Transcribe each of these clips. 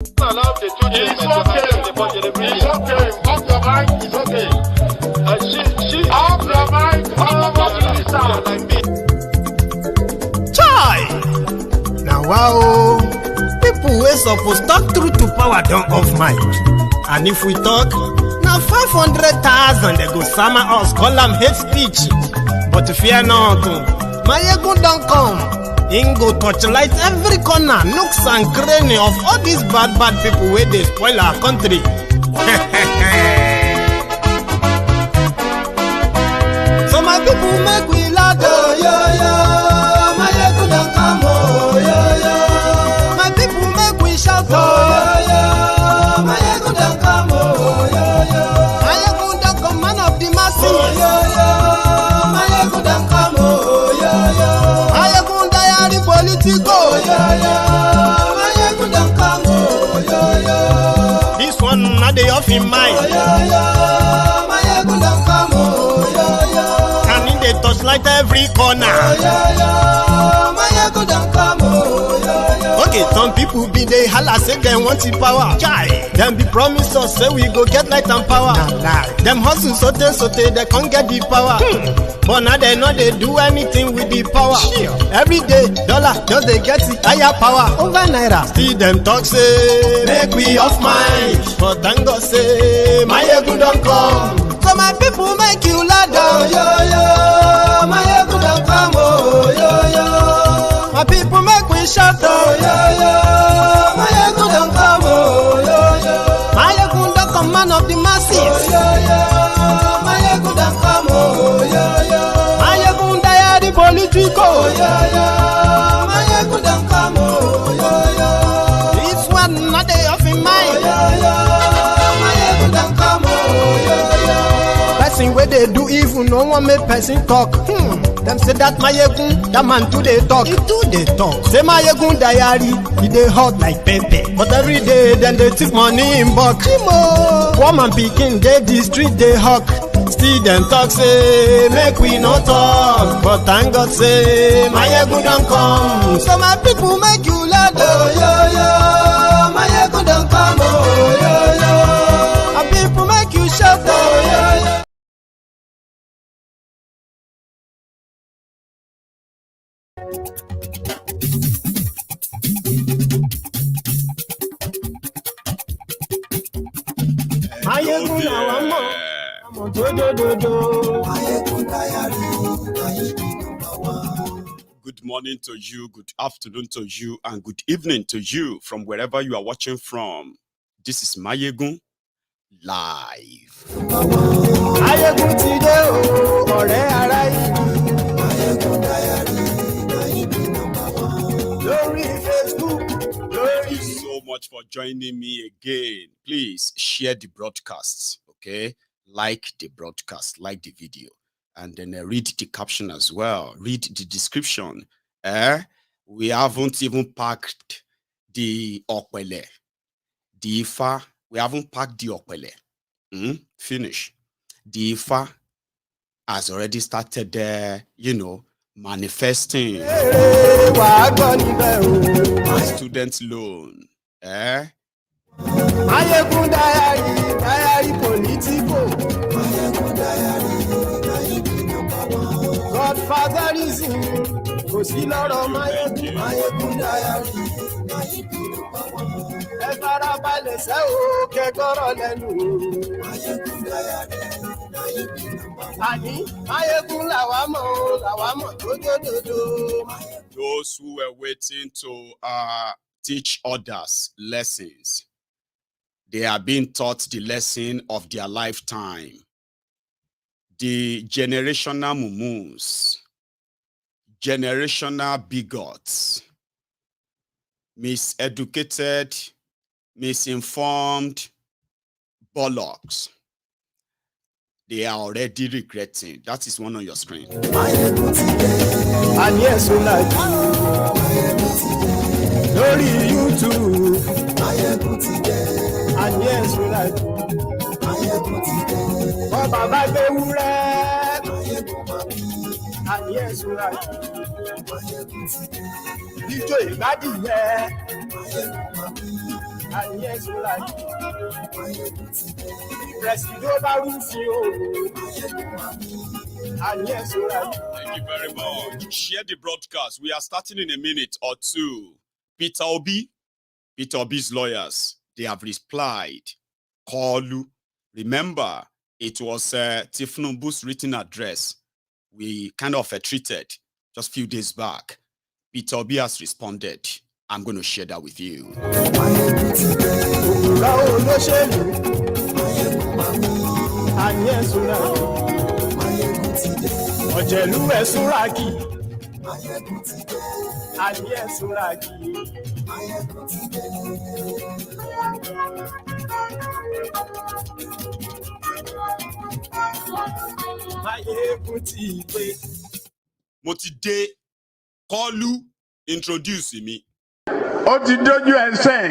It's okay. Off your mind. It's okay. Off your mind. Chai! Now wow, people wey suppose talk through to power don't off mic. And if we talk, now 500,000 they go summer us call am hate speech. But fear not, my ego don't come. Ingo torchlight every corner, nooks and cranny of all these bad people where they spoil our country. So my people make we laugh, oh yo yo. My ego don't come, oh yo yo. My people make we shout, oh yo yo. My ego don't come, oh yo yo. My ego don't come, man of the masses, oh yo yo. My ego don't come, oh yo yo. My ego politico, yeah, yeah. My ego don't come, oh, yeah, yeah. This one not the off in mind, oh, yeah, yeah. My ego don't come, oh, yeah, yeah. And in the touchlight every corner, oh, yeah, yeah. My ego don't come, oh, yeah, yeah. Okay, some people be they holla say they want the power. Chai, them be promise us say we go get light and power. Nah. Them hustle sote they can't get the power. But now they know they do anything with the power. Sure. Every day, dollar, just they get the higher power over naira. See them talk say, make we off mind. But thank God say, my ego don't come. So my people make you ladder, oh, yo, yo. My ego don't come, oh, yo, yo. My people make we shout, oh, yo, yo. My ego don't come, oh, yo, yo. My ego don't come, man of the masses, oh, yo, yo. My ego don't come, oh, yo, yo. Politico, yeah, yeah. My ego don't come, oh, yeah, yeah. This one not they off in mind, oh, yeah, yeah. My ego don't come, oh, yeah, yeah. Person where they do evil, no one make person talk. Them say that my ego, that man do they talk. He do they talk. Say my ego diary, he they hot like pepper. But every day, then they take money in bulk. Woman picking, they the street they hawk. Still them talk say, make we no talk. But thank God say, my ego don't come. So my people make you laugh, oh yo yo. My ego don't come, oh yo yo. My people make you shout, oh yo yo. My ego now I'm more. Good morning to you, good afternoon to you, and good evening to you from wherever you are watching from. This is Mayegun Live. Mayegun today, ọ̀rẹ́ ará ìlú. Mayegun diary, lórí Facebook. Thank you so much for joining me again. Please share the broadcasts, okay? Like the broadcast, like the video, and then read the caption as well. Read the description. We haven't even packed the okpele, the ifa. We haven't packed the okpele. Finish. The ifa has already started there, manifesting. Student loan. Mayegun diary politico. Mayegun diary Godfatherism. Kò sí lọ́rọ̀ Mayegun diary. Ẹ farabalẹ̀ sẹ́ o kẹ́kọ̀rọ̀ lẹ́nu. Mayegun diary. Àní Mayegun làwa mọ̀ tójódodo. Those who were waiting to teach others lessons, they are being taught the lesson of their lifetime. The generational mumus, generational bigots, miseducated, misinformed bollocks. They are already regretting. That is one on your screen. And yes, we like Lórí YouTube. And yes, we like Bàbá gbé wúrẹ́. And yes, we like Ijó ìgbádìí yẹ. And yes, you like Presido Barufio. And yes, you like. Thank you very much. Share the broadcast. We are starting in a minute or two. Peter Obi's lawyers, they have replied. Koolu. Remember, it was Tinubu's written address. We kind of treated just a few days back. Peter Obi has responded. I'm going to share that with you. Motide Koolu introduce me. Ó ti dójú ẹsẹ̀.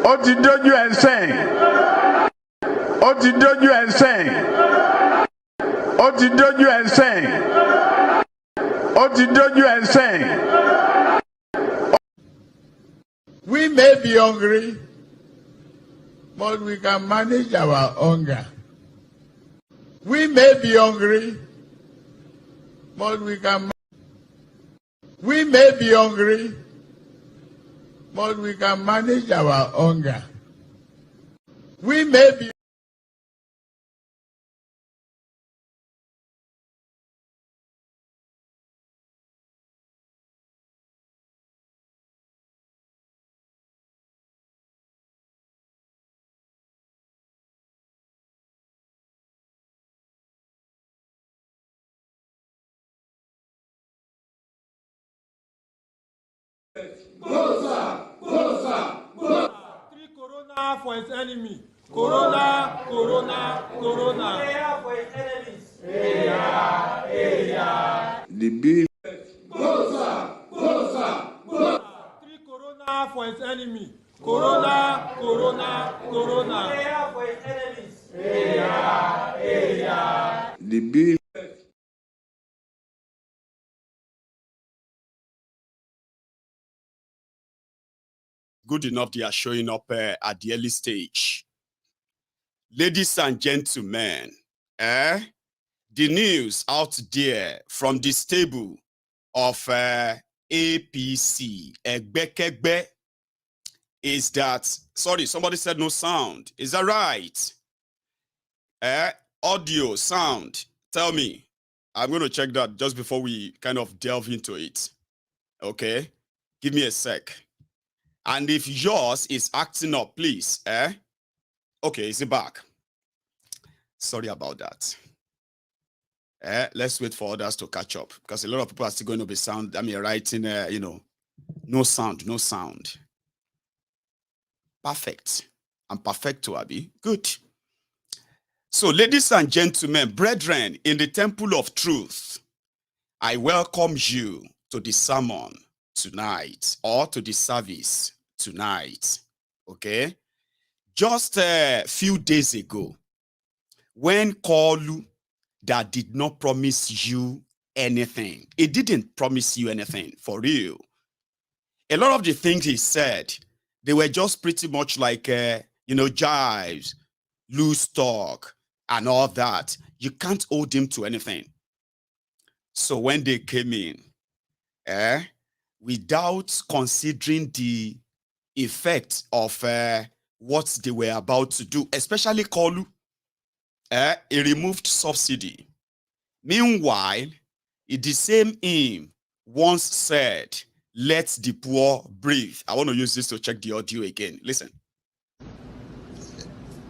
Ó ti dójú ẹsẹ̀. Ó ti dójú ẹsẹ̀. Ó ti dójú ẹsẹ̀. Ó ti dójú ẹsẹ̀. We may be hungry, but we can manage our hunger. We may be hungry, but we can. We may be hungry, but we can manage our hunger. We may be. Three corona for its enemy. Corona, corona, corona. Prayer for its enemies. The bill. Three corona for its enemy. Corona, corona, corona. Prayer for its enemies. The bill. Good enough they are showing up at the early stage. Ladies and gentlemen, the news out there from the stable of APC, Egbekegbe, is that, sorry, somebody said no sound. Is that right? Audio, sound, tell me. I'm going to check that just before we kind of delve into it. Okay? Give me a sec. And if yours is acting up, please. Okay, is it back? Sorry about that. Let's wait for others to catch up because a lot of people are still going to be writing, no sound, no sound. Perfect. I'm perfecto, Abi. Good. So, ladies and gentlemen, brethren, in the temple of truth, I welcome you to the sermon tonight or to the service tonight. Okay? Just a few days ago, when Koolu that did not promise you anything, it didn't promise you anything for real. A lot of the things he said, they were just pretty much like, jives, loose talk, and all that. You can't hold him to anything. So when they came in, without considering the effect of what they were about to do, especially Koolu, he removed subsidy. Meanwhile, the same him once said, let the poor breathe. I want to use this to check the audio again. Listen.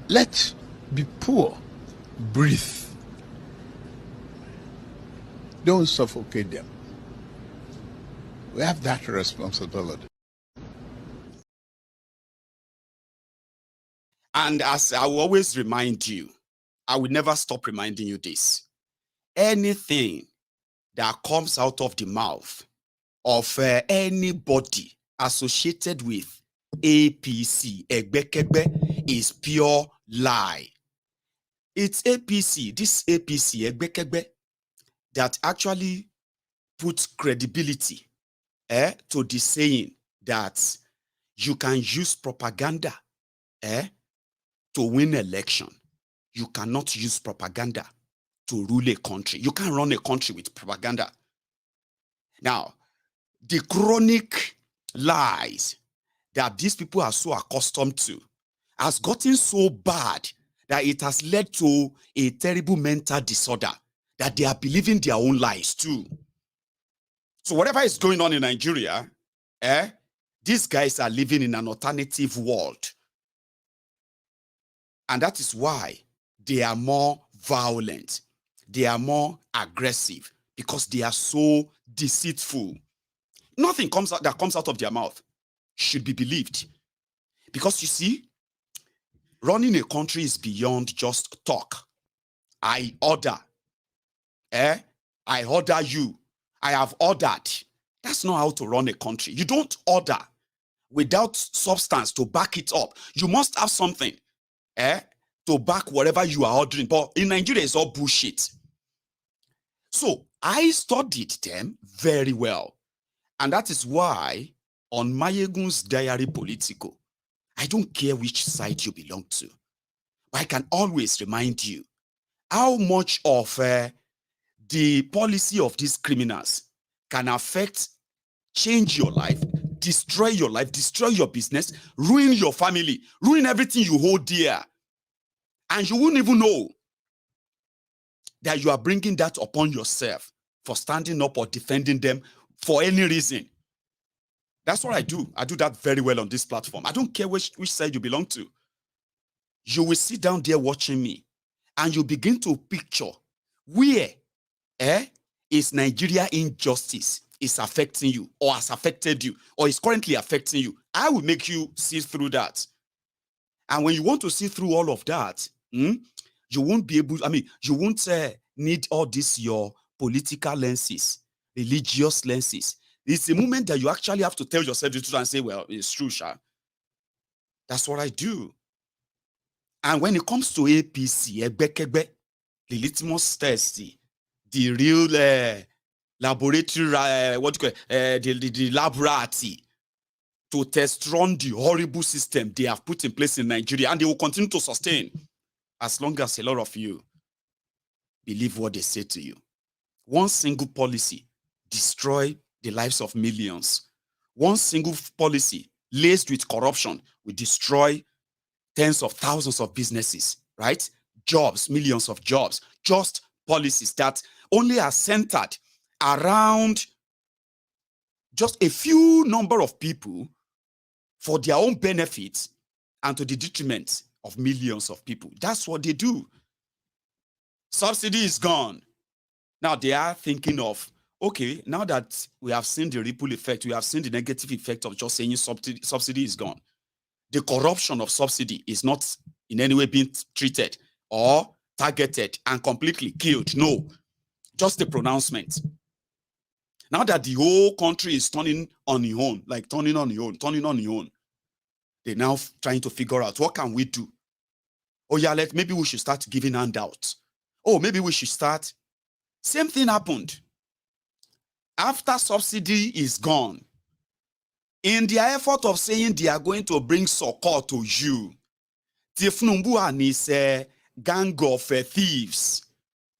Let the poor breathe. Don't suffocate them. We have that responsibility. And as I will always remind you, I will never stop reminding you this. Anything that comes out of the mouth of anybody associated with APC, Egbekegbe, is pure lie. It's APC, this APC, Egbekegbe, that actually puts credibility to the saying that you can use propaganda to win election. You cannot use propaganda to rule a country. You can't run a country with propaganda. Now, the chronic lies that these people are so accustomed to has gotten so bad that it has led to a terrible mental disorder that they are believing their own lies too. So whatever is going on in Nigeria, these guys are living in an alternative world. And that is why they are more violent. They are more aggressive because they are so deceitful. Nothing that comes out of their mouth should be believed. Because you see, running a country is beyond just talk. I order. I order you. I have ordered. That's not how to run a country. You don't order without substance to back it up. You must have something to back whatever you are ordering. But in Nigeria, it's all bullshit. So I studied them very well. And that is why on Mayegun's Diary Politico, I don't care which side you belong to, but I can always remind you how much of the policy of these criminals can affect, change your life, destroy your business, ruin your family, ruin everything you hold dear. And you won't even know that you are bringing that upon yourself for standing up or defending them for any reason. That's what I do. I do that very well on this platform. I don't care which side you belong to. You will sit down there watching me and you begin to picture where is Nigeria injustice is affecting you or has affected you or is currently affecting you. I will make you see through that. And when you want to see through all of that, you won't be able, you won't need all this, your political lenses, religious lenses. It's a moment that you actually have to tell yourself the truth and say, well, it's true, Sha. That's what I do. And when it comes to APC, the litmus test, the real laboratory, the laboratory to test run the horrible system they have put in place in Nigeria, and they will continue to sustain as long as a lot of you believe what they say to you. One single policy destroy the lives of millions. One single policy laced with corruption will destroy tens of thousands of businesses, right? Jobs, millions of jobs. Just policies that only are centered around just a few number of people for their own benefits and to the detriment of millions of people. That's what they do. Subsidy is gone. Now they are thinking of, okay, now that we have seen the ripple effect, we have seen the negative effect of just saying subsidy is gone. The corruption of subsidy is not in any way being treated or targeted and completely killed. No, just the pronouncement. Now that the whole country is turning on its own, like turning on its own, they're now trying to figure out what can we do. Oh yeah, maybe we should start giving handouts. Oh, maybe we should start. Same thing happened. After subsidy is gone, in their effort of saying they are going to bring succor to you, Tinubu and his gang of thieves,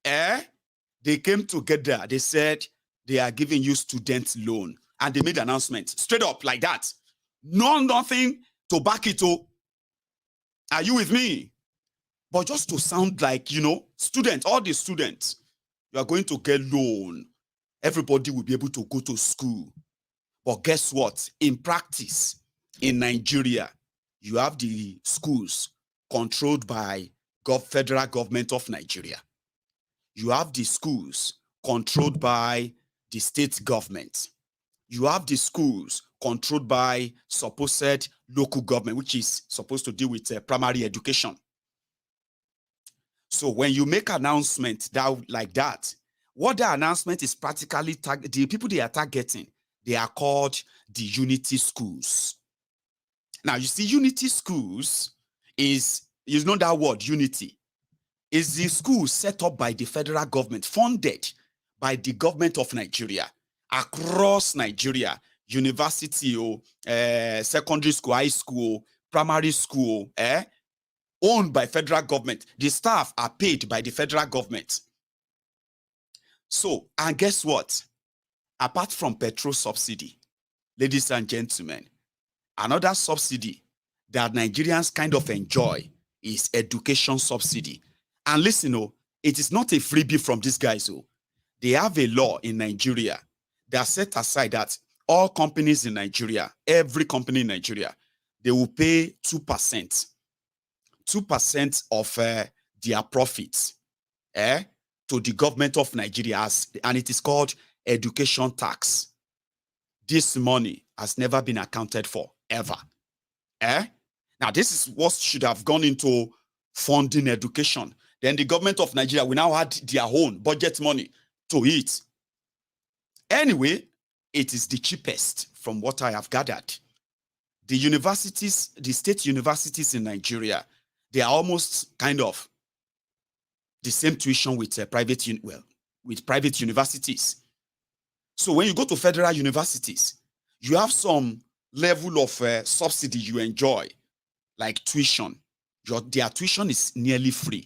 they came together. They said they are giving you student loan, and they made an announcement straight up like that. Nothing to back it up. Are you with me? But just to sound like, students, all the students, you are going to get loan. Everybody will be able to go to school. But guess what? In practice, in Nigeria, you have the schools controlled by federal government of Nigeria. You have the schools controlled by the state government. You have the schools controlled by supposed local government, which is supposed to deal with primary education. So when you make announcement like that, what the announcement is practically the people they are targeting, they are called the unity schools. Now, you see, unity schools is, that word, unity, is the school set up by the federal government, funded by the government of Nigeria. Across Nigeria, university, secondary school, high school, primary school, owned by federal government. The staff are paid by the federal government. So, and guess what? Apart from petrol subsidy, ladies and gentlemen, another subsidy that Nigerians kind of enjoy is education subsidy. And listen, it is not a freebie from these guys. They have a law in Nigeria that set aside that all companies in Nigeria, every company in Nigeria, they will pay 2%. 2% of their profits to the government of Nigeria, and it is called education tax. This money has never been accounted for, ever. Now, this is what should have gone into funding education. Then the government of Nigeria will now add their own budget money to it. Anyway, it is the cheapest from what I have gathered. The universities, the state universities in Nigeria, they are almost kind of the same tuition with private universities. So when you go to federal universities, you have some level of subsidy you enjoy, like tuition. Their tuition is nearly free.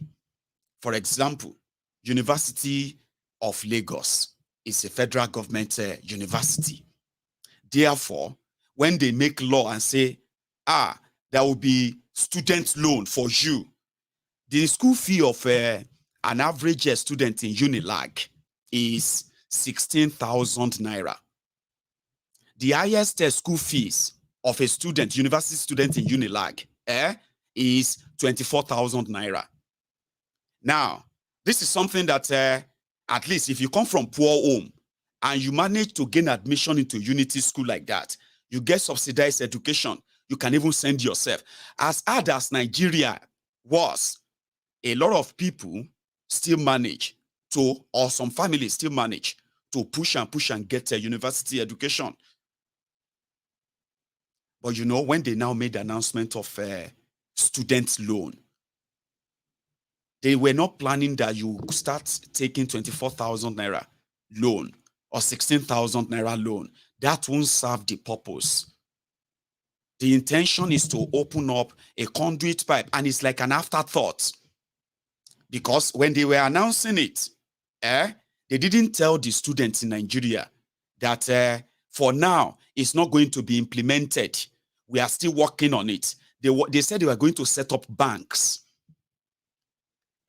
For example, University of Lagos is a federal government university. Therefore, when they make law and say, there will be student loan for you, the school fee of an average student in UNILAG is 16,000 naira. The highest school fees of a student, university student in UNILAG, is 24,000 naira. Now, this is something that at least if you come from poor home and you manage to gain admission into Unity school like that, you get subsidized education. You can even send yourself. As hard as Nigeria was, a lot of people still manage to, or some families still manage to push and get a university education. But you know, when they now made the announcement of student loan, they were not planning that you start taking 24,000 naira loan or 16,000 naira loan. That won't serve the purpose. The intention is to open up a conduit pipe, and it's like an afterthought. Because when they were announcing it, they didn't tell the students in Nigeria that for now, it's not going to be implemented. We are still working on it. They said they were going to set up banks.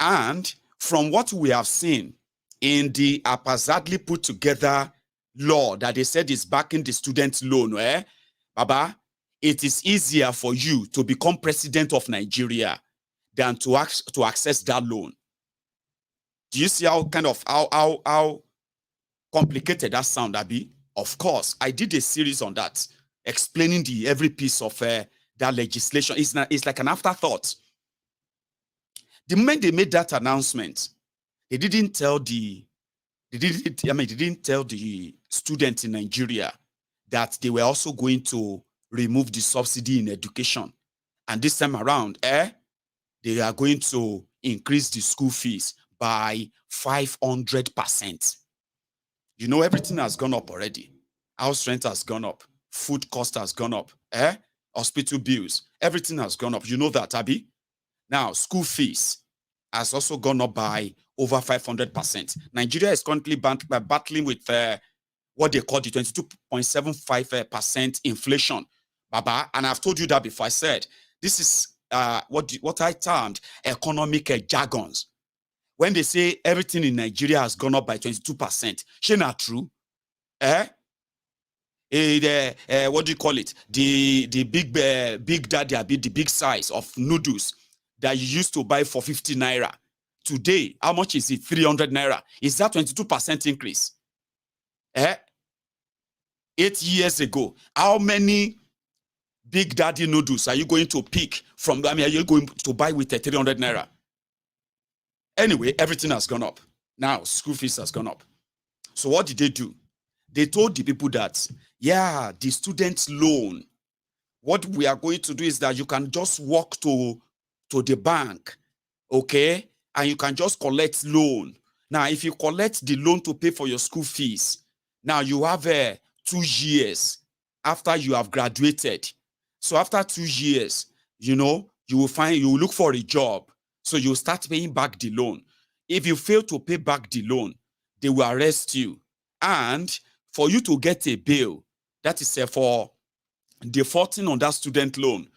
And from what we have seen in the haphazardly put together law that they said is backing the student loan, Baba, it is easier for you to become president of Nigeria than to access that loan. Do you see how complicated that sound, Abi? Of course, I did a series on that, explaining every piece of that legislation. It's like an afterthought. The moment they made that announcement, they didn't tell the students in Nigeria that they were also going to remove the subsidy in education. And this time around, they are going to increase the school fees by 500%. You know, everything has gone up already. House rent has gone up. Food cost has gone up. Hospital bills, everything has gone up. You know that, Abi? Now, school fees has also gone up by over 500%. Nigeria is currently battling with what they call the 22.75% inflation, Baba. And I've told you that before. I said, this is what I termed economic jargons. When they say everything in Nigeria has gone up by 22%, she not true? What do you call it? The big daddy, the big size of noodles that you used to buy for 50 naira. Today, how much is it? 300 naira. Is that 22% increase? 8 years ago, how many big daddy noodles are you going to pick from? Are you going to buy with 300 naira? Anyway, everything has gone up. Now, school fees has gone up. So what did they do? They told the people that, yeah, the student loan, what we are going to do is that you can just walk to the bank, okay? And you can just collect loan. Now, if you collect the loan to pay for your school fees, now you have 2 years after you have graduated. So after 2 years, you will look for a job. So you start paying back the loan. If you fail to pay back the loan, they will arrest you. And for you to get a bail, that is for defaulting on that student loan,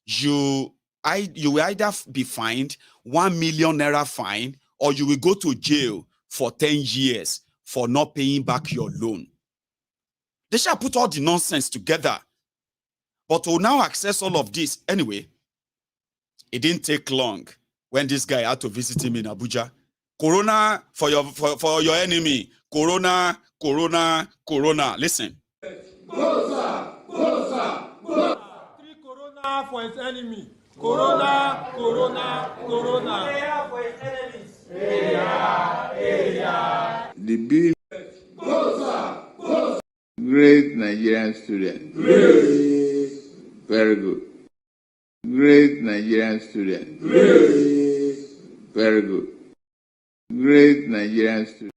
you will either be fined 1 million naira fine, or you will go to jail for 10 years for not paying back your loan. They shall put all the nonsense together. But to now access all of this, anyway, it didn't take long when this guy had to visit him in Abuja. Corona for your enemy. Corona, corona, corona. Listen. Go, sir. Go, sir. Go. 3 corona for his enemy. Corona, corona, corona. Prayer for his enemies. Prayer. The bill. Go, sir. Go, sir. Great Nigerian student. Great. Very good. Great Nigerian student. Great. Very good. Great Nigerian student.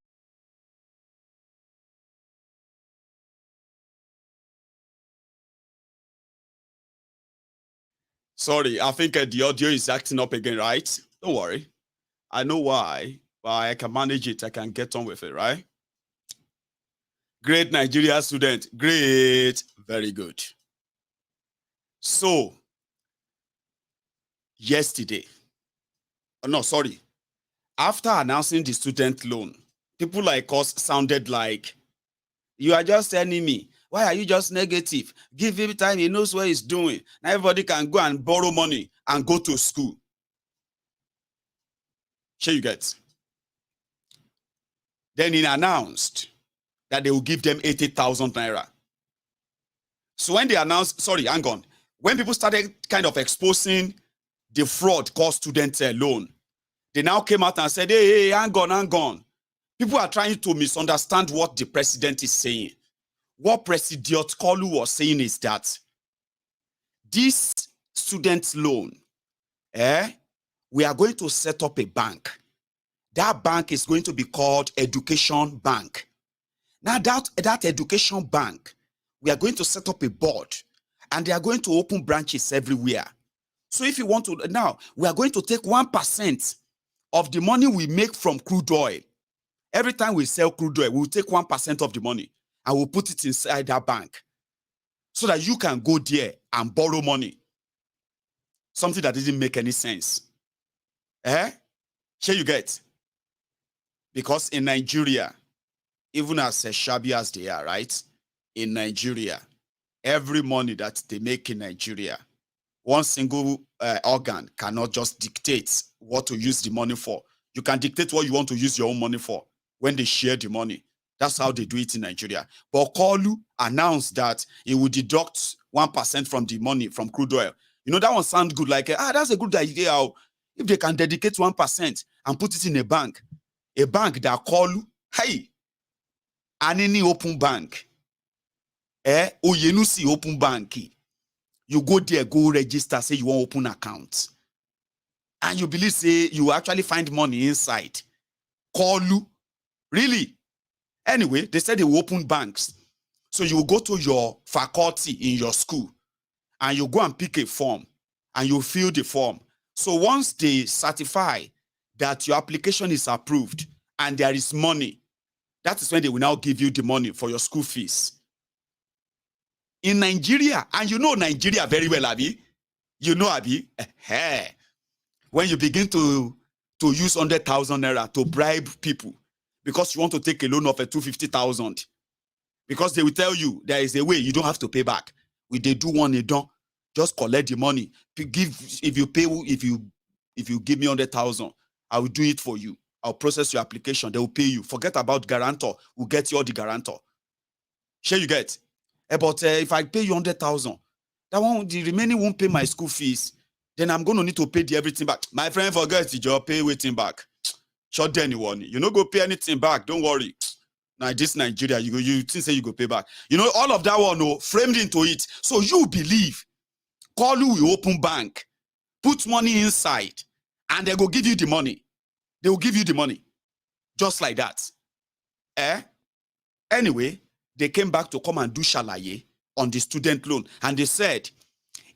Sorry, I think the audio is acting up again, right? Don't worry. I know why, but I can manage it. I can get on with it, right? Great Nigeria student. Great. Very good. So, yesterday, after announcing the student loan, people like us sounded like, you are just telling me, why are you just negative? Give him time, he knows what he's doing. Now everybody can go and borrow money and go to school. Sure you get. Then he announced that they will give them 80,000 naira. So when they announced, hang on. When people started kind of exposing the fraud called student loan, they now came out and said, hey, hang on. People are trying to misunderstand what the president is saying. What President Koolu was saying is that this student loan, we are going to set up a bank. That bank is going to be called Education Bank. Now that Education Bank, we are going to set up a board, and they are going to open branches everywhere. So if you want to, now we are going to take 1% of the money we make from crude oil. Every time we sell crude oil, we'll take 1% of the money and we'll put it inside that bank so that you can go there and borrow money. Something that didn't make any sense. Here you get. Because in Nigeria, even as shabby as they are, right? In Nigeria, every money that they make in Nigeria, one single organ cannot just dictate what to use the money for. You can dictate what you want to use your own money for when they share the money. That's how they do it in Nigeria. But Koolu announced that he would deduct 1% from the money from crude oil. You know, that one sounds good. Like, that's a good idea. If they can dedicate 1% and put it in a bank that Koolu, hey, any open bank, Oyenusi open bank, you go there, go register, say you want to open account. And you believe, say, you actually find money inside. Koolu, really? Anyway, they said they will open banks. So you will go to your faculty in your school and you go and pick a form and you fill the form. So once they certify that your application is approved and there is money, that is when they will now give you the money for your school fees. In Nigeria, and you know Nigeria very well, Abi. You know, Abi. When you begin to use 100,000 naira to bribe people, because you want to take a loan of a 250,000, because they will tell you there is a way you don't have to pay back. They do one, they don't just collect the money. If you give me 100,000, I will do it for you. I'll process your application. They will pay you. Forget about guarantor. We'll get you all the guarantor. Sure you get. But if I pay you 100,000, that one, the remaining won't pay my school fees. Then I'm going to need to pay everything back. My friend, forget it. You'll pay waiting back. Short anyone. You no go pay anything back. Don't worry. Now this Nigeria, you think say you go pay back. You know all of that one framed into it. So you believe Koolu will open bank, put money inside, and they go give you the money. They will give you the money, just like that. Anyway, they came back to come and do shalaye. on the student loan. And they said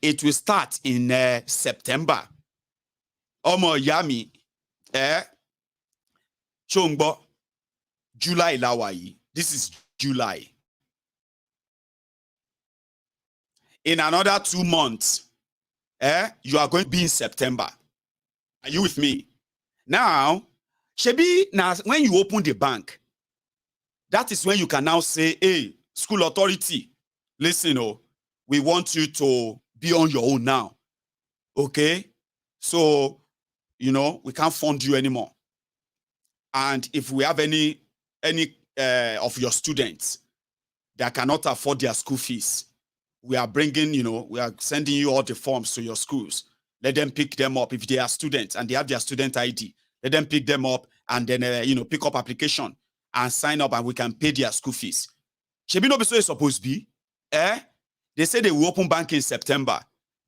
it will start in September. Omo Yami, Chongbo, July Lawai. This is July. In another 2 months, you are going to be in September. Are you with me? Now, Shebi, now when you open the bank, that is when you can now say, hey, school authority, listen, we want you to be on your own now. Okay? So, we can't fund you anymore. And if we have any of your students that cannot afford their school fees, we are bringing, we are sending you all the forms to your schools. Let them pick them up if they are students and they have their student ID. Let them pick them up and then, pick up application and sign up and we can pay their school fees. Shebi no be so it's supposed to be. They say they will open bank in September.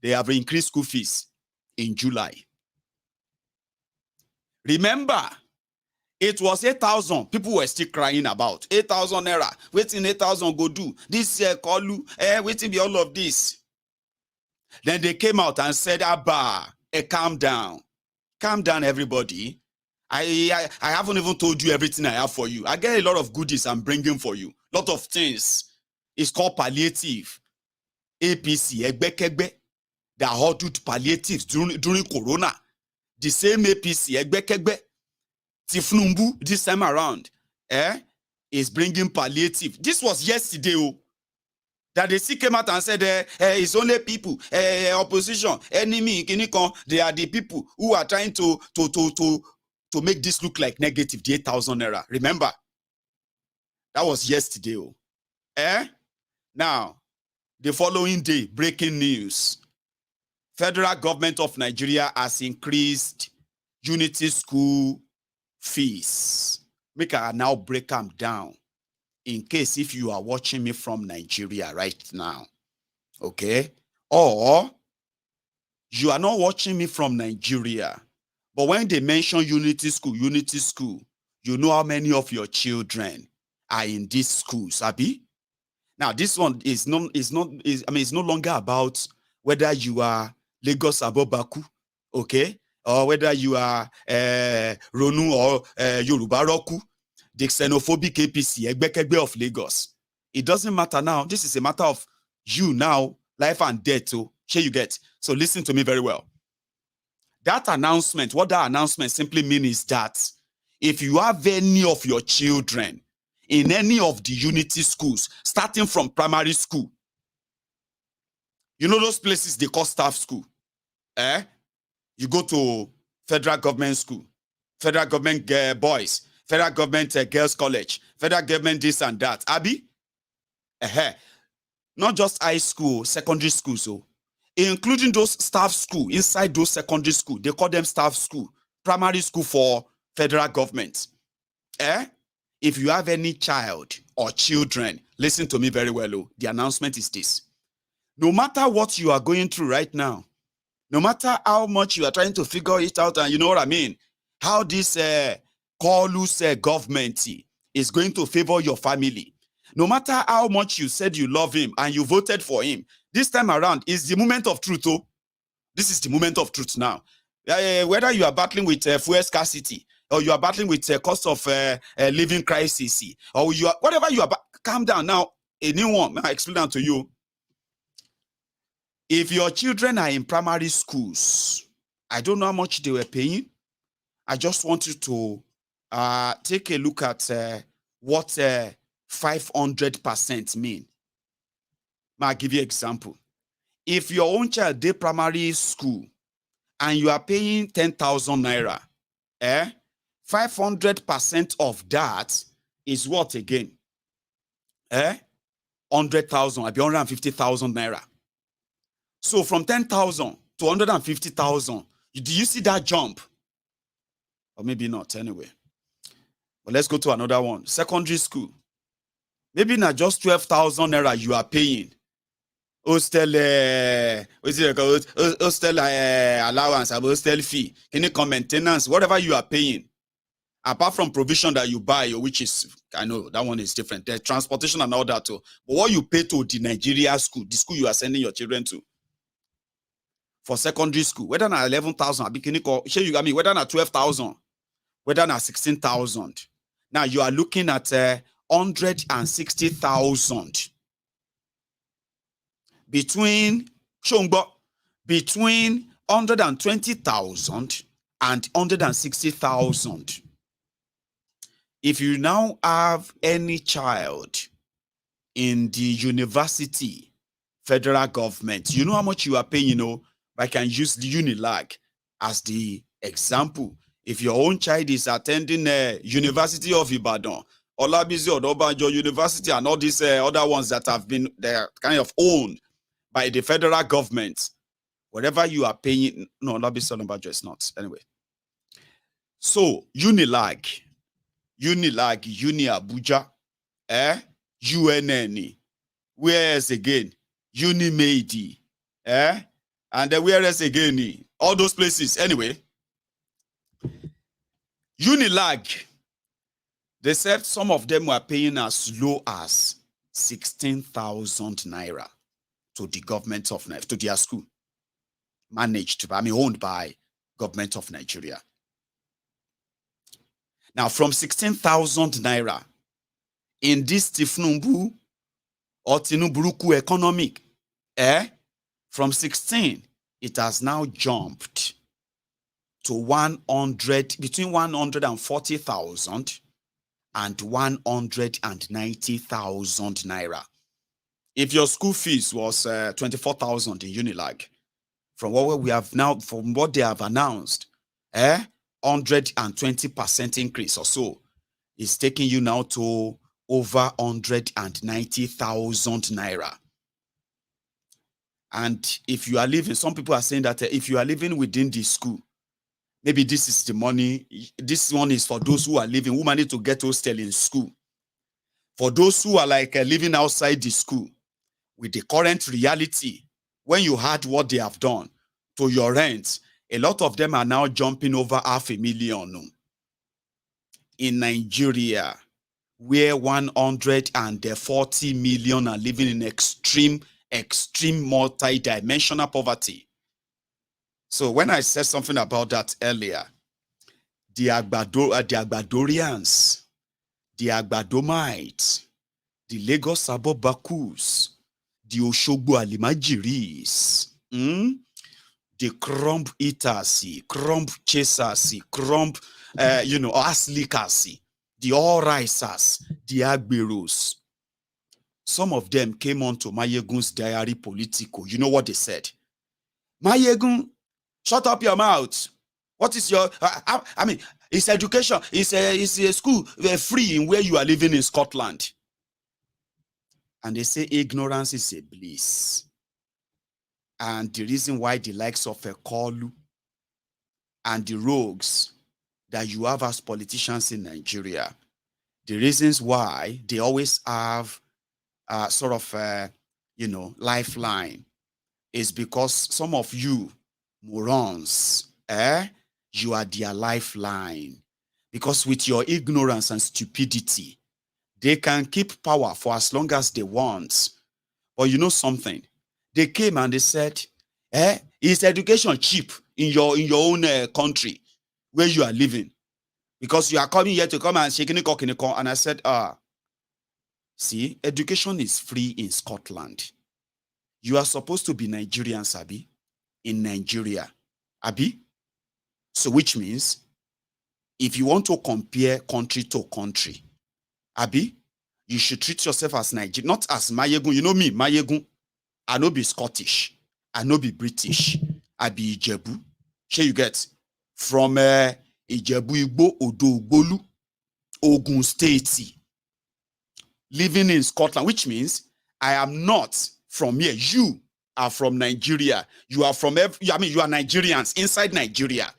They have increased school fees in July. Remember, it was 8,000. People were still crying about 8,000 naira. Waiting 8,000 go do. This Koolu, waiting be all of this. Then they came out and said, Abba, calm down. Calm down, everybody. I haven't even told you everything I have for you. I get a lot of goodies I'm bringing for you. Lot of things. It's called palliative. APC, Egbekegbe, that ordered palliatives during Corona. The same APC, Egbekegbe, Tinubu, this time around, is bringing palliative. This was yesterday, that they still came out and said, it's only people, opposition, enemy, they are the people who are trying to make this look like negative, the 8,000 naira. Remember, that was yesterday. Now, the following day, breaking news. Federal government of Nigeria has increased Unity School fees. Make I now break them down in case if you are watching me from Nigeria right now. Okay? Or you are not watching me from Nigeria. But when they mention Unity School, you know how many of your children are in these schools, Abi? Now, this one is no longer about whether you are Lagos Abobaku, okay? Or whether you are Ronu or Yoruba Roku, the xenophobic APC, Egbekegbe of Lagos. It doesn't matter now. This is a matter of you now, life and death. So, here you get. So listen to me very well. That announcement, what that announcement simply means is that if you have any of your children in any of the Unity schools, starting from primary school, you know those places they call staff school. You go to federal government school, federal government boys, federal government girls college, federal government this and that. Abi? Not just high school, secondary school, so including those staff school, inside those secondary school, they call them staff school, primary school for federal government. If you have any child or children, listen to me very well. The announcement is this. No matter what you are going through right now, no matter how much you are trying to figure it out, and you know what I mean, how this Koolu's government is going to favor your family, no matter how much you said you love him and you voted for him, this time around is the moment of truth. This is the moment of truth now. Whether you are battling with fuel scarcity, or you are battling with cost of living crisis, or you are whatever you are, calm down now. A new one, I'll explain that to you. If your children are in primary schools, I don't know how much they were paying. I just want you to take a look at what 500% mean. I'll give you an example. If your own child did primary school and you are paying 10,000 naira, 500% of that is what again? 100,000, I'll be 150,000 naira. So from 10,000 to 150,000, do you see that jump? Or maybe not, anyway. But let's go to another one. Secondary school. Maybe not just 12,000 naira you are paying. Hostel allowance, hostel fee, any maintenance, whatever you are paying. Apart from provision that you buy, which is, I know that one is different. The transportation and all that too. But what you pay to the Nigeria school, the school you are sending your children to, for secondary school, whether not 11,000, whether not 12,000, whether not 16,000. Now you are looking at 160,000 between 120,000 and 160,000. If you now have any child in the university, federal government, you know how much you are paying, I can use the UNILAG as the example. If your own child is attending University of Ibadan, Olabizi Odobanjo University, and all these other ones that have been kind of owned by the federal government, whatever you are paying, no, Olabizi Odobanjo is not. Anyway. So, UNILAG, Uni Abuja, UNN, where else again? Unimade, and then where else again? All those places. Anyway, UNILAG, they said some of them were paying as low as 16,000 naira to the government of Nigeria, to their school, owned by government of Nigeria. Now, from 16,000 naira in this Tinubu or Tinuburuku economic, from 16, it has now jumped to 100, between 140,000 and 190,000 naira. If your school fees was 24,000 in UNILAG, from what we have now, from what they have announced, 120% increase or so is taking you now to over 190,000 naira. And if you are living, some people are saying that if you are living within the school, maybe this is the money. This one is for those who are living, who manage to get hostel in school. For those who are like living outside the school, with the current reality, when you heard what they have done to your rent, a lot of them are now jumping over 500,000. In Nigeria, where 140 million are living in extreme multi-dimensional poverty. So when I said something about that earlier, the Agbadorians, the Agbadomites, the Lagos Abobakus, the Oshogbo Alimajiris, the crumb eaters, crumb chasers, crumb, ass lickers, the all risers, the agberos. Some of them came on to Mayegun's diary political. You know what they said? Mayegun, shut up your mouth. What is your, it's education. It's a school free in where you are living in Scotland. And they say ignorance is a bliss. And the reason why the likes of a Koolu and the rogues that you have as politicians in Nigeria, the reasons why they always have lifeline is because some of you morons, you are their lifeline. Because with your ignorance and stupidity, they can keep power for as long as they want. But you know something? They came and they said, is education cheap in your own country where you are living? Because you are coming here to come and shake it. And I said, see, education is free in Scotland. You are supposed to be Nigerian, Abi, in Nigeria. Abi? So which means, if you want to compare country to country, Abi, you should treat yourself as Nigerian, not as Mayegun. You know me, Mayegun. I no be Scottish. I no be British. I be Ijebu. Shall you get? From Ijebu Igbo Odo Ogbolu, Ogun State. Living in Scotland, which means I am not from here. You are from Nigeria. You are from, you are Nigerians inside Nigeria.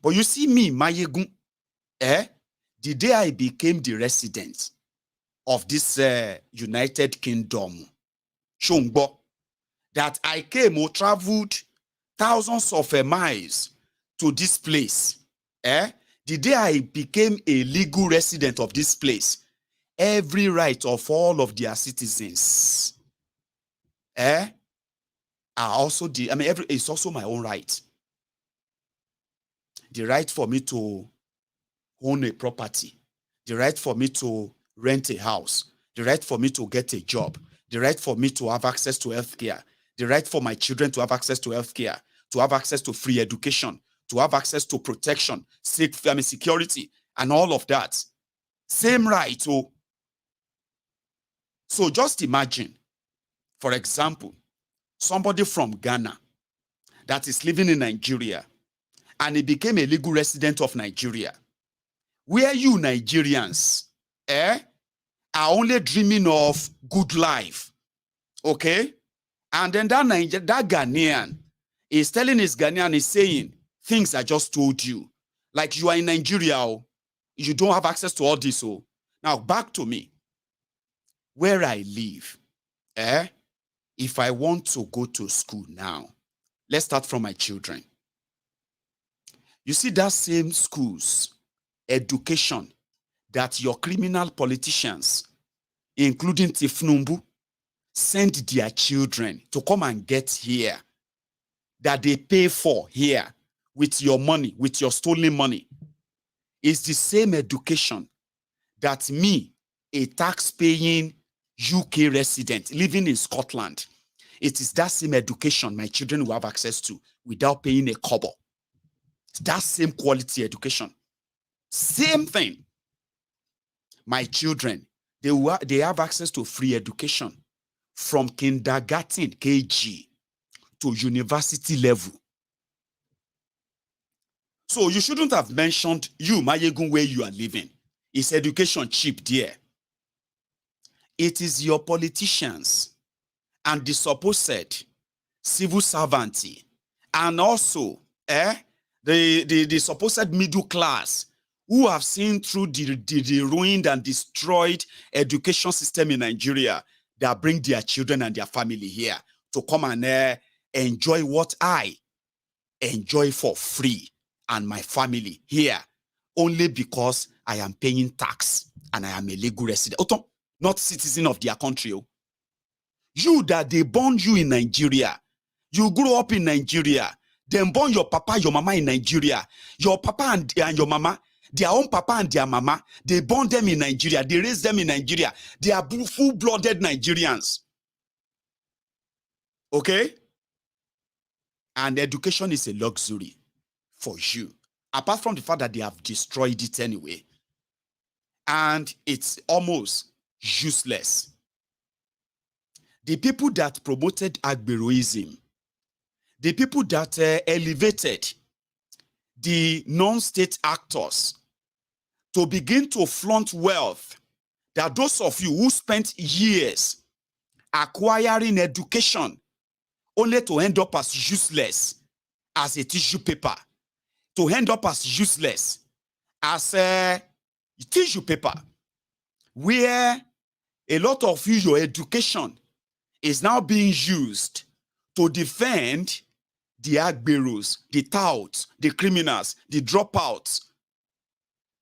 But you see me, Mayegun, the day I became the resident of this United Kingdom, Shongbo, that I came or traveled thousands of miles to this place. The day I became a legal resident of this place, every right of all of their citizens are also it's also my own right. The right for me to own a property, the right for me to rent a house, the right for me to get a job, the right for me to have access to healthcare, the right for my children to have access to healthcare, to have access to free education, to have access to protection, security, and all of that. Same right. So just imagine, for example, somebody from Ghana that is living in Nigeria and he became a legal resident of Nigeria, where you Nigerians are only dreaming of good life, okay? And then that Ghanaian is telling his Ghanaian, is saying, things I just told you. Like, you are in Nigeria, you don't have access to all this. Now, back to me. Where I live, if I want to go to school now, let's start from my children. You see that same schools, education that your criminal politicians, including Tinubu, send their children to come and get here, that they pay for here with your money, with your stolen money, is the same education that me, a tax-paying UK resident living in Scotland, it is that same education my children will have access to without paying a kobo. It's that same quality education. Same thing. My children, they have access to free education from kindergarten, KG, to university level. So you shouldn't have mentioned you, Mayegun, where you are living. Is education cheap there? It is your politicians and the supposed civil servants, and also the supposed middle class who have seen through the ruined and destroyed education system in Nigeria, that bring their children and their family here to come and enjoy what I enjoy for free and my family here, only because I am paying tax and I am a legal resident, not citizen of their country. You that they born you in Nigeria, you grew up in Nigeria, then born your papa, your mama in Nigeria, your papa and your mama, their own papa and their mama, they born them in Nigeria, they raised them in Nigeria, they are full-blooded Nigerians. Okay? And education is a luxury for you, apart from the fact that they have destroyed it anyway. And it's almost useless. The people that promoted agberoism, the people that elevated the non-state actors to begin to flaunt wealth, that those of you who spent years acquiring education only to end up as useless as a tissue paper, to end up as useless as a tissue paper, where a lot of you, your education is now being used to defend the agberos, the touts, the criminals, the dropouts,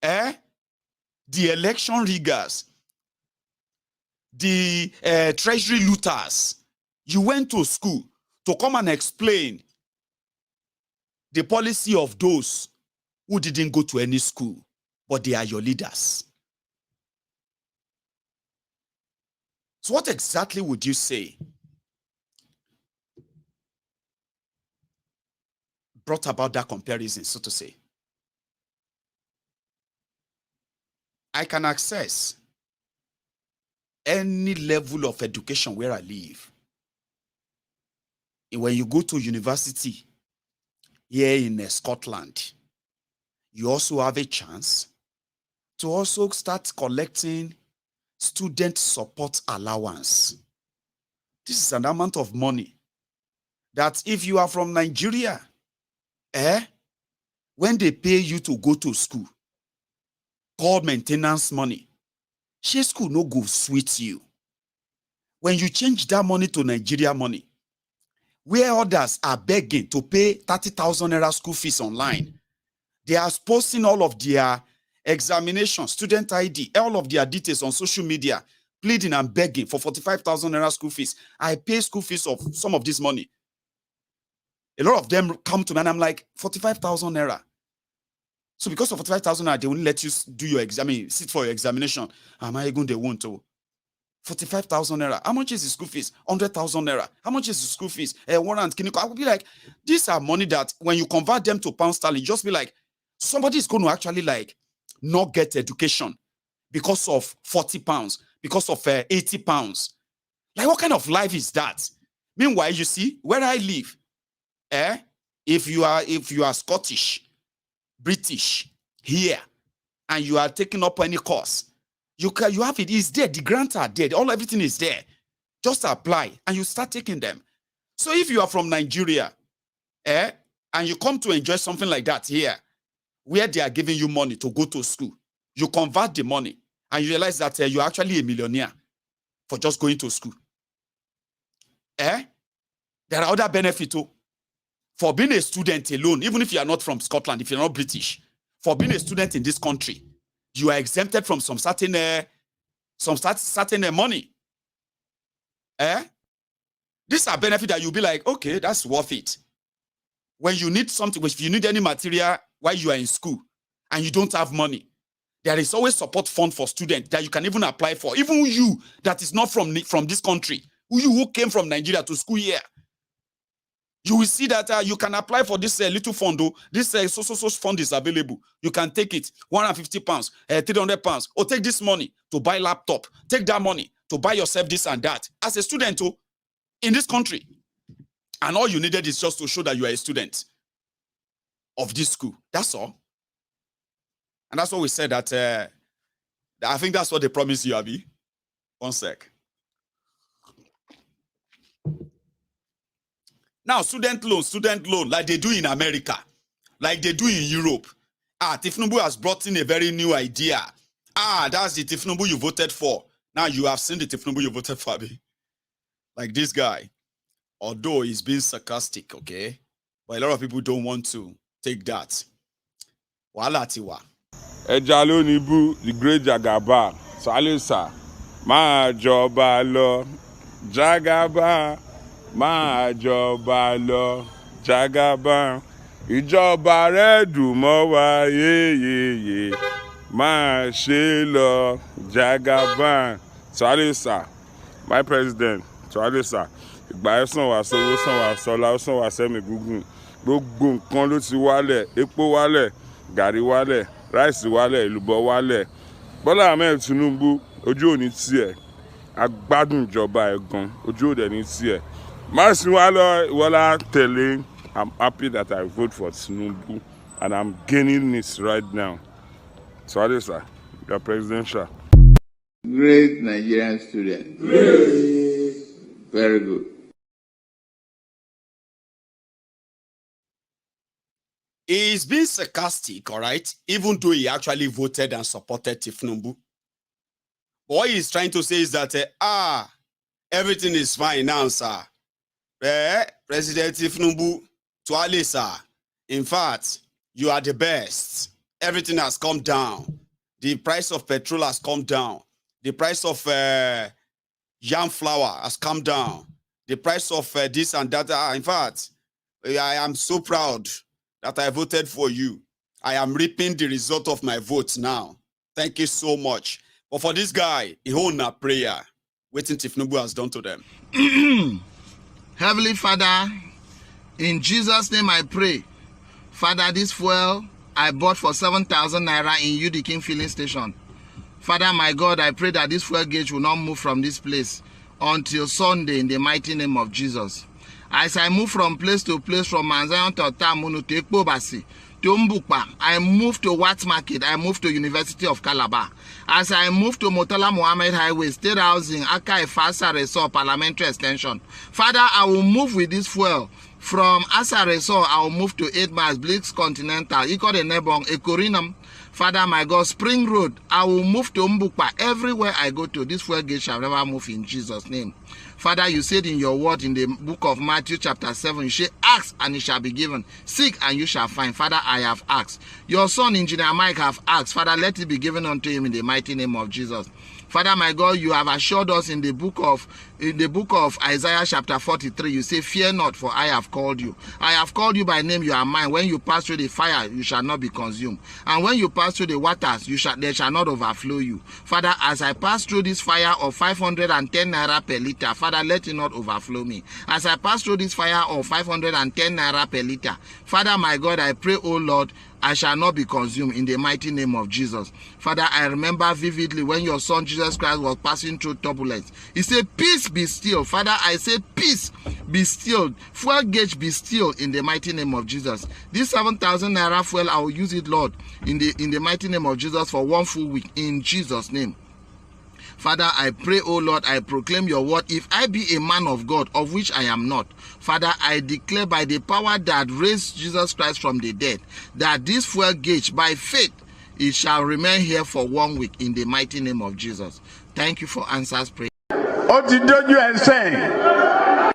the election riggers, the treasury looters. You went to school to come and explain the policy of those who didn't go to any school, but they are your leaders. So what exactly would you say brought about that comparison, so to say? I can access any level of education where I live. And when you go to university here in Scotland, you also have a chance to also start collecting student support allowance. This is an amount of money that if you are from Nigeria, when they pay you to go to school, called maintenance money, she school no go sweet you. When you change that money to Nigeria money, where others are begging to pay 30,000 naira school fees online, They are posting all of their examination, student ID, all of their details on social media, pleading and begging for 45,000 naira school fees. I pay school fees of some of this money. A lot of them come to me and I'm like, 45,000 naira. So because of 45,000 naira, they won't let you do your exam, sit for your examination. Am I going to want to? 45,000 naira. How much is the school fees? 100,000 naira. How much is the school fees? Warrant. I would be like, these are money that when you convert them to pound sterling, just be like, somebody is going to actually like not get education because of 40 pounds, because of 80 pounds. Like, what kind of life is that? Meanwhile, you see, where I live, if you are Scottish, British here, and you are taking up any course, you have it. It's there. The grants are there. Everything is there. Just apply and you start taking them. So if you are from Nigeria, and you come to enjoy something like that here, where they are giving you money to go to school, you convert the money and you realize that you're actually a millionaire for just going to school. There are other benefits too. For being a student alone, even if you are not from Scotland, if you're not British, for being a student in this country, you are exempted from some certain money. These are benefits that you'll be like, okay, that's worth it. When you need something, if you need any material while you are in school and you don't have money, there is always support fund for students that you can even apply for. Even you that is not from this country, who came from Nigeria to school here, you will see that you can apply for this little fund. This so fund is available. You can take it, 150 pounds, 300 pounds, or take this money to buy laptop. Take that money to buy yourself this and that as a student in this country. And all you needed is just to show that you are a student of this school. That's all. And that's what we said that I think that's what they promised you, Abi. One sec. Now, student loan, like they do in America, like they do in Europe. Tinubu has brought in a very new idea. That's the Tinubu you voted for. Now you have seen the Tinubu you voted for, Abi. Like this guy. Although he's being sarcastic, okay? But a lot of people don't want to take that. Wala tiwa. Ejalo nibu, the great Jagaba. Salisa. Ma joba lo. Jagaba. Ma joba lo. Jagaba. Ìjọba rẹ̀ dùn mọ́ wa ye. Ma ṣe lọ. Jagaba. Salisa. My president. Salisa. Ìgbà ẹ̀sán wà sówó sàn wà sọ́lá sàn wà sẹ́mi gúngùn gbogbo nǹkan ló ti wálẹ̀ epo wálẹ̀ gàrí wálẹ̀ ráìsì wálẹ̀ èlùbọ́ wálẹ̀ Bọ́lá Ahmed Tinubu ojú òní tiẹ̀ agbádùn ìjọba ẹ̀ gan ojú òdẹ̀ ní tiẹ̀ má sì wá lọ ìwọlá tẹ̀lé. I'm happy that I vote for Tinubu and I'm gaining it right now. So Adesa, your presidential. Great Nigerian student. Great. Very good. He's being sarcastic, all right, even though he actually voted and supported Tinubu. What he's trying to say is that, everything is fine now, sir. President Tinubu, Tuale, sir. In fact, you are the best. Everything has come down. The price of petrol has come down. The price of yam flour has come down. The price of this and that. In fact, I am so proud that I voted for you. I am reaping the result of my vote now. Thank you so much. But for this guy, he hold a prayer, waiting Tinubu has done to them. Heavenly Father, in Jesus' name I pray. Father, this fuel I bought for 7,000 naira in UNILAG filling station. Father, my God, I pray that this fuel gauge will not move from this place until Sunday in the mighty name of Jesus. As I move from place to place, from Manzayon to Tamunu to Ekpobasi to Mbukpa, I move to Watts Market, I move to University of Calabar. As I move to Murtala Muhammad Highway, State Housing, Aka Ifasa Resort, Parliamentary Extension. Father, I will move with this fuel. From Asa Resort, I will move to 8 miles, Blix Continental, Iko de Nebong, Ekorinam. Father, my God, Spring Road, I will move to Mbukpa. Everywhere I go to, this fuel gate shall never move in Jesus' name. Father, you said in your word in the book of Matthew chapter 7, you say, ask and it shall be given. Seek and you shall find. Father, I have asked. Your son, Engineer Mike, have asked. Father, let it be given unto him in the mighty name of Jesus. Father, my God, you have assured us in the book of Isaiah chapter 43, you say, fear not, for I have called you. I have called you by name, you are mine. When you pass through the fire, you shall not be consumed. And when you pass through the waters, they shall not overflow you. Father, as I pass through this fire of 510 naira per liter, Father, let it not overflow me. As I pass through this fire of 510 naira per liter, Father, my God, I pray, oh Lord, I shall not be consumed in the mighty name of Jesus. Father, I remember vividly when your son Jesus Christ was passing through turbulence. He said, peace be still. Father, I said, peace be still. Fuel gauge be still in the mighty name of Jesus. This 7,000 naira fuel, I will use it, Lord, in the mighty name of Jesus for 1 full week in Jesus' name. Father, I pray, oh Lord, I proclaim your word. If I be a man of God, of which I am not, Father, I declare by the power that raised Jesus Christ from the dead, that this fuel gauge, by faith, it shall remain here for 1 week in the mighty name of Jesus. Thank you for answers prayer. Ó ti dójú ẹ̀ sẹ́yìn.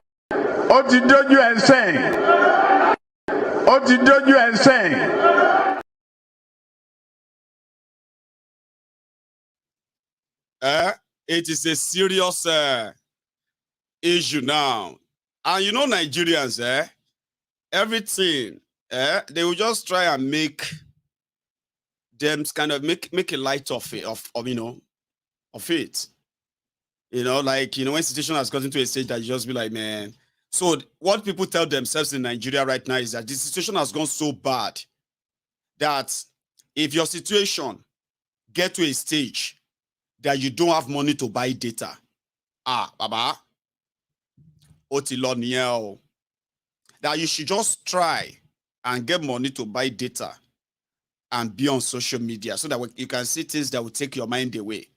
Ó ti dójú ẹ̀ sẹ́yìn. Ó ti dójú ẹ̀ sẹ́yìn. It is a serious issue now. And you know, Nigerians, everything, they will just try and make them kind of make a light of it, of it. You know, like, when situation has gotten to a stage that you just be like, man. So what people tell themselves in Nigeria right now is that the situation has gone so bad that if your situation get to a stage that you don't have money to buy data, baba, that you should just try and get money to buy data and be on social media so that you can see things that will take your mind away.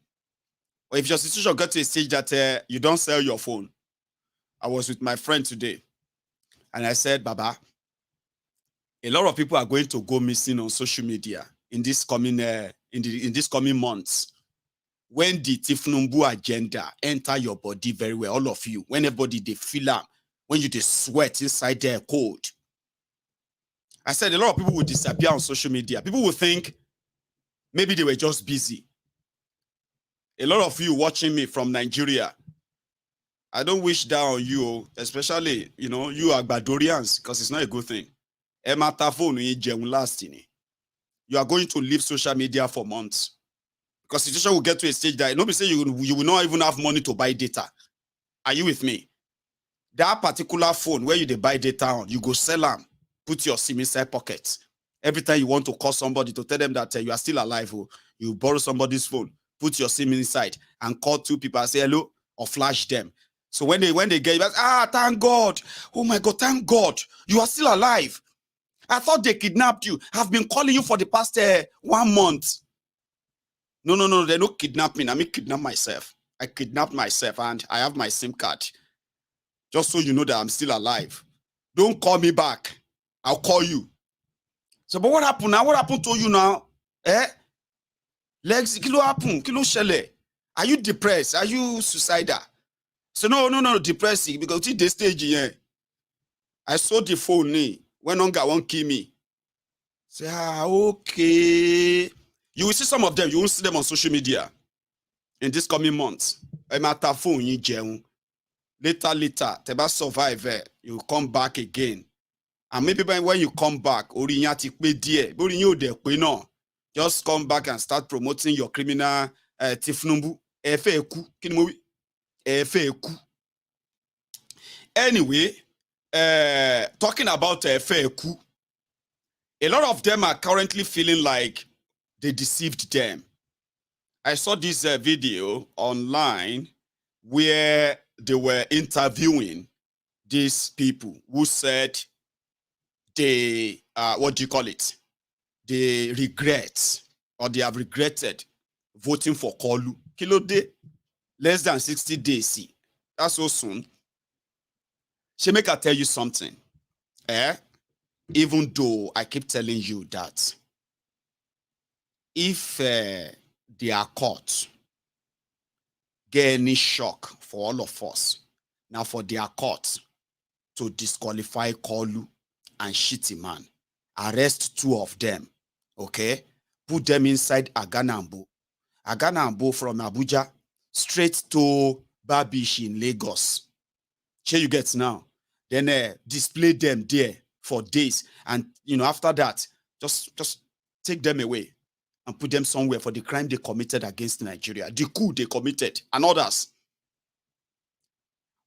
Or if your situation got to a stage that you don't sell your phone. I was with my friend today and I said, Baba, a lot of people are going to go missing on social media in this coming in this coming months. When the Tinubu agenda enter your body very well, all of you, when everybody they feel up, when you they sweat inside their cold. I said a lot of people will disappear on social media. People will think maybe they were just busy. A lot of you watching me from Nigeria, I don't wish that on you, especially, you Agbadorians, because it's not a good thing. You are going to leave social media for months. Because the situation will get to a stage that nobody say you will not even have money to buy data. Are you with me? That particular phone where you they buy data on, you go sell them, put your SIM inside pocket. Every time you want to call somebody to tell them that you are still alive, you borrow somebody's phone, put your SIM inside, and call 2 people and say hello or flash them. So when they get you, thank God. Oh my God, thank God. You are still alive. I thought they kidnapped you. I've been calling you for the past 1 month. No, they don't kidnap me. I mean, kidnap myself. I kidnapped myself and I have my SIM card. Just so you know that I'm still alive. Don't call me back. I'll call you. So, but what happened now? What happened to you now? Legs, kilo happen, kilo shele. Are you depressed? Are you suicidal? So no, depressing because it's the stage here. I saw the phone when Onga won't kill me. Say, okay. You will see some of them, you will see them on social media in this coming months. Later, Teba survive, you come back again. And maybe when you come back, just come back and start promoting your criminal Tinubu. Anyway, talking about FAQ, a lot of them are currently feeling like they deceived them. I saw this video online where they were interviewing these people who said they, they regret or they have regretted voting for Koolu. Kilo day, less than 60 days. See, that's so soon. Make I tell you something. Even though I keep telling you that if their court get any shock for all of us, now for their court to disqualify Koolu and Shitty Man, arrest 2 of them, okay? Put them inside Aganambo from Abuja straight to Babish in Lagos. Here you get now. Then display them there for days, and after that, just take them away and put them somewhere for the crime they committed against Nigeria, the coup they committed, and others.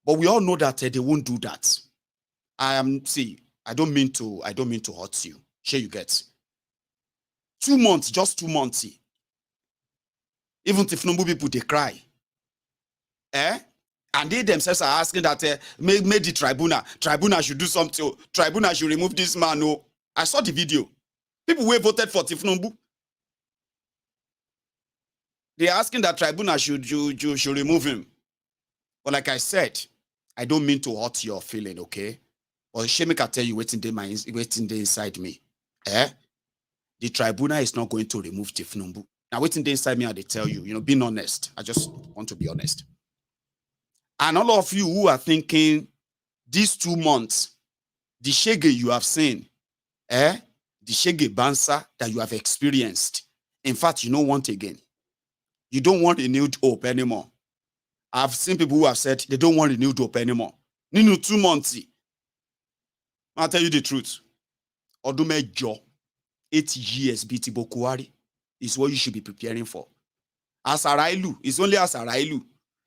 But we all know that they won't do that. I don't mean to hurt you. Here you get 2 months, just 2 months. Even if Tinubu people they cry, and they themselves are asking that make the tribunal should do something. Tribunal should remove this man. Oh, I saw the video. People who voted for Tinubu, they're asking that tribunal should remove him. But like I said, I don't mean to hurt your feeling, okay? But shame I tell you waiting there inside me. The tribunal is not going to remove Tinubu. Now waiting there inside me, they tell you, being honest. I just want to be honest. And all of you who are thinking these 2 months, the shege you have seen, the shege bansa that you have experienced, in fact, you don't want again. You don't want renewed hope anymore. I've seen people who have said they don't want renewed hope anymore. Ninu 2 months. I'll tell you the truth. Odumejo, 8 years BT Bokuwari is what you should be preparing for. Asarailu is only Asarailu.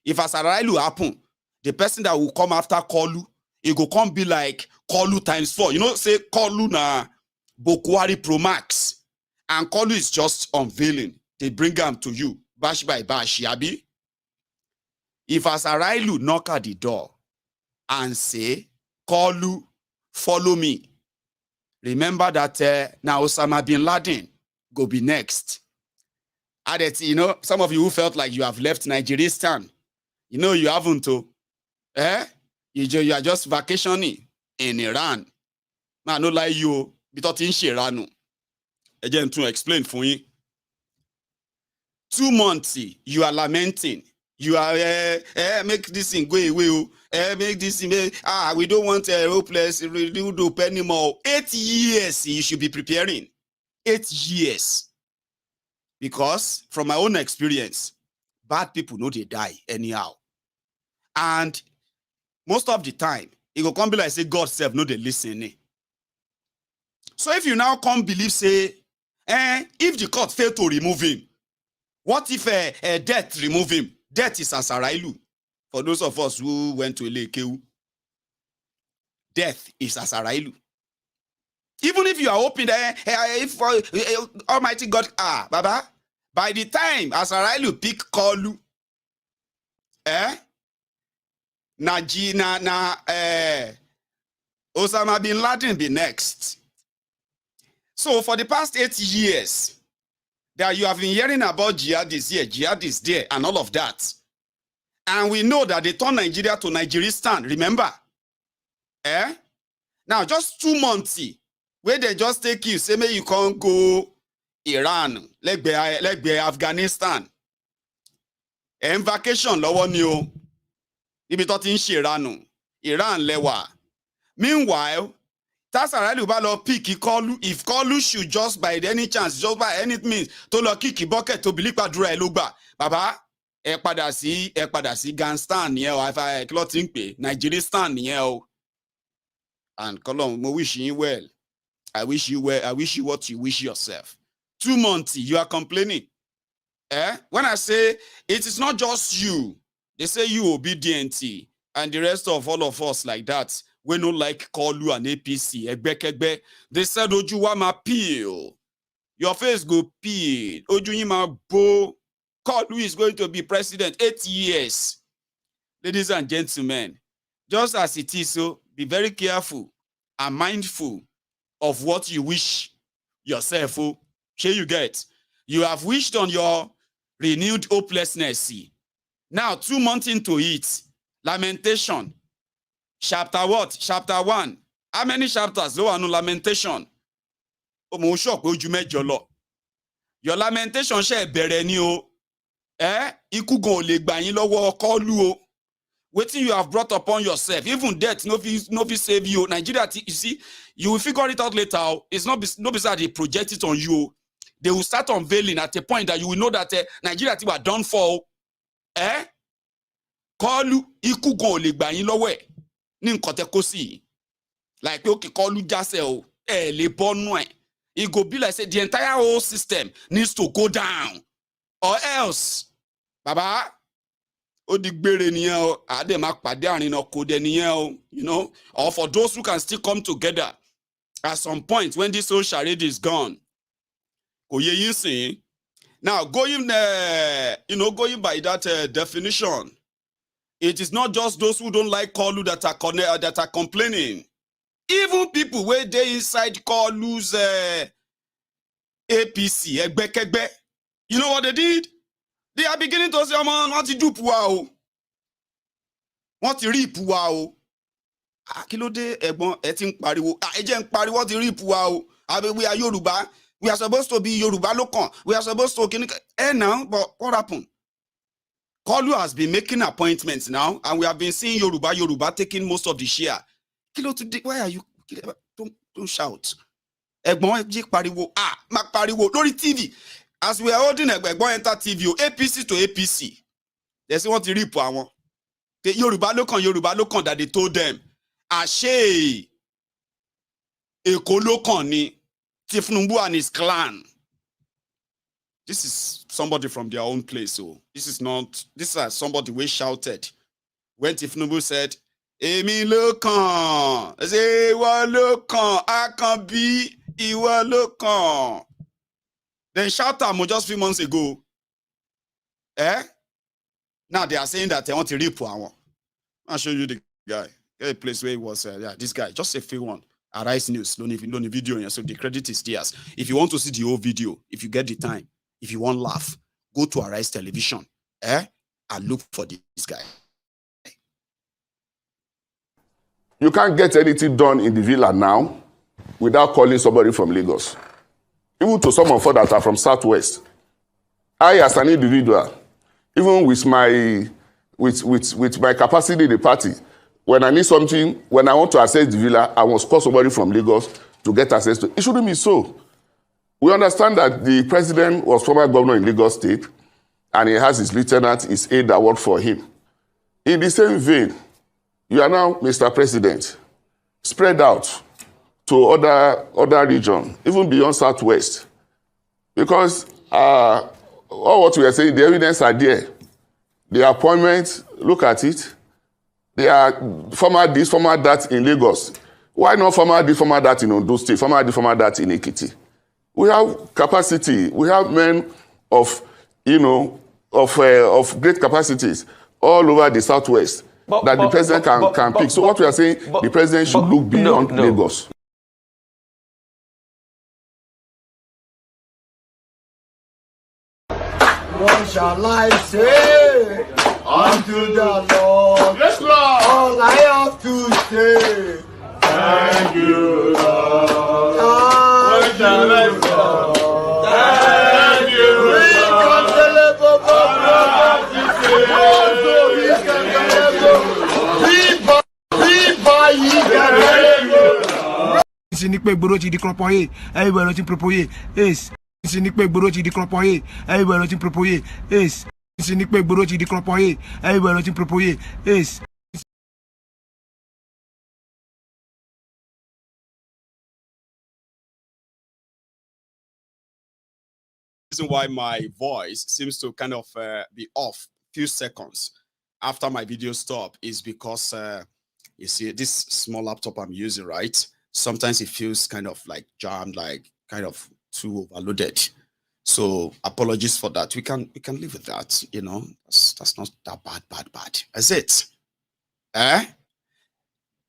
If Asarailu happen, the person that will come after Koolu, it will come be like Koolu times 4. Say Koolu na Bokuwari Pro Max. And Koolu is just unveiling. They bring them to you. Bash by bash, yabi. If Asarailu knock at the door and say, Koolu, follow me. Remember that now Osama bin Laden go be next. Added, some of you who felt like you have left Nigeristan, you haven't to. You are just vacationing in Iran. Man, no lie you, but in Shirano. Again, to explain for you. 2 months, you are lamenting. You are make this thing go away. Make this thing. We don't want a hopeless renewed hope anymore. 8 years you should be preparing. 8 years. Because from my own experience, bad people know they die anyhow. And most of the time, it will come be like say God self know they listen. So if you now come believe say, if the court fail to remove him, what if death remove him? Death is Asarailu. For those of us who went to Ilekeu, death is Asarailu. Even if you are hoping that if Almighty God, Baba, by the time Asarailu pick Koolu, Osama bin Laden be next. So for the past 8 years, that you have been hearing about jihadists here, jihadists there, and all of that. And we know that they turn Nigeria to Nigeristan, remember? Now, just 2 months, where they just take you, say, you can't go Iran, like be Afghanistan. And vacation, lowo ni o. Ibi to tin ṣe Iran lewa. Meanwhile, Tasarailu ba lo pick Koolu. If Koolu should just by any chance, just by any means, to lo kick bucket to believe padura elugba. Baba, padà sí Afghanistan ni o, afa clothing pe, Nigeristan ni o. And Kolon, mo wish you well. I wish you well. I wish you what you wish yourself. 2 months, you are complaining. When I say it is not just you, they say you obedient and the rest of all of us like that. We no like Koolu and APC. They said Ojuwa ma peel. Your face go peel. Ojuyi ma bo. Koolu is going to be president 8 years. Ladies and gentlemen, just as it is, so be very careful and mindful of what you wish yourself. Here you get. You have wished on your renewed hopelessness. Now, 2 months into it, lamentation. Chapter what? Chapter 1. How many chapters? No lamentation. Your lamentation share bẹ̀rẹ̀ ni o. Ikú gan ò lè gbà yín lọ́wọ́ Koolu o. Wetin you have brought upon yourself, even death no fit save you. Nigeria, you see, you will figure it out later. It's not beside they project it on you. They will start unveiling at a point that you will know that Nigeria were done for. Koolu, ikú gan ò lè gbà yín lọ́wọ́ ẹ̀ ní nǹkan tẹ́ kó sí. Like okay, Koolu jásẹ̀ o, lè bọ́nú ẹ̀. It go be like say the entire whole system needs to go down, or else, Baba. You know, or for those who can still come together at some point when this whole charade is gone. Now, going by that definition, it is not just those who don't like Koolu that are complaining. Even people where they inside Koolu's APC, you know what they did? They are beginning to say, man, what you do puao? What you reap puao? Kilo de egbon etin pariwo. Ejen pariwo what you reap puao? We are Yoruba. We are supposed to be Yoruba lokan. We are supposed to now, but what happened? Koolu has been making appointments now, and we have been seeing Yoruba taking most of the share. Kilo today, why are you? Don't shout. Egbon eji pariwo. Mak pariwo. Lori TV. As we are holding a enter TV, APC to APC, they say what to reap. Yoruba lokan that they told them, Ashe, Eko lokan ni Tinubu and his clan. This is somebody from their own place. So this is somebody we shouted when Tinubu said, Emi lokan, I say Iwa lokan, I can be Iwa lokan. Then shout out just a few months ago. Now they are saying that they want to reap one. I'll show you the guy. Get a place where he was. This guy, just a few one. Arise News, don't even video. So the credit is theirs. If you want to see the whole video, if you get the time, if you want to laugh, go to Arise Television. And look for this guy. You can't get anything done in the villa now without calling somebody from Lagos. Even to some of us that are from Southwest. I, as an individual, even with my capacity in the party, when I need something, when I want to access the villa, I must call somebody from Lagos to get access to it. It shouldn't be so. We understand that the president was former governor in Lagos State, and he has his lieutenant, his aide that work for him. In the same vein, you are now Mr. President, spread out to other regions, even beyond Southwest. Because all what we are saying, the evidence are there. The appointments, look at it. They are former this, former that in Lagos. Why not former this, former that in Ondo State, former this, former that in Ekiti? We have capacity. We have men of great capacities all over the Southwest that the president can pick. So what we are saying, the president should look beyond Lagos. What shall I say unto the Lord? Yes, Lord. All I have to say, Thank you, Lord. What shall I say? Thank you, Reason why my voice seems to kind of be off few seconds after my video stop is because you see this small laptop I'm using, right? Sometimes it feels kind of like jammed, like kind of too overloaded. So apologies for that. We can live with that, you know. That's not that bad. That's it.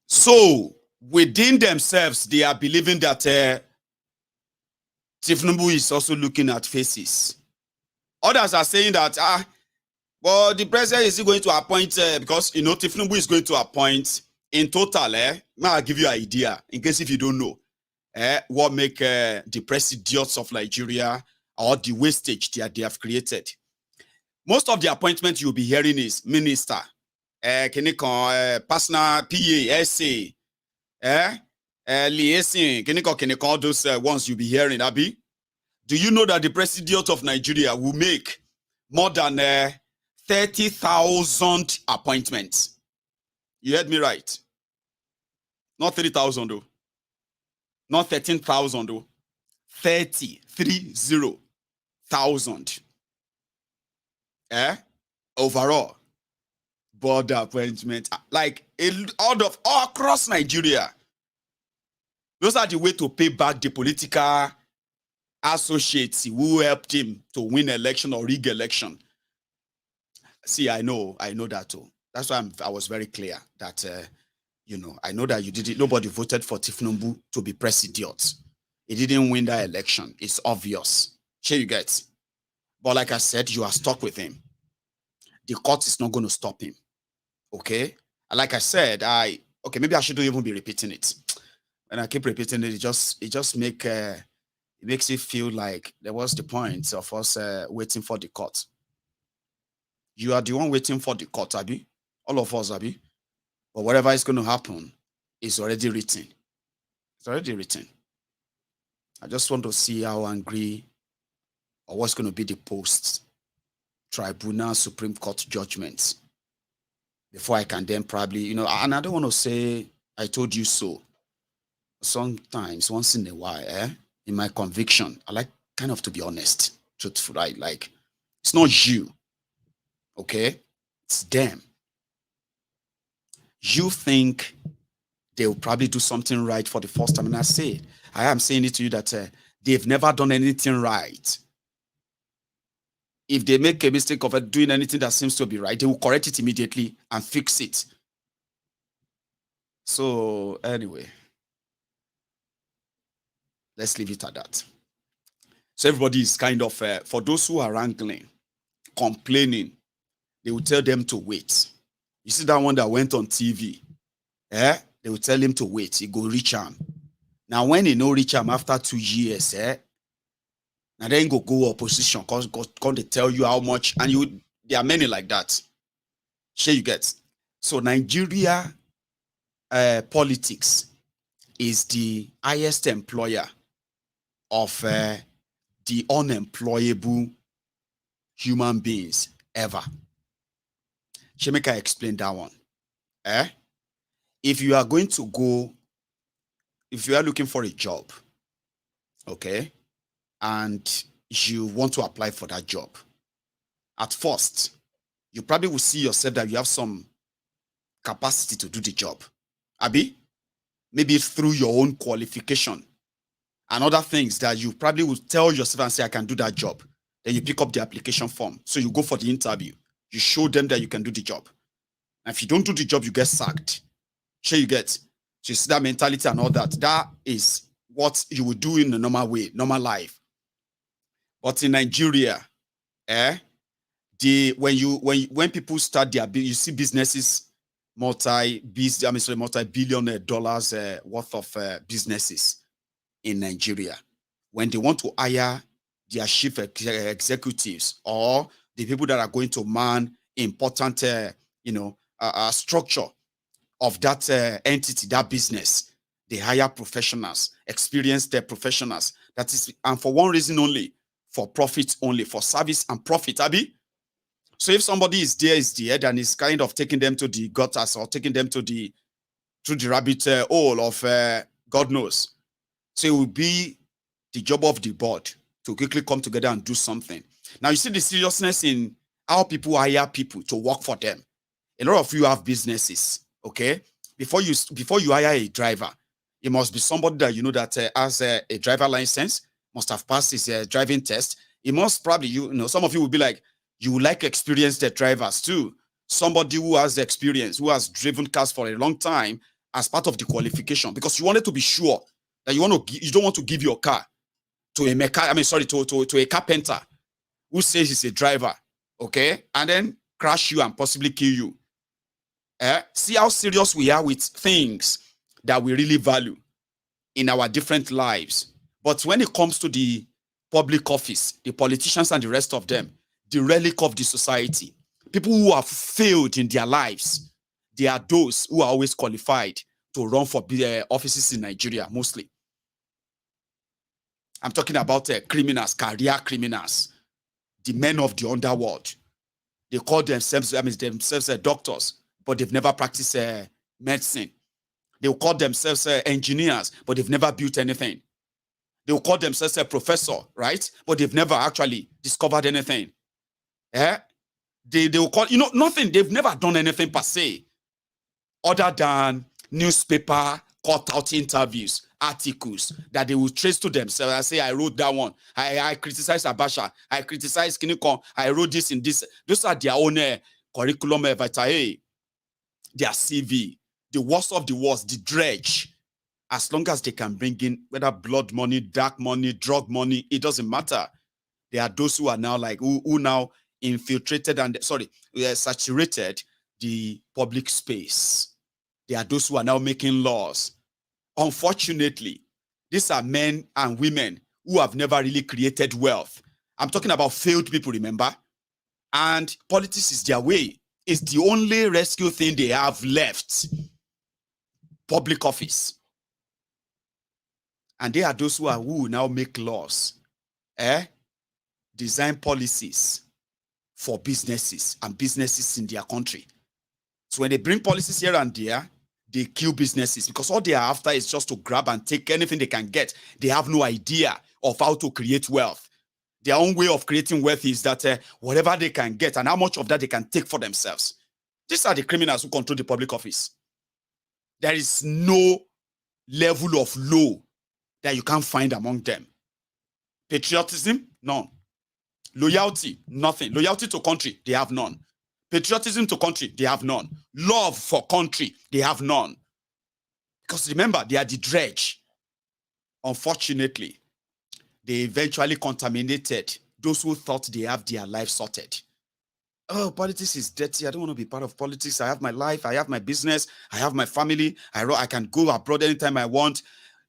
So within themselves, they are believing that Tinubu is also looking at faces. Others are saying that well, the president is going to appoint because you know Tinubu is going to appoint in total. I'll give you an idea in case if you don't know. What make the press idiots of Nigeria or the wastage that they have created. Most of the appointments you'll be hearing is minister, personal PA, SA, liaison, all those ones you'll be hearing, Abi. Do you know that the president of Nigeria will make more than 30,000 appointments? You heard me right. Not 30,000 though. Not 13,000 though. 30,000. Overall. Border appointment. Like all across Nigeria. Those are the way to pay back the political associates who helped him to win election or rig election. See, I know that too. That's why I was very clear that, I know that you didn't, nobody voted for Tinubu to be president. He didn't win that election. It's obvious. Sure you get. But like I said, you are stuck with him. The court is not going to stop him. Okay? And like I said, maybe I shouldn't even be repeating it. When I keep repeating it, it just makes it feel like there was the point of us waiting for the court. You are the one waiting for the court, Abi. All of us, Abi. But whatever is going to happen is already written. It's already written. I just want to see how angry or what's going to be the post-tribunal Supreme Court judgment before I can then probably, and I don't want to say I told you so. Sometimes, once in a while, in my conviction, I like kind of to be honest, truthful, right? Like, it's not you, okay? It's them. You think they'll probably do something right for the first time. And I am saying it to you that they've never done anything right. If they make a mistake of doing anything that seems to be right, they will correct it immediately and fix it. So anyway, let's leave it at that. So everybody is kind of, for those who are wrangling, complaining, they will tell them to wait. You see that one that went on TV? They will tell him to wait. He go reach him. Now, when he no reach him after 2 years, now then go opposition because they tell you how much, and there are many like that. Sure you get. So Nigeria politics is the highest employer of the unemployable human beings ever. Shemeka explained that one. If you are going to go, if you are looking for a job, okay, and you want to apply for that job, at first, you probably will see yourself that you have some capacity to do the job. Abi, maybe through your own qualification and other things that you probably will tell yourself and say, I can do that job. Then you pick up the application form. So you go for the interview. You show them that you can do the job. And if you don't do the job, you get sacked. Sure you get. So you see that mentality and all that. That is what you would do in a normal way, normal life. But in Nigeria, when people start their, you see businesses, multi-billion dollars worth of businesses in Nigeria. When they want to hire their chief executives or the people that are going to man important, structure of that entity, that business, they hire professionals, experienced professionals. That is, and for one reason only, for profit only, for service and profit, Abi. So if somebody is there, and is kind of taking them to the gutters or taking them to the rabbit hole of God knows. So it will be the job of the board to quickly come together and do something. Now you see the seriousness in how people hire people to work for them. A lot of you have businesses, okay? Before you hire a driver, it must be somebody that you know that has a driver license, must have passed his driving test. It must probably, some of you will be like, you would like experienced drivers too. Somebody who has experience, who has driven cars for a long time as part of the qualification, because you wanted to be sure that you don't want to give your car to a to a carpenter who says he's a driver, okay, and then crash you and possibly kill you. See how serious we are with things that we really value in our different lives. But when it comes to the public office, the politicians and the rest of them, the relic of the society, people who have failed in their lives, they are those who are always qualified to run for offices in Nigeria, mostly. I'm talking about criminals, career criminals, the men of the underworld. They call themselves, doctors, but they've never practiced medicine. They will call themselves engineers, but they've never built anything. They will call themselves a professor, right? But they've never actually discovered anything. They will call, nothing. They've never done anything per se, other than newspaper, cut-out interviews, articles that they will trace to themselves and say, I wrote that one. I criticize Abacha. I criticize Kinikon. I wrote this in this. Those are their own curriculum vitae, their CV, the worst of the worst, the dredge. As long as they can bring in whether blood money, dark money, drug money, it doesn't matter. There are those who are now like, who now infiltrated and, saturated the public space. There are those who are now making laws. Unfortunately, these are men and women who have never really created wealth. I'm talking about failed people, remember? And politics is their way. It's the only rescue thing they have left. Public office. And they are those who now make laws, design policies for businesses and businesses in their country. So when they bring policies here and there, they kill businesses because all they are after is just to grab and take anything they can get. They have no idea of how to create wealth. Their own way of creating wealth is that whatever they can get and how much of that they can take for themselves. These are the criminals who control the public office. There is no level of law that you can't find among them. Patriotism, none. Loyalty, nothing. Loyalty to country, they have none. Patriotism to country, they have none. Love for country, they have none. Because remember, they are the dredge. Unfortunately, they eventually contaminated those who thought they have their life sorted. Oh, politics is dirty. I don't want to be part of politics. I have my life. I have my business. I have my family. I can go abroad anytime I want.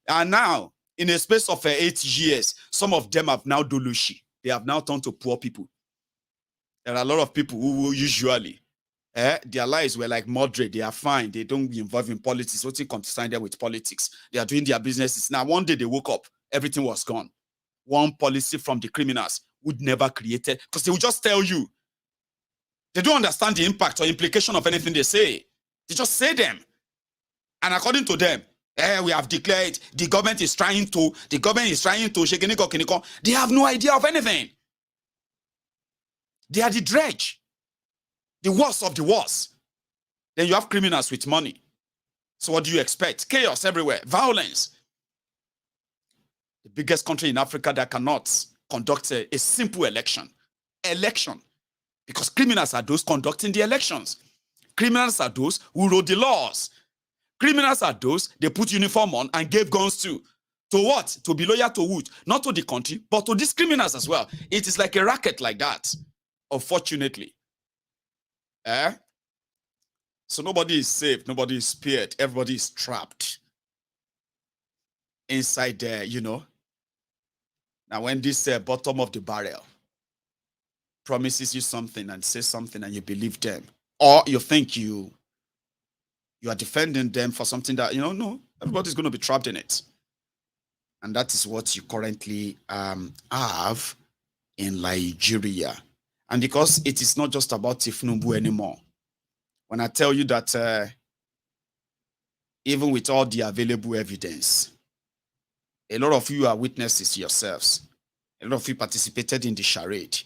And now, in a space of 8 years, some of them have now dolushi. They have now turned to poor people. There are a lot of people who usually, their lives were like moderate. They are fine. They don't be involved in politics. What's it concerned them with politics? They are doing their businesses. Now, one day they woke up. Everything was gone. One policy from the criminals would never create it because they will just tell you. They don't understand the impact or implication of anything they say. They just say them. And according to them, we have declared the government is trying to, they have no idea of anything. They are the dredge. The worst of the worst. Then you have criminals with money. So what do you expect? Chaos everywhere. Violence. The biggest country in Africa that cannot conduct a simple election. Because criminals are those conducting the elections. Criminals are those who wrote the laws. Criminals are those they put uniform on and gave guns to. To what? To be loyal to who? Not to the country, but to these criminals as well. It is like a racket like that, unfortunately. So nobody is safe, nobody is spared, everybody is trapped inside there, Now when this bottom of the barrel promises you something and says something and you believe them, or you think you are defending them for something that, no, everybody's going to be trapped in it. And that is what you currently have in Nigeria. And because it is not just about Tinubu anymore, when I tell you that even with all the available evidence, a lot of you are witnesses yourselves. A lot of you participated in the charade.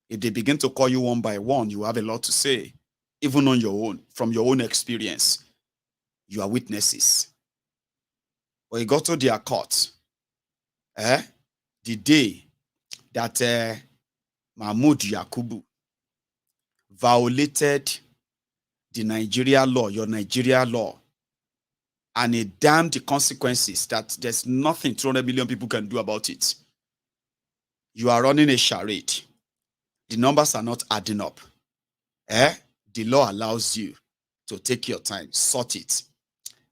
If they begin to call you one by one, you have a lot to say, even on your own, from your own experience. You are witnesses. But you got to their court. The day that Mahmoud Yakubu violated the Nigeria law, your Nigeria law, and it damned the consequences that there's nothing 200 million people can do about it. You are running a charade. The numbers are not adding up. The law allows you to take your time, sort it.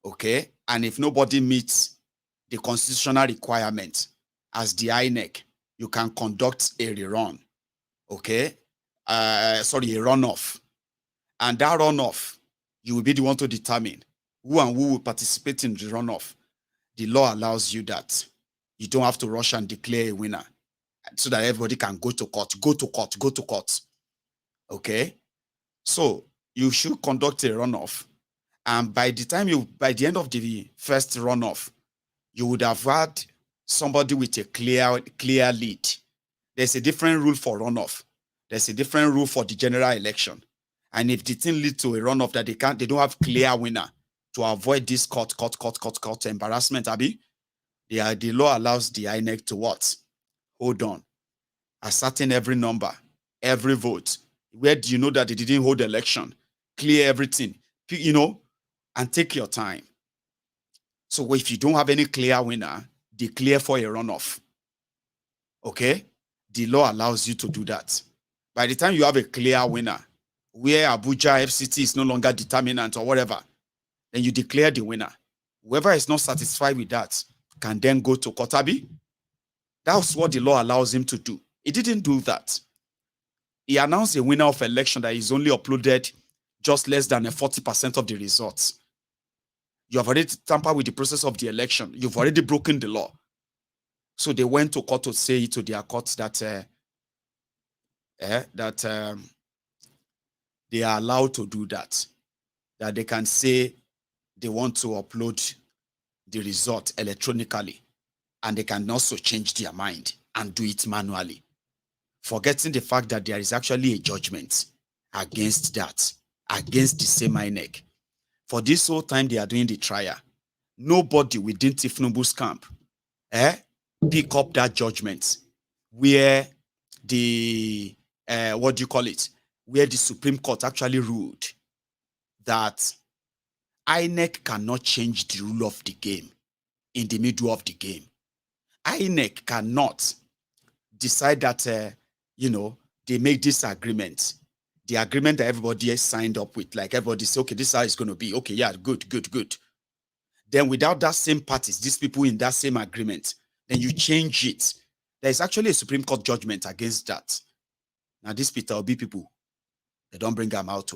Okay? And if nobody meets the constitutional requirement as the INEC you can conduct a rerun, okay? Sorry, a runoff. And that runoff, you will be the one to determine who and who will participate in the runoff. The law allows you that. You don't have to rush and declare a winner so that everybody can go to court, go to court. Okay? So you should conduct a runoff. And by the end of the first runoff, you would have had somebody with a clear lead. There's a different rule for runoff. There's a different rule for the general election. And if the thing leads to a runoff that they don't have clear winner, to avoid this court embarrassment, Abi, the law allows the INEC to what? Hold on. Ascertain every number, every vote. Where do you know that they didn't hold the election? Clear everything, and take your time. So if you don't have any clear winner, declare for a runoff. Okay? The law allows you to do that. By the time you have a clear winner, where Abuja FCT is no longer determinant or whatever, then you declare the winner. Whoever is not satisfied with that can then go to Kotabi. That's what the law allows him to do. He didn't do that. He announced a winner of election that is only uploaded just less than 40% of the results. You have already tampered with the process of the election. You've already broken the law. So they went to court to say to their courts that they are allowed to do that. That they can say they want to upload the result electronically, and they can also change their mind and do it manually, forgetting the fact that there is actually a judgment against that, against the same INEC. For this whole time they are doing the trial, nobody within Tinubu's camp pick up that judgment where the where the Supreme Court actually ruled that INEC cannot change the rule of the game in the middle of the game. INEC cannot decide that they make this agreement, the agreement that everybody has signed up with, like everybody say, okay, this is how it's going to be. Okay, yeah, good. Then without that same parties, these people in that same agreement, then you change it. There's actually a Supreme Court judgment against that. Now, these Peter Obi people, they don't bring them out.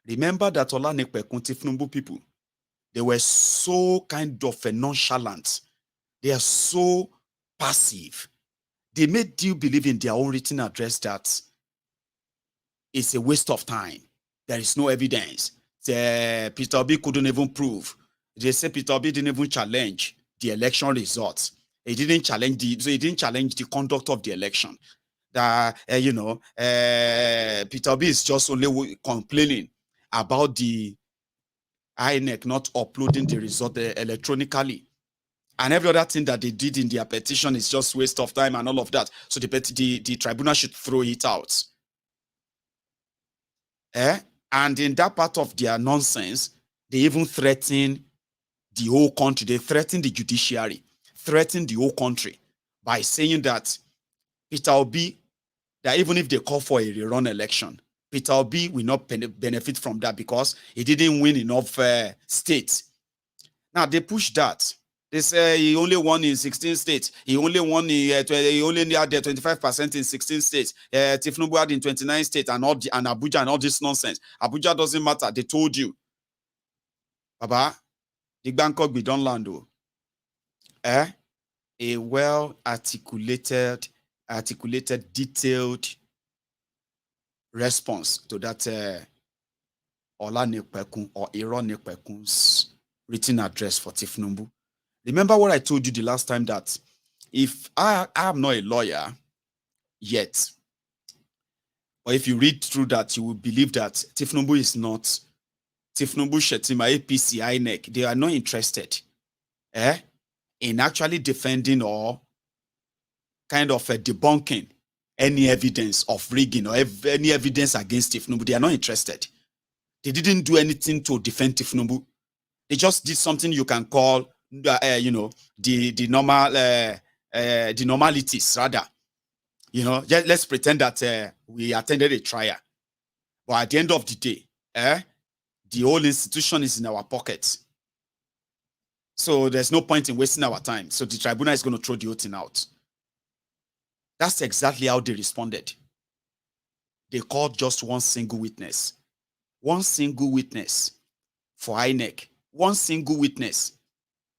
Remember that Olanekpekun Tinubu people, they were so kind of nonchalant. They are so passive. They made you believe in their own written address that it's a waste of time. There is no evidence. Peter Obi couldn't even prove. They say Peter Obi didn't even challenge the election results. He didn't challenge the conduct of the election. That Peter Obi is just only complaining about the INEC not uploading the result electronically, and every other thing that they did in their petition is just waste of time and all of that. So the tribunal should throw it out. And in that part of their nonsense, they even threaten the whole country. They threaten the judiciary, threaten the whole country by saying that Peter Obi, that even if they call for a rerun election, Peter Obi will not benefit from that because he didn't win enough states. Now they push that. They say he only won in 16 states. He only won he only had 25% in 16 states. Tinubu had in 29 states and Abuja and all this nonsense. Abuja doesn't matter. They told you. Baba, the Bangkok be done land. A well-articulated, detailed response to that Olanekpekun or Ironekpekun's written address for Tinubu. Remember what I told you the last time, that if I am not a lawyer yet, or if you read through that, you will believe that Tinubu is not, Tinubu, Shetima, APC, INEC, they are not interested in actually defending or kind of debunking any evidence of rigging or any evidence against Tinubu. They are not interested. They didn't do anything to defend Tinubu. They just did something you can call the normalities rather. Let's pretend that we attended a trial, but at the end of the day, the whole institution is in our pockets. So there's no point in wasting our time. So the tribunal is going to throw the whole thing out. That's exactly how they responded. They called just one single witness. One single witness for INEC. One single witness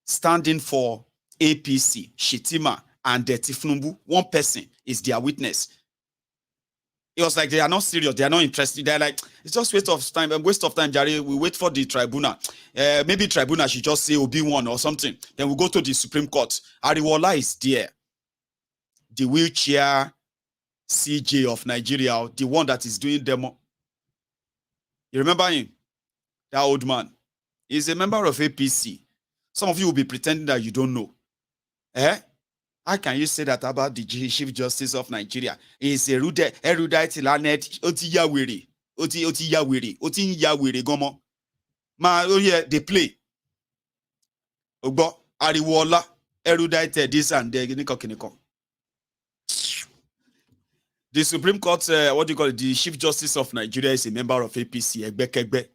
standing for APC, Shitima, and Tinubu. One person is their witness. It was like they are not serious. They are not interested. They're like, it's just waste of time. Waste of time, Jerry. We wait for the tribunal. Maybe tribunal should just say Obi-Wan or something. Then we go to the Supreme Court. Ariwola is there. The wheelchair CJ of Nigeria, the one that is doing demo. You remember him? That old man. He's a member of APC. Some of you will be pretending that you don't know. How can you say that about the Chief Justice of Nigeria? He's a erudite lanet, oti yawere gomo. Ma, oh yeah, they play. Ogbo, Ariwola, erudite this and there. The Supreme Court, what do you call it? The Chief Justice of Nigeria is a member of APC, Egbekegbe.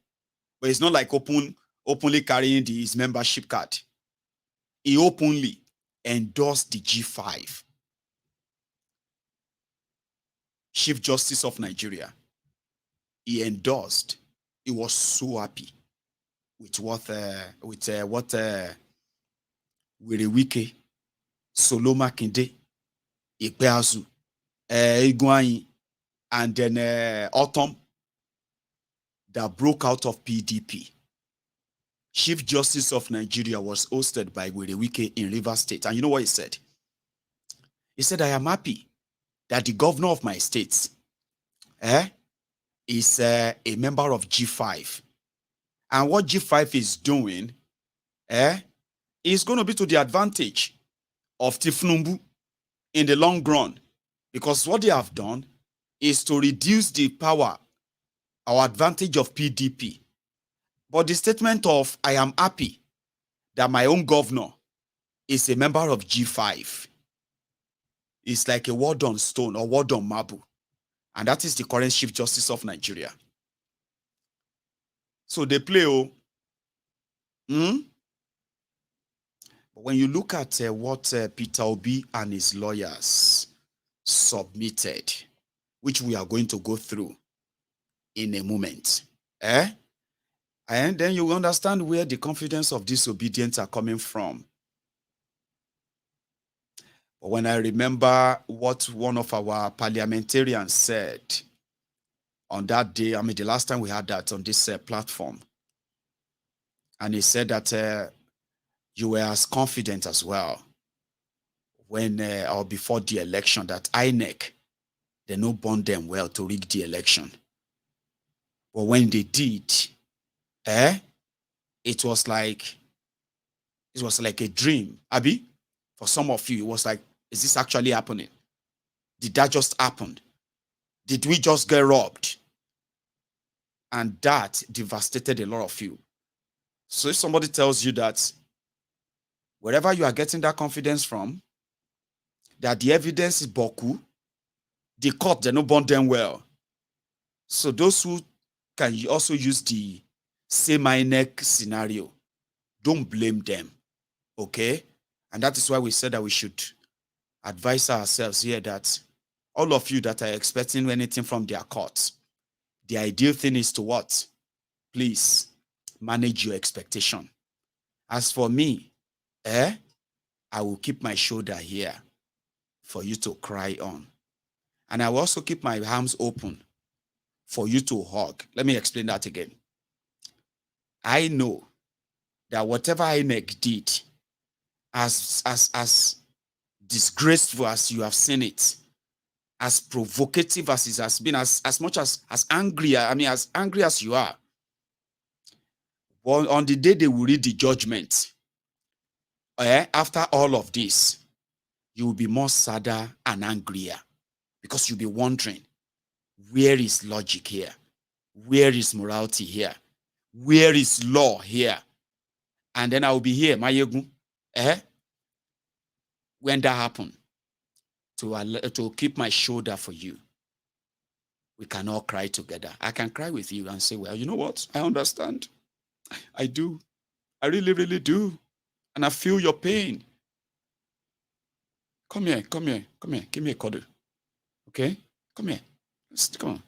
But it's not like openly carrying his membership card. He openly endorsed the G5. Chief Justice of Nigeria. He endorsed. He was so happy with what Wirewike, Soloma Kinde, Ikpeazu, Iguanyi, and then Autumn that broke out of PDP. Chief Justice of Nigeria was hosted by Wirewike in Rivers State. And you know what he said? He said, I am happy that the governor of my state is a member of G5. And what G5 is doing is going to be to the advantage of Tinubu in the long run. Because what they have done is to reduce the power or advantage of PDP. But the statement of, I am happy that my own governor is a member of G5 is like a word on stone or word on marble. And that is the current Chief Justice of Nigeria. So they play, But when you look at what Peter Obi and his lawyers submitted, which we are going to go through in a moment, and then you understand where the confidence of disobedience are coming from. But when I remember what one of our parliamentarians said on that day, I mean, the last time we had that on this platform, and he said that you were as confident as well when or before the election that INEC, they no bond them well to rig the election. But when they did, it was like a dream. Abi, for some of you, it was like, is this actually happening? Did that just happen? Did we just get robbed? And that devastated a lot of you. So if somebody tells you that wherever you are getting that confidence from, that the evidence is boku, the court, they don't bond them well. So those who can also use the same INEC scenario, don't blame them, okay? And that is why we said that we should advise ourselves here that all of you that are expecting anything from their courts, the ideal thing is to what? Please manage your expectation. As for me, I will keep my shoulder here for you to cry on. And I will also keep my arms open for you to hug. Let me explain that again. I know that whatever INEC did, as disgraceful as you have seen it, as provocative as it has been, as much as angry, I mean, as angry as you are, well, on the day they will read the judgment, after all of this, you will be more sadder and angrier because you'll be wondering, where is logic here? Where is morality here? Where is law here? And then I will be here, Mayegun, when that happened, to keep my shoulder for you. We can all cry together. I can cry with you and say, well, you know what? I understand. I do. I really, really do. And I feel your pain. Come here. Give me a cuddle. Okay? Come here. Come on.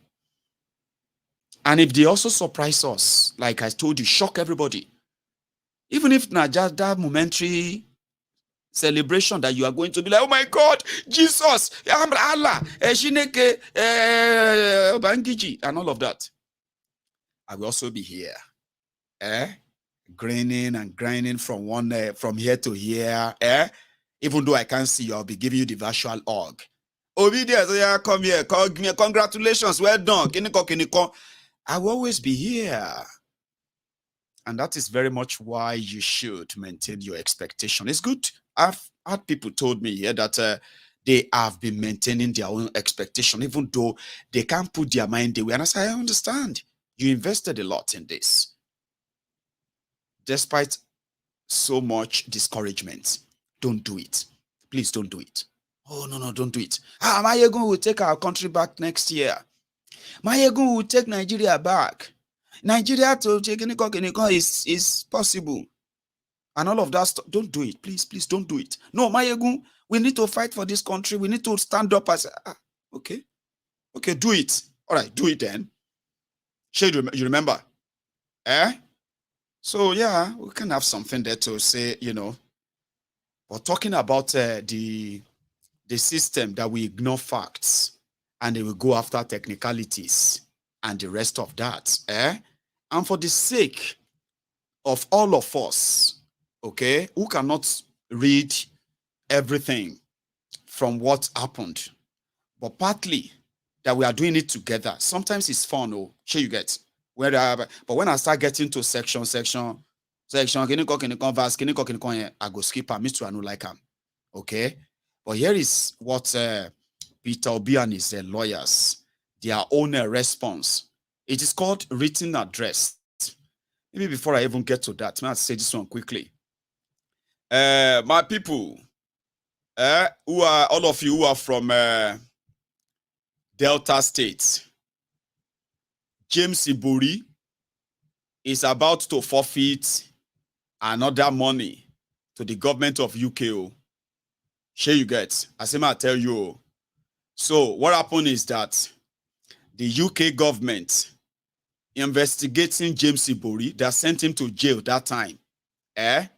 And if they also surprise us, like I told you, shock everybody. Even if not just that momentary celebration that you are going to be like, oh my God, Jesus, Allah, Shineke, Bangiji, and all of that. I will also be here, grinning and grinding from here to here, even though I can't see you, I'll be giving you the virtual hug. Obedience, yeah, come here, congratulations, well done. I will always be here. And that is very much why you should maintain your expectation. It's good. I've had people told me here that they have been maintaining their own expectation, even though they can't put their mind away. And I say, I understand. You invested a lot in this. Despite so much discouragement, don't do it. Please don't do it. Oh, no, don't do it. Mayegun will take our country back next year. Mayegun will take Nigeria back. Nigeria to is possible. And all of that stuff. Don't do it. Please don't do it. No, Mayegun, we need to fight for this country. We need to stand up as okay. Okay, do it. All right, do it then. You remember? So yeah, we can have something there to say, But talking about the system that we ignore facts and they will go after technicalities and the rest of that, And for the sake of all of us, okay, who cannot read everything from what happened, but partly that we are doing it together. Sometimes it's fun, sure you get. But when I start getting to section, I go skip and me too, I don't like them. Okay? But here is what Peter Obi and his lawyers, their own response. It is called written address. Maybe before I even get to that, I'll say this one quickly. My people, who are all of you who are from Delta State, James Ibori is about to forfeit another money to the government of UK. Sure you get. As I tell you. So what happened is that the UK government investigating James Ibori, they sent him to jail that time. They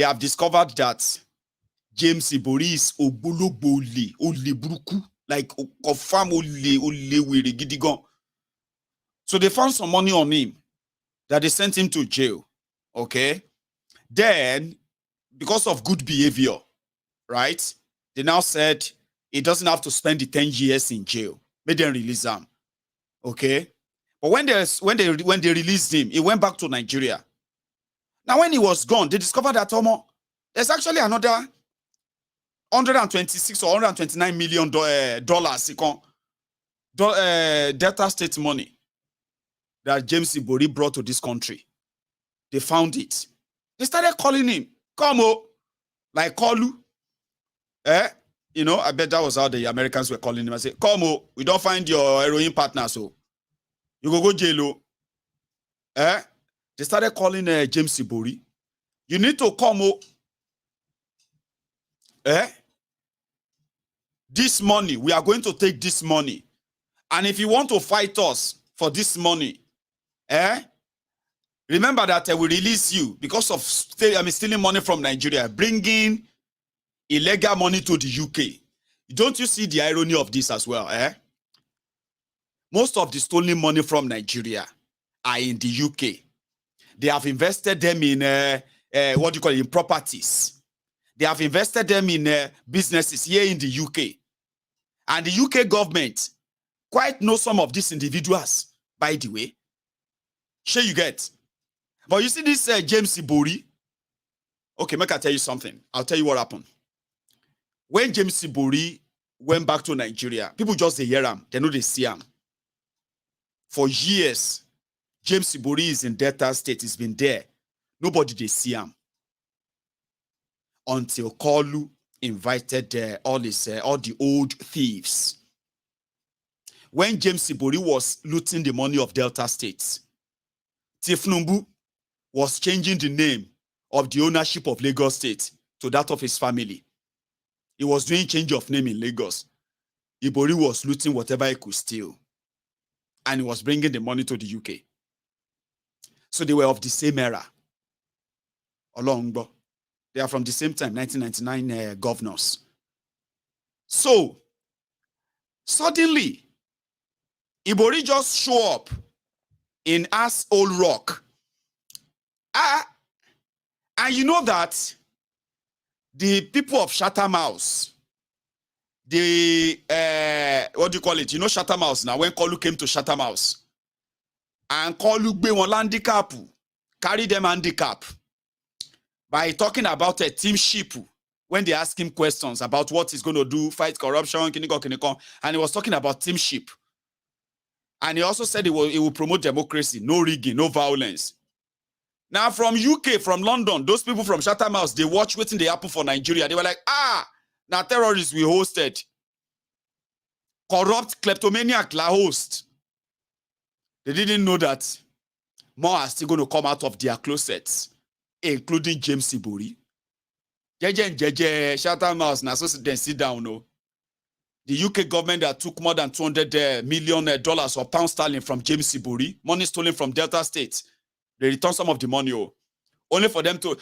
have discovered that James Ibori is oboloboli, olebruku, like confirm ole gidigon. So they found some money on him that they sent him to jail. Okay. Then, because of good behavior, right? They now said he doesn't have to spend the 10 years in jail. Made them release him. Okay. But when they released him, he went back to Nigeria. Now, when he was gone, they discovered that there's actually another 126 or 129 million dollars Delta State money that James Ibori brought to this country. They found it. They started calling him, like Koolu. I bet that was how the Americans were calling him. I said, we don't find your heroin partner, so you go jail. They started calling James Ibori. You need to come. This money, we are going to take this money. And if you want to fight us for this money, remember that we release you because of stealing money from Nigeria, bringing illegal money to the UK. Don't you see the irony of this as well? Most of the stolen money from Nigeria are in the UK. They have invested them in in properties. They have invested them in businesses here in the UK. And the UK government quite know some of these individuals, by the way. Sure you get. But you see this James Ibori. Okay, make I tell you something. I'll tell you what happened. When James Ibori went back to Nigeria, people just they hear him. They know they see him. For years, James Ibori is in Delta State. He's been there. Nobody they see him. Until Koolu invited all the old thieves. When James Ibori was looting the money of Delta State, Tinubu was changing the name of the ownership of Lagos State to that of his family. He was doing change of name in Lagos. Ibori was looting whatever he could steal. And he was bringing the money to the UK. So they were of the same era. Olongbo. They are from the same time, 1999 governors. So, suddenly, Ibori just show up in assholerock. And you know that the people of Chatham House, what do you call it? You know Chatham House now, when Koolu came to Chatham House, and Koolu gbe won handicap, carry them handicap by talking about a teamship when they ask him questions about what he's going to do, fight corruption, and he was talking about teamship. And he also said he will promote democracy, no rigging, no violence. Now from UK, from London, those people from Chatham House, they watch waiting they happen for Nigeria. They were like, now terrorists we hosted. Corrupt kleptomaniac la host. They didn't know that more are still going to come out of their closets, including James Ibori. GHEN-GEHN, Chatham House, now so then sit down, no. The UK government that took more than $200 million or pound sterling from James Ibori, money stolen from Delta State. They returned some of the money, only for them to,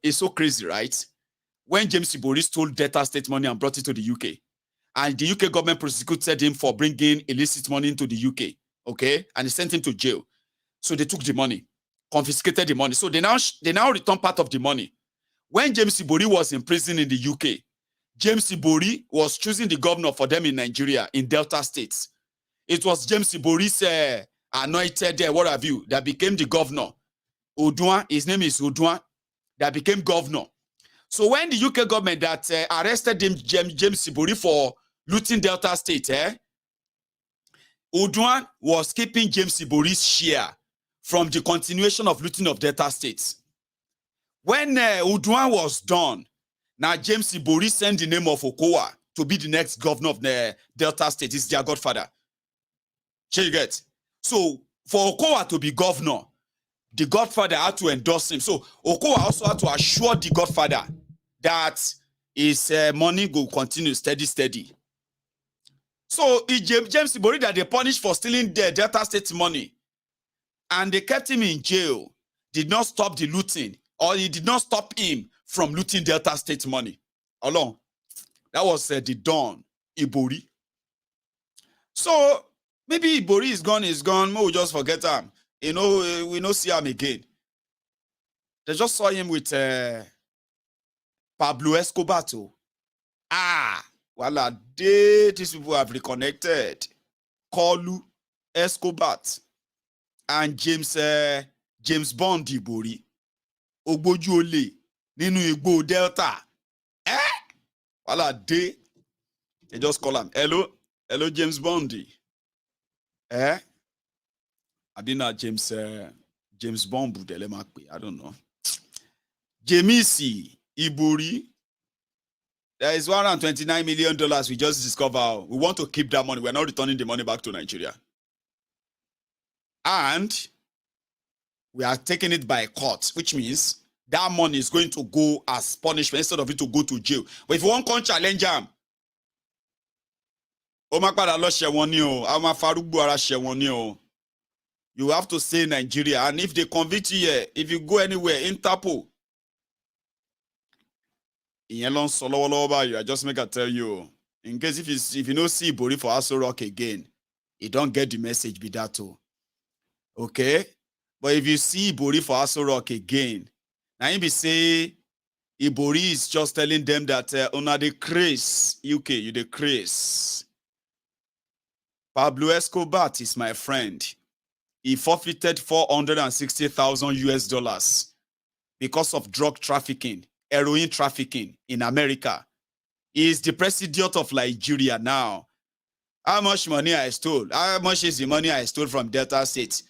it's so crazy, right? When James Ibori stole Delta State money and brought it to the UK, and the UK government prosecuted him for bringing illicit money into the UK, okay? And he sent him to jail. So they took the money, confiscated the money. So they now return part of the money. When James Ibori was in prison in the UK, James Ibori was choosing the governor for them in Nigeria, in Delta States. It was James Ibori's anointed, what have you, that became the governor. Oduan, his name is Oduan, that became governor. So when the UK government that arrested him, James Ibori for looting Delta State, Oduan was keeping James Ibori's share from the continuation of looting of Delta State. When Oduan was done, now James Ibori sent the name of Okowa to be the next governor of the Delta State. He's their godfather. You get? So for Okowa to be governor, the godfather had to endorse him. So Okowa also had to assure the godfather that his money will continue steady. So James Ibori that they punished for stealing the Delta State money, and they kept him in jail, did not stop the looting, or he did not stop him from looting Delta State money. Along. That was the Don Ibori. So maybe Ibori is gone. We'll just forget him. We don't see him again. They just saw him with Pablo Escobar too. These people have reconnected. Koolu, Escobar, and James Bond Ibori. Ogboju ole nínú Igbo Delta. They just call him. Hello, James Bondi. I didn't James Bond. I don't know. Jemisi Ibori. There is $129 million we just discovered. We want to keep that money. We're not returning the money back to Nigeria. And we are taking it by court, which means that money is going to go as punishment instead of it to go to jail. But if you want to challenge them, you have to stay in Nigeria. And if they convict you here, if you go anywhere, Interpol, I just make a tell you, in case if you don't see Ibori for assholerock again, you don't get the message be that too. Okay? But if you see Ibori for assholerock again, now you be say Ibori is just telling them that on the craze, UK, you the craze. Pablo Escobar is my friend. He forfeited $460,000 because of drug trafficking, heroin trafficking in America. He is the president of Nigeria now. How much money I stole? How much is the money I stole from Delta State?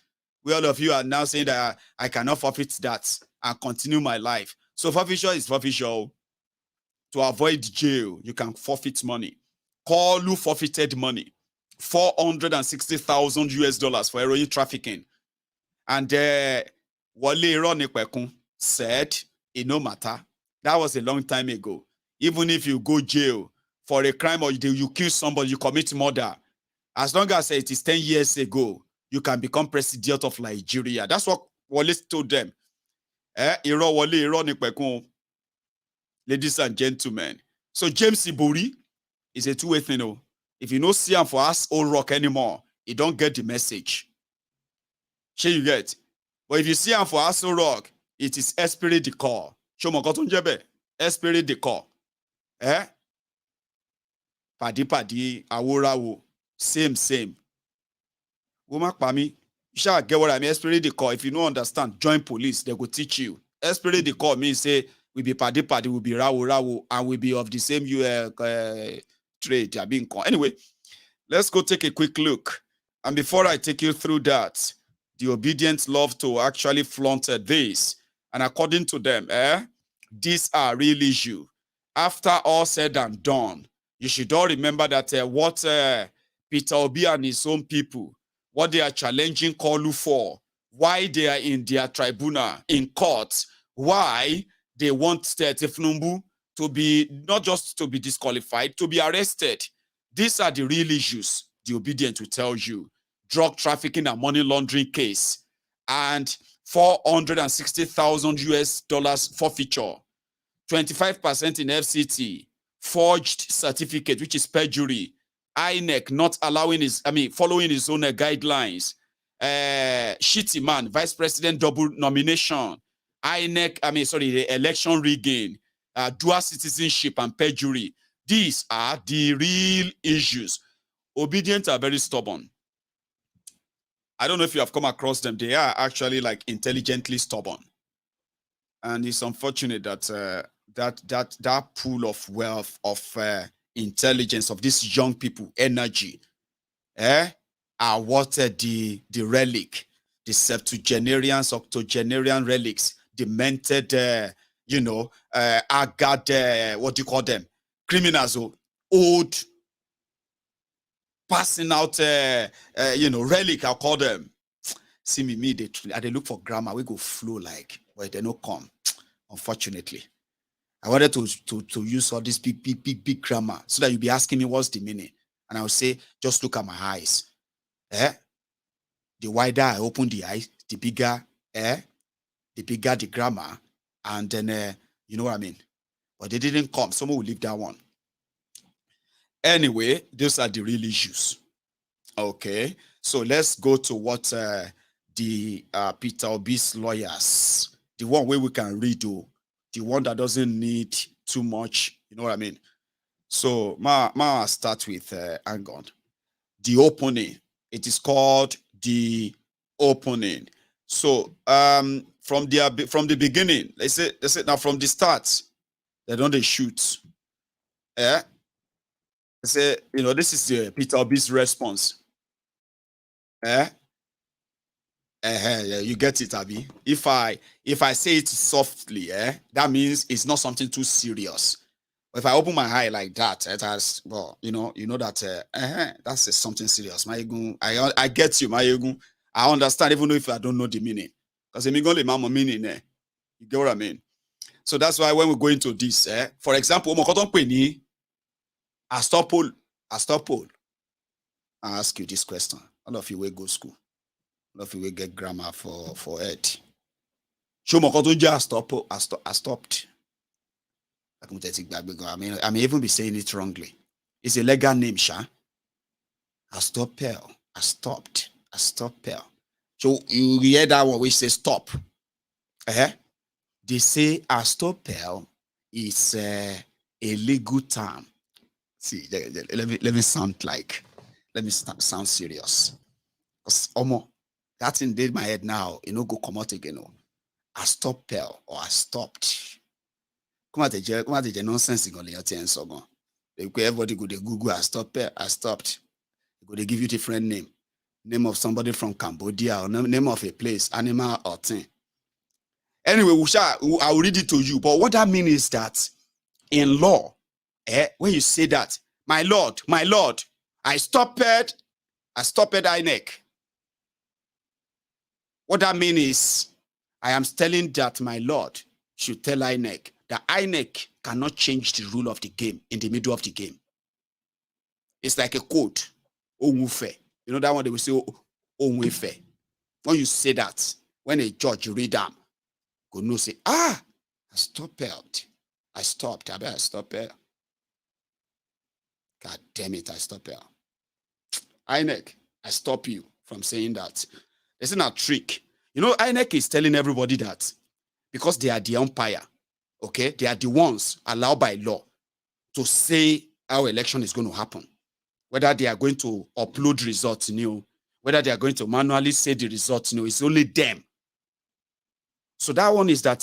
All of you are now saying that I cannot forfeit that and continue my life. So forfeiture is forfeiture. To avoid jail, you can forfeit money. Koolu forfeited money. $460,000 for heroin trafficking. And Wale Ironipekun said, it no matter. That was a long time ago. Even if you go jail for a crime or you kill somebody, you commit murder, as long as it is 10 years ago, you can become president of Nigeria. That's what Wallace told them. Ladies and gentlemen. So James Ibori is a two-way thing. If you don't see him for assholerock anymore, you don't get the message. Sure you get. But if you see him for assholerock, it is esprit de corps. Show mo koton jebe. Esprit de corps. Padi, aworawo. Same. Womak pami. You shall get what I mean. Esprit de corps. If you don't understand, join police. They will teach you. Esprit de corps means say we be padi, we be rawo, and we be of the same trade. Anyway, let's go take a quick look. And before I take you through that, the obedient love to actually flaunted this. And according to them, these are real issue. After all said and done, you should all remember that what Peter Obi and his own people, what they are challenging Koolu for, why they are in their tribunal, in court, why they want Tinubu to be, not just to be disqualified, to be arrested. These are the real issues the obedient will tell you. Drug trafficking and money laundering case, and $460,000 forfeiture, 25% in FCT, forged certificate, which is perjury, INEC not allowing following his own guidelines, shitty man, vice president double nomination, INEC, the election rigging, dual citizenship and perjury. These are the real issues. Obedient are very stubborn. I don't know if you have come across them. They are actually like intelligently stubborn. And it's unfortunate that that pool of wealth, of intelligence, of these young people, energy, are what the relic, the septuagenarians, octogenarian relics, demented, agad, what do you call them? Criminals, old, passing out, relic, I'll call them. See me, they look for grammar. We go flow like, but they don't come, unfortunately. I wanted to use all this big grammar so that you'll be asking me what's the meaning. And I'll say, just look at my eyes. The wider I open the eyes, the bigger the grammar. And then, you know what I mean? But they didn't come. Someone will leave that one. Anyway, those are the real issues. Okay. So let's go to what the Peter Obi's lawyers, the one where we can read, the one that doesn't need too much, you know what I mean? So, ma start with, hang on. The opening. It is called the opening. So, from the beginning, they say now from the start, they don't shoot. They say, this is Peter Obi's response. You get it, Abi. If I say it softly, that means it's not something too serious. But if I open my eye like that, it has, well, you know that that's something serious. I get you, I understand, even if I don't know the meaning. Because meaning, you get what I mean? So that's why when we go into this, for example, I stop poll. I ask you this question. All of you will go school. All of you will get grammar for it. Show me I stopped. I may even be saying it wrongly. It's a legal name, Sha. I stopped. So you hear that one which says stop. They say a stopel is a legal term. See, let me sound serious. Because that's in my head now. Go come out again. I stopel or I stopped. Come out the nonsense in your 10 so everybody go to Google I stopped. They go to give you different name of somebody from Cambodia or name of a place, animal or thing. Anyway, I'll read it to you. But what that means is that in law, when you say that, my lord, I stopped INEC. What that means is I am telling that my lord should tell INEC that INEC cannot change the rule of the game in the middle of the game. It's like a code. Onwufe. You know that one they will say onwufe. When you say that, when a judge read them, go no say, I stopped. I stopped. I better stop it. God damn it, I stop it. INEC, I stop you from saying that. It's not a trick. You know, INEC is telling everybody that because they are the umpire, okay? They are the ones allowed by law to say how election is going to happen. Whether they are going to upload results new, whether they are going to manually say the results new, it's only them. So that one is that,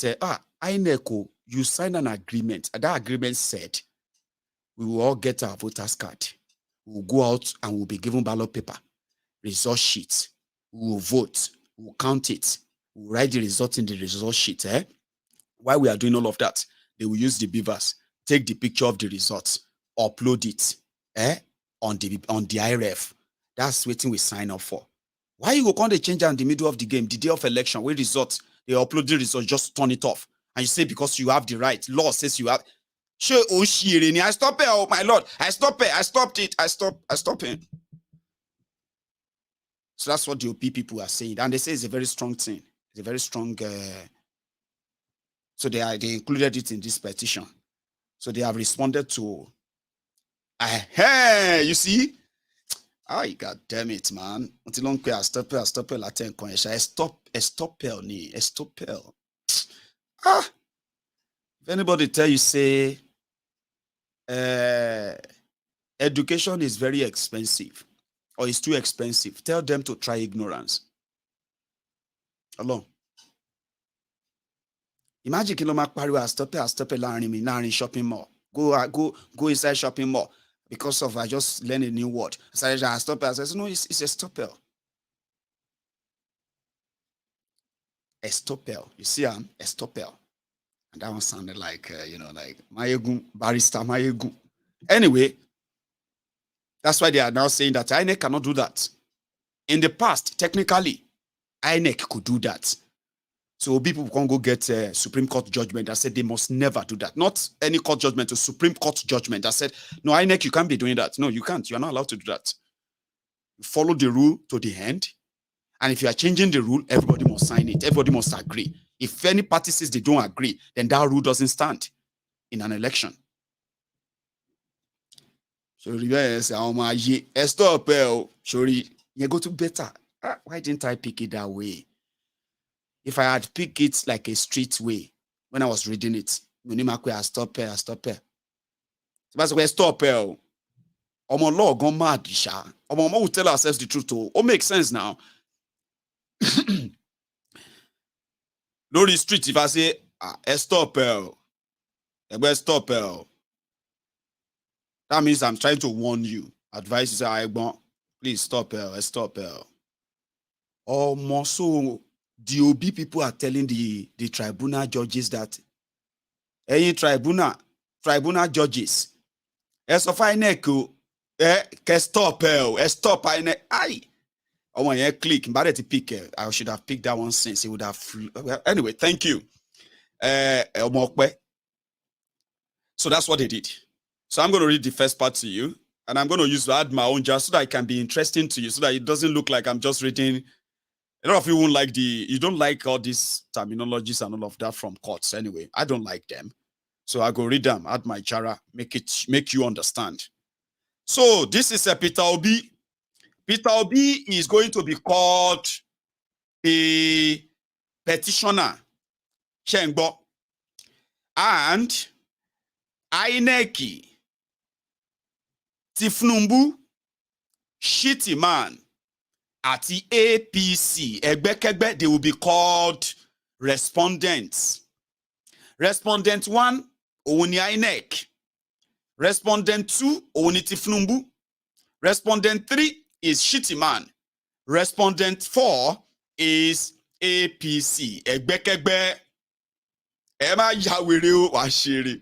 INEC, you sign an agreement. And that agreement said, we will all get our voter's card. We will go out and we'll be given ballot paper, result sheet. We will vote. We will count it. We will write the result in the result sheet. While we are doing all of that, they will use the beavers, take the picture of the results, upload it on the IRF. That's what we sign up for. Why you go come to change in the middle of the game, the day of election, where results, they upload the results, just turn it off. And you say because you have the right. Law says you have. I stop it, oh my lord. I stop it. I stopped it. I stop it. So that's what the OP people are saying. And they say it's a very strong thing. It's a very strong so they included it in this petition. So they have responded to hey, you see? God damn it, man. Until long I stop it, Latin conscious. I stop it. If anybody tell you say education is very expensive or it's too expensive, tell them to try ignorance. Hello. Imagine Kilomak Paru I stop it learning shopping mall. Go inside shopping mall because of I just learned a new word. So I stop it. I said, no, it's a stopper. A stopper. You see, a stopper. And that one sounded like, like Mayegun, barrister Mayegun. Anyway, that's why they are now saying that INEC cannot do that. In the past, technically, INEC could do that. So people can go get a Supreme Court judgment that said they must never do that. Not any court judgment, a Supreme Court judgment that said, no, INEC, you can't be doing that. No, you can't. You're not allowed to do that. You follow the rule to the end. And if you are changing the rule, everybody must sign it. Everybody must agree. If any party says they don't agree, then that rule doesn't stand in an election. So stop, sorry, you go to better. Why didn't I pick it that way? If I had picked it like a street way when I was reading it, I stop here. That's why stop here. Law gone mad. Will tell ourselves the truth. It makes sense now. No street. If I say stop here, stop here. That means I'm trying to warn you. Advice is please stop here. Stop here. So the OB people are telling the tribunal judges that tribunal judges stop INEC stop INEC click to pick I should have picked that one since it would have anyway. Thank you. So that's what they did. So I'm going to read the first part to you, and I'm going to add my own just so that it can be interesting to you, so that it doesn't look like I'm just reading. A lot of you won't like you don't like all these terminologies and all of that from courts anyway. I don't like them. So I go read them, add my jara, make you understand. So this is a Peter Obi. Peter Obi is going to be called a petitioner. Shengbo. And INEC, Tinubu, shitty man, at the APC, Egbekegbe, they will be called respondents. Respondent 1, Owuni INEC. Respondent 2, Owuni Tinubu. Respondent 3 is shitty man. Respondent 4 is APC, Egbekegbe. Emma Yawiri Washiri.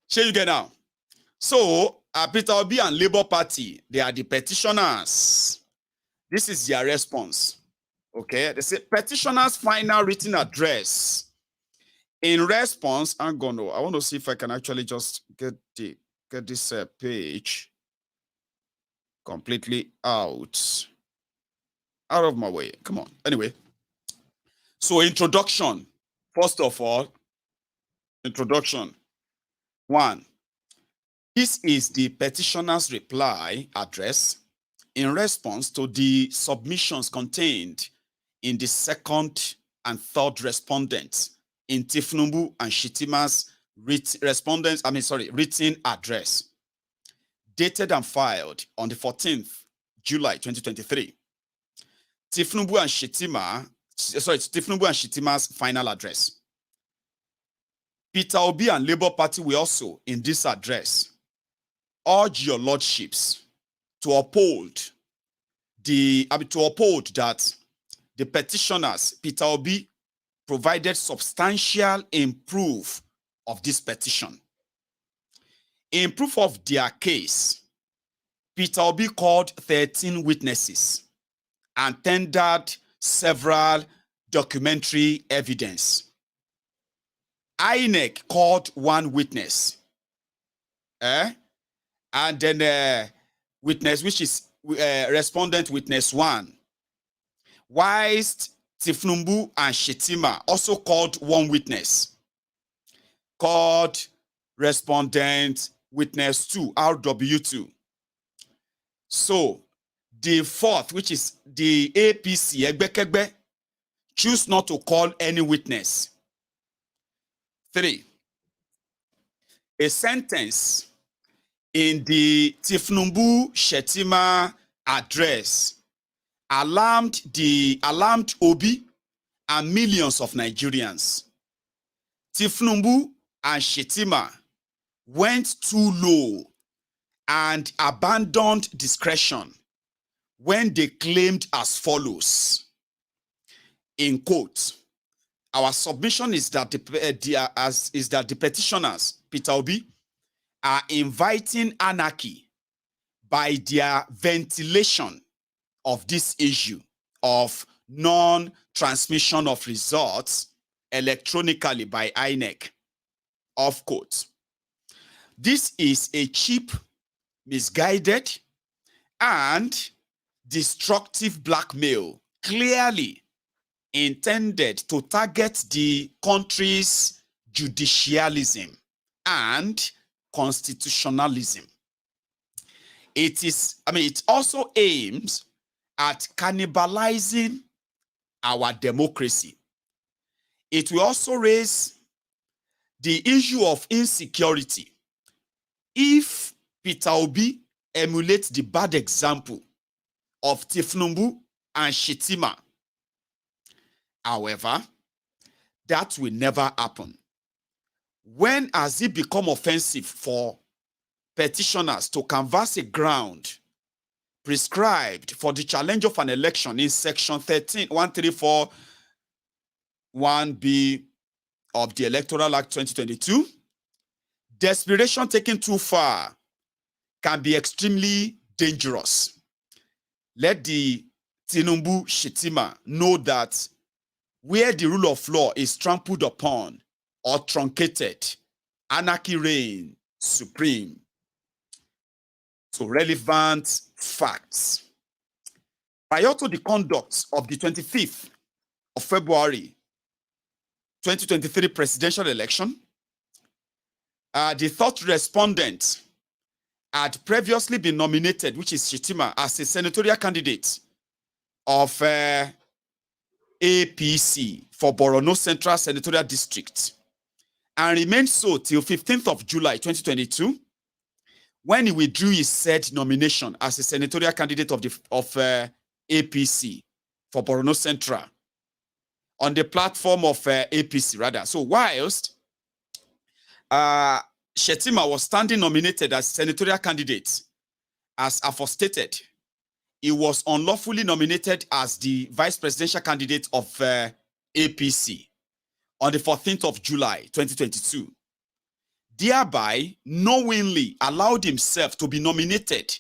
Share you get now. So, Peter Obi and Labour Party, they are the petitioners. This is their response. Okay, they say petitioner's final written address. In response, I want to see if I can actually just get this page. completely out of my way. Come on. Anyway, so introduction. First of all, introduction. 1. This is the petitioner's reply address in response to the submissions contained in the second and third respondents in Tinubu and Shittima's written address, dated and filed on the 14th July 2023. Tinubu and Shittima's final address. Peter Obi and Labour Party will also, in this address, urge your lordships to uphold that the petitioners, Peter Obi, provided substantial proof of this petition. In proof of their case, Peter Obi called 13 witnesses and tendered several documentary evidence. INEC called 1 witness, and then witness, which is respondent witness 1. Whilst Tinubu and Shettima also called 1 witness, called respondent witness 2, RW2. So the 4th, which is the APC, Egbekegbe, choose not to call any witness. 3. A sentence in the Tinubu Shettima address alarmed Obi and millions of Nigerians. Tinubu and Shettima went too low and abandoned discretion when they claimed as follows, in quote, our submission is that the petitioners, Peter Obi, are inviting anarchy by their ventilation of this issue of non-transmission of results electronically by INEC, off quote. This is a cheap, misguided, and destructive blackmail, clearly intended to target the country's judicialism and constitutionalism. It also aims at cannibalizing our democracy. It will also raise the issue of insecurity if Peter Obi emulates the bad example of Tinubu and Shettima. However, that will never happen. When has it become offensive for petitioners to canvass a ground prescribed for the challenge of an election in section 134(1)(b) of the Electoral Act 2022? Desperation taken too far can be extremely dangerous. Let the Tinubu Shettima know that where the rule of law is trampled upon or truncated, anarchy reigns supreme. So relevant facts. Prior to the conduct of the 25th of February 2023 presidential election, the third respondent had previously been nominated, which is Shettima, as a senatorial candidate of APC for Borno Central Senatorial District, and remained so till 15th of July 2022, when he withdrew his said nomination as a senatorial candidate of APC for Borno Central on the platform of APC, rather. So whilst Shettima was standing nominated as senatorial candidate, as aforestated, he was unlawfully nominated as the vice presidential candidate of APC on the 14th of July 2022, thereby knowingly allowed himself to be nominated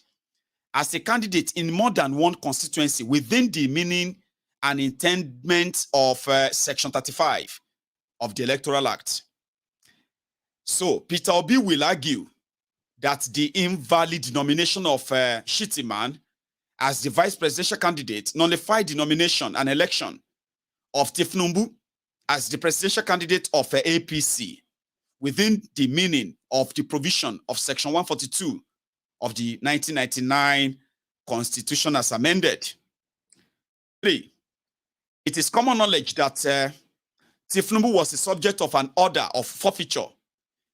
as a candidate in more than one constituency within the meaning and intendment of Section 35 of the Electoral Act. So Peter Obi will argue that the invalid nomination of Shittiman as the vice presidential candidate nullified the nomination and election of Tinubu as the presidential candidate of APC within the meaning of the provision of Section 142 of the 1999 Constitution as amended. 3. It is common knowledge that Tinubu was the subject of an order of forfeiture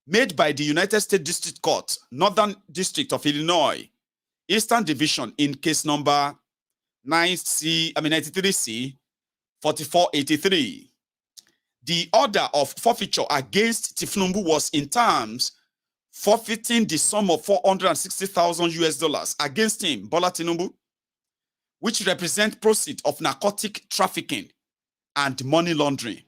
made by the United States District Court, Northern District of Illinois, Eastern Division in case number 93C 4483. The order of forfeiture against Tinubu was in terms forfeiting the sum of $460,000 against him, Bola Tinubu, which represent proceeds of narcotic trafficking and money laundering.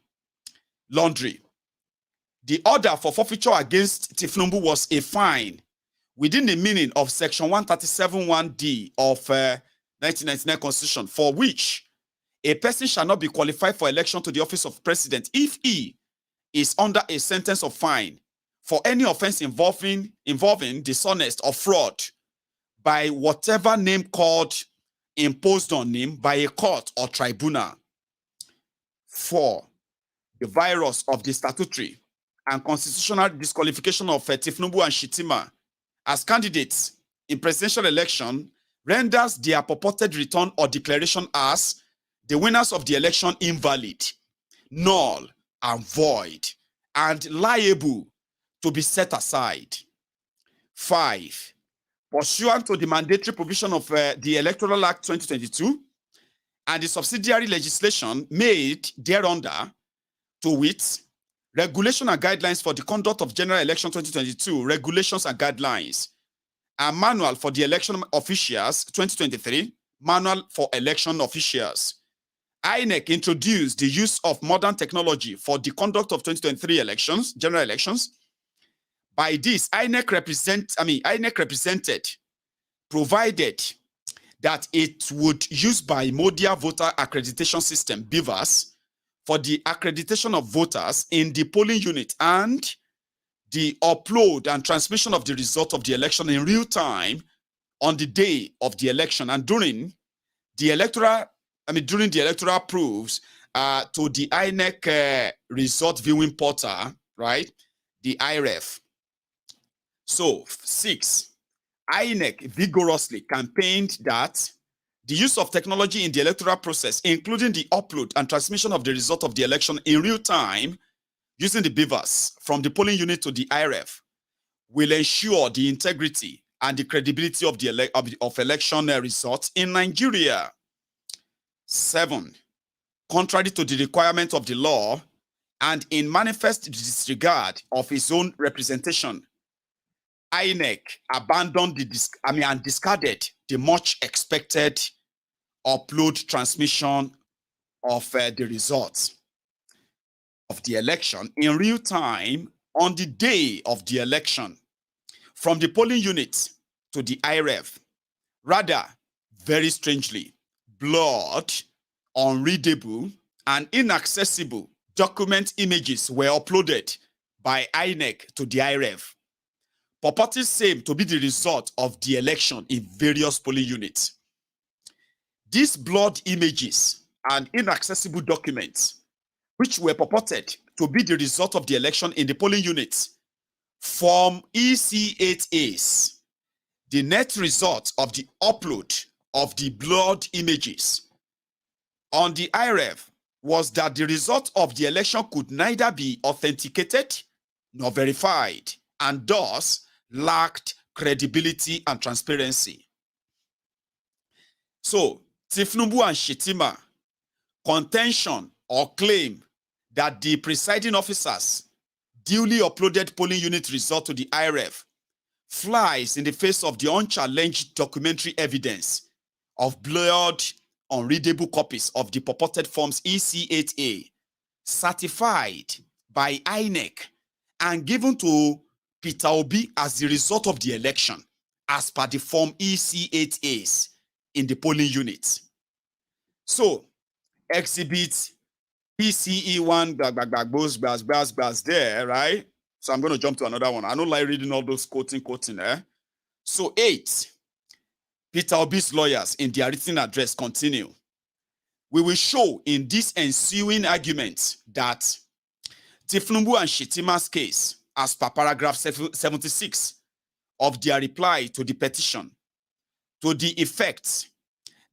The order for forfeiture against Tinubu was a fine within the meaning of Section 137(1)(d) of 1999 Constitution, for which a person shall not be qualified for election to the office of president if he is under a sentence of fine for any offense involving dishonest or fraud by whatever name called imposed on him by a court or tribunal. 4. The virus of the statutory and constitutional disqualification of Tinubu and Shittima as candidates in presidential election renders their purported return or declaration as the winners of the election invalid, null, and void, and liable to be set aside. 5. Pursuant to the mandatory provision of the Electoral Act 2022 and the subsidiary legislation made thereunder, to wit, Regulation and Guidelines for the Conduct of General Election 2022, Regulations and Guidelines, and Manual for the Election Officials 2023, Manual for Election Officials, INEC introduced the use of modern technology for the conduct of 2023 elections, general elections. By this, INEC represented, provided that it would use bimodal voter accreditation system, BVAS, for the accreditation of voters in the polling unit and the upload and transmission of the result of the election in real time on the day of the election and during the electoral proofs to the INEC result viewing portal, right? The IREF. So, 6, INEC vigorously campaigned that the use of technology in the electoral process, including the upload and transmission of the result of the election in real time using the BVAS from the polling unit to the IREF, will ensure the integrity and the credibility of the election results in Nigeria. 7, contrary to the requirement of the law and in manifest disregard of his own representation, INEC abandoned and discarded the much expected upload transmission of the results of the election in real time on the day of the election from the polling unit to the IREF. Rather, very strangely, blurred, unreadable, and inaccessible document images were uploaded by INEC to the IREF, purporting same to be the result of the election in various polling units. These blurred images and inaccessible documents, which were purported to be the result of the election in the polling units, form EC8As. The net result of the upload of the blurred images on the IREF was that the result of the election could neither be authenticated nor verified, and thus lacked credibility and transparency. So, Tinubu and Shittima contention or claim that the presiding officers duly uploaded polling unit result to the IREF flies in the face of the unchallenged documentary evidence of blurred, unreadable copies of the purported forms EC8A certified by INEC and given to Peter Obi as the result of the election as per the form EC8As in the polling units. So, exhibit PCE1 there, right? So I'm going to jump to another one. I don't like reading all those quoting. So 8, Peter Obi's lawyers in their written address continue. We will show in this ensuing argument that Tinubu and Shittima's case, as per paragraph 76 of their reply to the petition, to the effect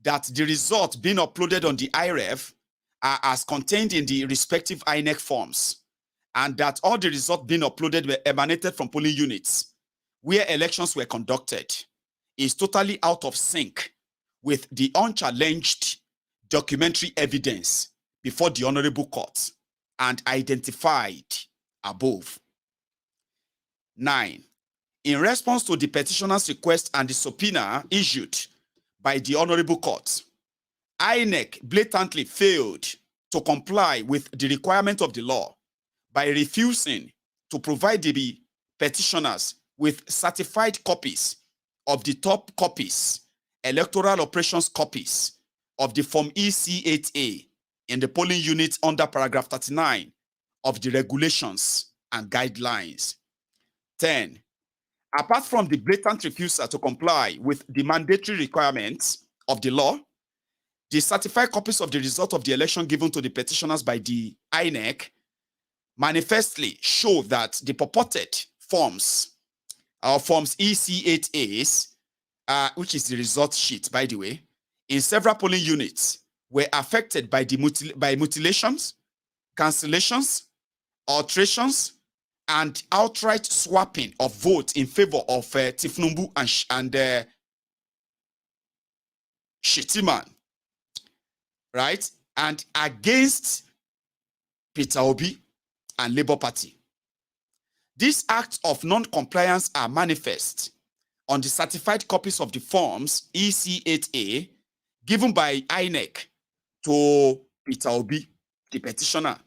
that the results being uploaded on the IREF are as contained in the respective INEC forms, and that all the results being uploaded were emanated from polling units where elections were conducted, is totally out of sync with the unchallenged documentary evidence before the Honorable Court and identified above. 9. In response to the petitioner's request and the subpoena issued by the Honorable Court, INEC blatantly failed to comply with the requirement of the law by refusing to provide the petitioners with certified copies of the top copies, electoral operations copies of the Form EC8A in the polling units under paragraph 39 of the regulations and guidelines. 10. Apart from the blatant refusal to comply with the mandatory requirements of the law, the certified copies of the result of the election given to the petitioners by the INEC manifestly show that the purported forms EC8As, which is the result sheet, by the way, in several polling units were affected by mutilations, cancellations, alterations, and outright swapping of votes in favor of Tinubu and Shittiman, right? And against Peter Obi and Labour Party. These acts of non-compliance are manifest on the certified copies of the forms EC8A given by INEC to Peter Obi, the petitioner,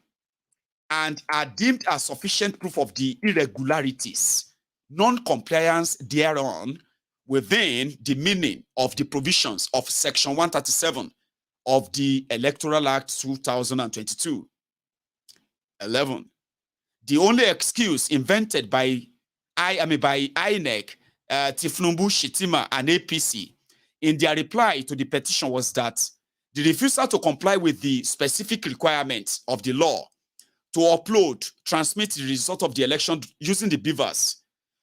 and are deemed as sufficient proof of the irregularities, non-compliance thereon within the meaning of the provisions of Section 137 of the Electoral Act 2022. 11. The only excuse invented by INEC, Tinubu, Shittima, and APC in their reply to the petition was that the refusal to comply with the specific requirements of the law to upload, transmit the result of the election using the beavers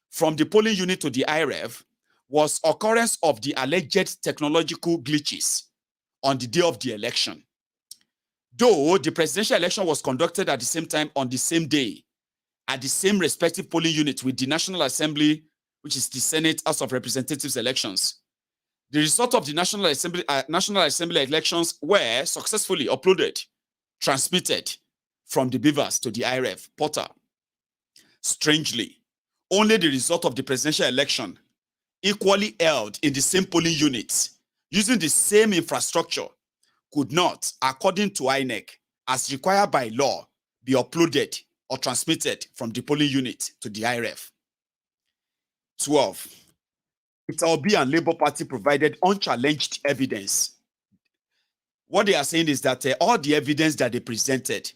from the polling unit to the IREF was occurrence of the alleged technological glitches on the day of the election. Though the presidential election was conducted at the same time on the same day, at the same respective polling unit with the National Assembly, which is the Senate House of Representatives elections, the result of the National Assembly elections were successfully uploaded, transmitted from the beavers to the IREF portal. Strangely, only the result of the presidential election, equally held in the same polling units, using the same infrastructure, could not, according to INEC, as required by law, be uploaded or transmitted from the polling unit to the IREF. 12. Peter Obi and Labour Party provided unchallenged evidence. What they are saying is that all the evidence that they presented,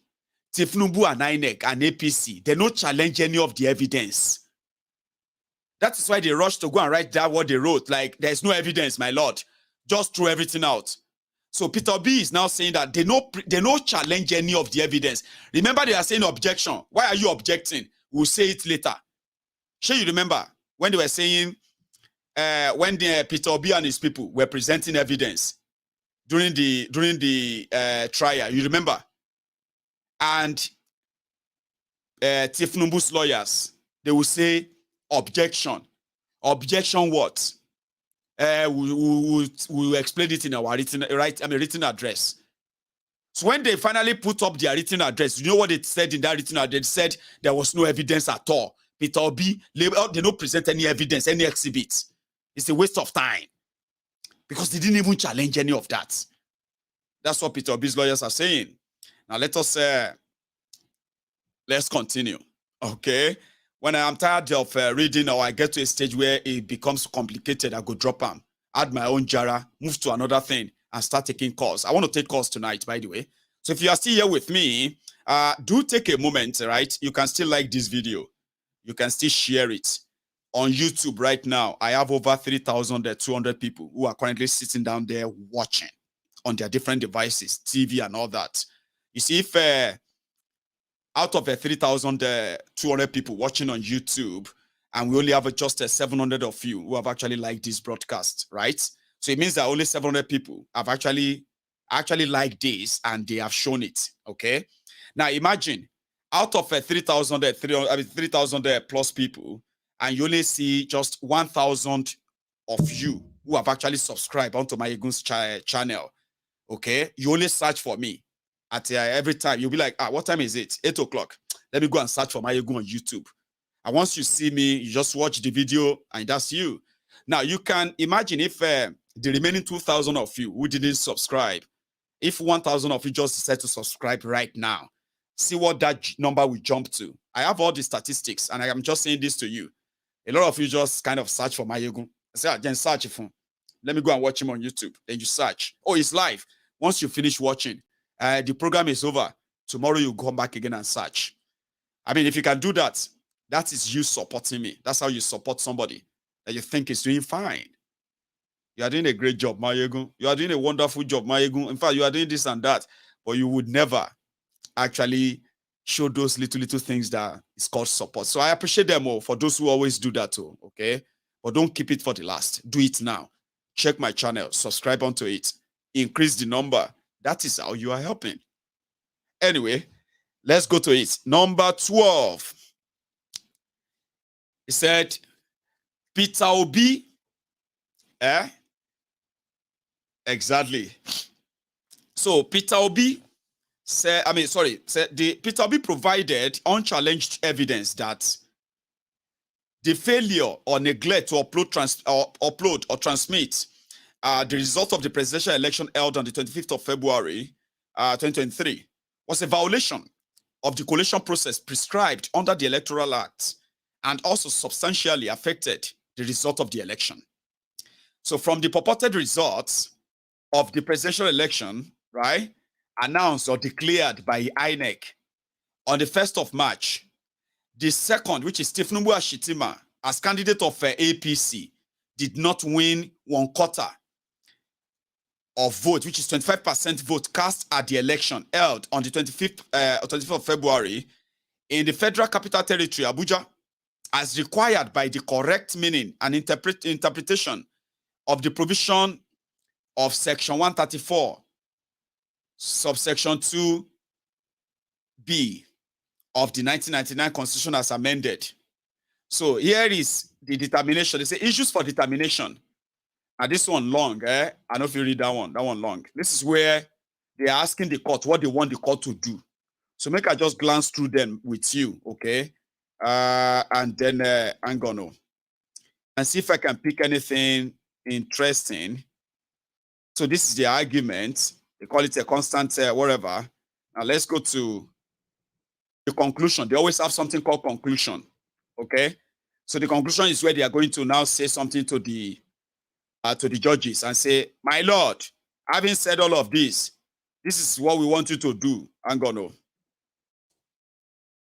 Tinubu and INEC and APC, they don't challenge any of the evidence. That is why they rushed to go and write down what they wrote. Like, there's no evidence, my lord. Just throw everything out. So Peter Obi is now saying that they don't challenge any of the evidence. Remember, they are saying objection. Why are you objecting? We'll say it later. Sure, you remember when they were saying, when Peter Obi and his people were presenting evidence during the trial, you remember? And Tinubu's lawyers, they will say objection. Objection what? We'll explain it in our written address. So when they finally put up their written address, you know what they said in that written address? They said there was no evidence at all. Peter Obi, they don't present any evidence, any exhibits. It's a waste of time because they didn't even challenge any of that. That's what Peter Obi's lawyers are saying. Now let's continue. Okay. When I am tired of reading or I get to a stage where it becomes complicated, I go drop them, add my own jara, move to another thing, and start taking calls. I want to take calls tonight, by the way. So if you are still here with me, do take a moment, right? You can still like this video. you can still share it. On YouTube right now, I have over 3,200 people who are currently sitting down there watching on their different devices, TV and all that. You see, if out of 3,200 people watching on YouTube, and we only have just 700 of you who have actually liked this broadcast, right? So it means that only 700 people have actually liked this and they have shown it, okay? Now imagine, out of 3,000 plus people, and you only see just 1,000 of you who have actually subscribed onto my Egun's channel, okay? You only search for me at every time. You'll be like, what time is it? 8 o'clock. Let me go and search for my Egun on YouTube. And once you see me, you just watch the video and that's you. Now, you can imagine if the remaining 2,000 of you who didn't subscribe, if 1,000 of you just decide to subscribe right now, see what that number will jump to. I have all the statistics and I am just saying this to you. A lot of you just kind of search for my Egun. I say, then search for. Let me go and watch him on YouTube. Then you search. Oh, it's live. Once you finish watching, the program is over. Tomorrow you come back again and search. I mean, if you can do that, that is you supporting me. That's how you support somebody that you think is doing fine. You are doing a great job, my Egun. You are doing a wonderful job, my Egun. In fact, you are doing this and that, but you would never actually show those little things that is called support. So I appreciate them all for those who always do that too, okay? But don't keep it for the last. Do it now. Check my channel, subscribe onto it, increase the number. That is how you are helping. Anyway, let's go to it. Number 12. He said, Peter Obi, exactly. So Peter Obi said, Peter Obi provided unchallenged evidence that the failure or neglect to upload or transmit the result of the presidential election held on the 25th of February 2023 was a violation of the collation process prescribed under the Electoral Act and also substantially affected the result of the election. So from the purported results of the presidential election, right, announced or declared by INEC on the 1st of March, the second, which is Tinubu Ashitima, as candidate of APC, did not win 1/4 of vote, which is 25% vote cast at the election held on the 25th of February in the Federal Capital Territory, Abuja, as required by the correct meaning and interpretation of the provision of Section 134, subsection 2B of the 1999 Constitution as amended. So here is the determination. They say issues for determination. And this one long, I don't know if you read that one long. This is where they are asking the court what they want the court to do. So make I just glance through them with you, okay? And then I'm gonna and see if I can pick anything interesting. So this is the argument. They call it a constant whatever. Now let's go to the conclusion. They always have something called conclusion, okay? So the conclusion is where they are going to now say something to the judges and say, my lord, having said all of this, this is what we want you to do. I'm gonna.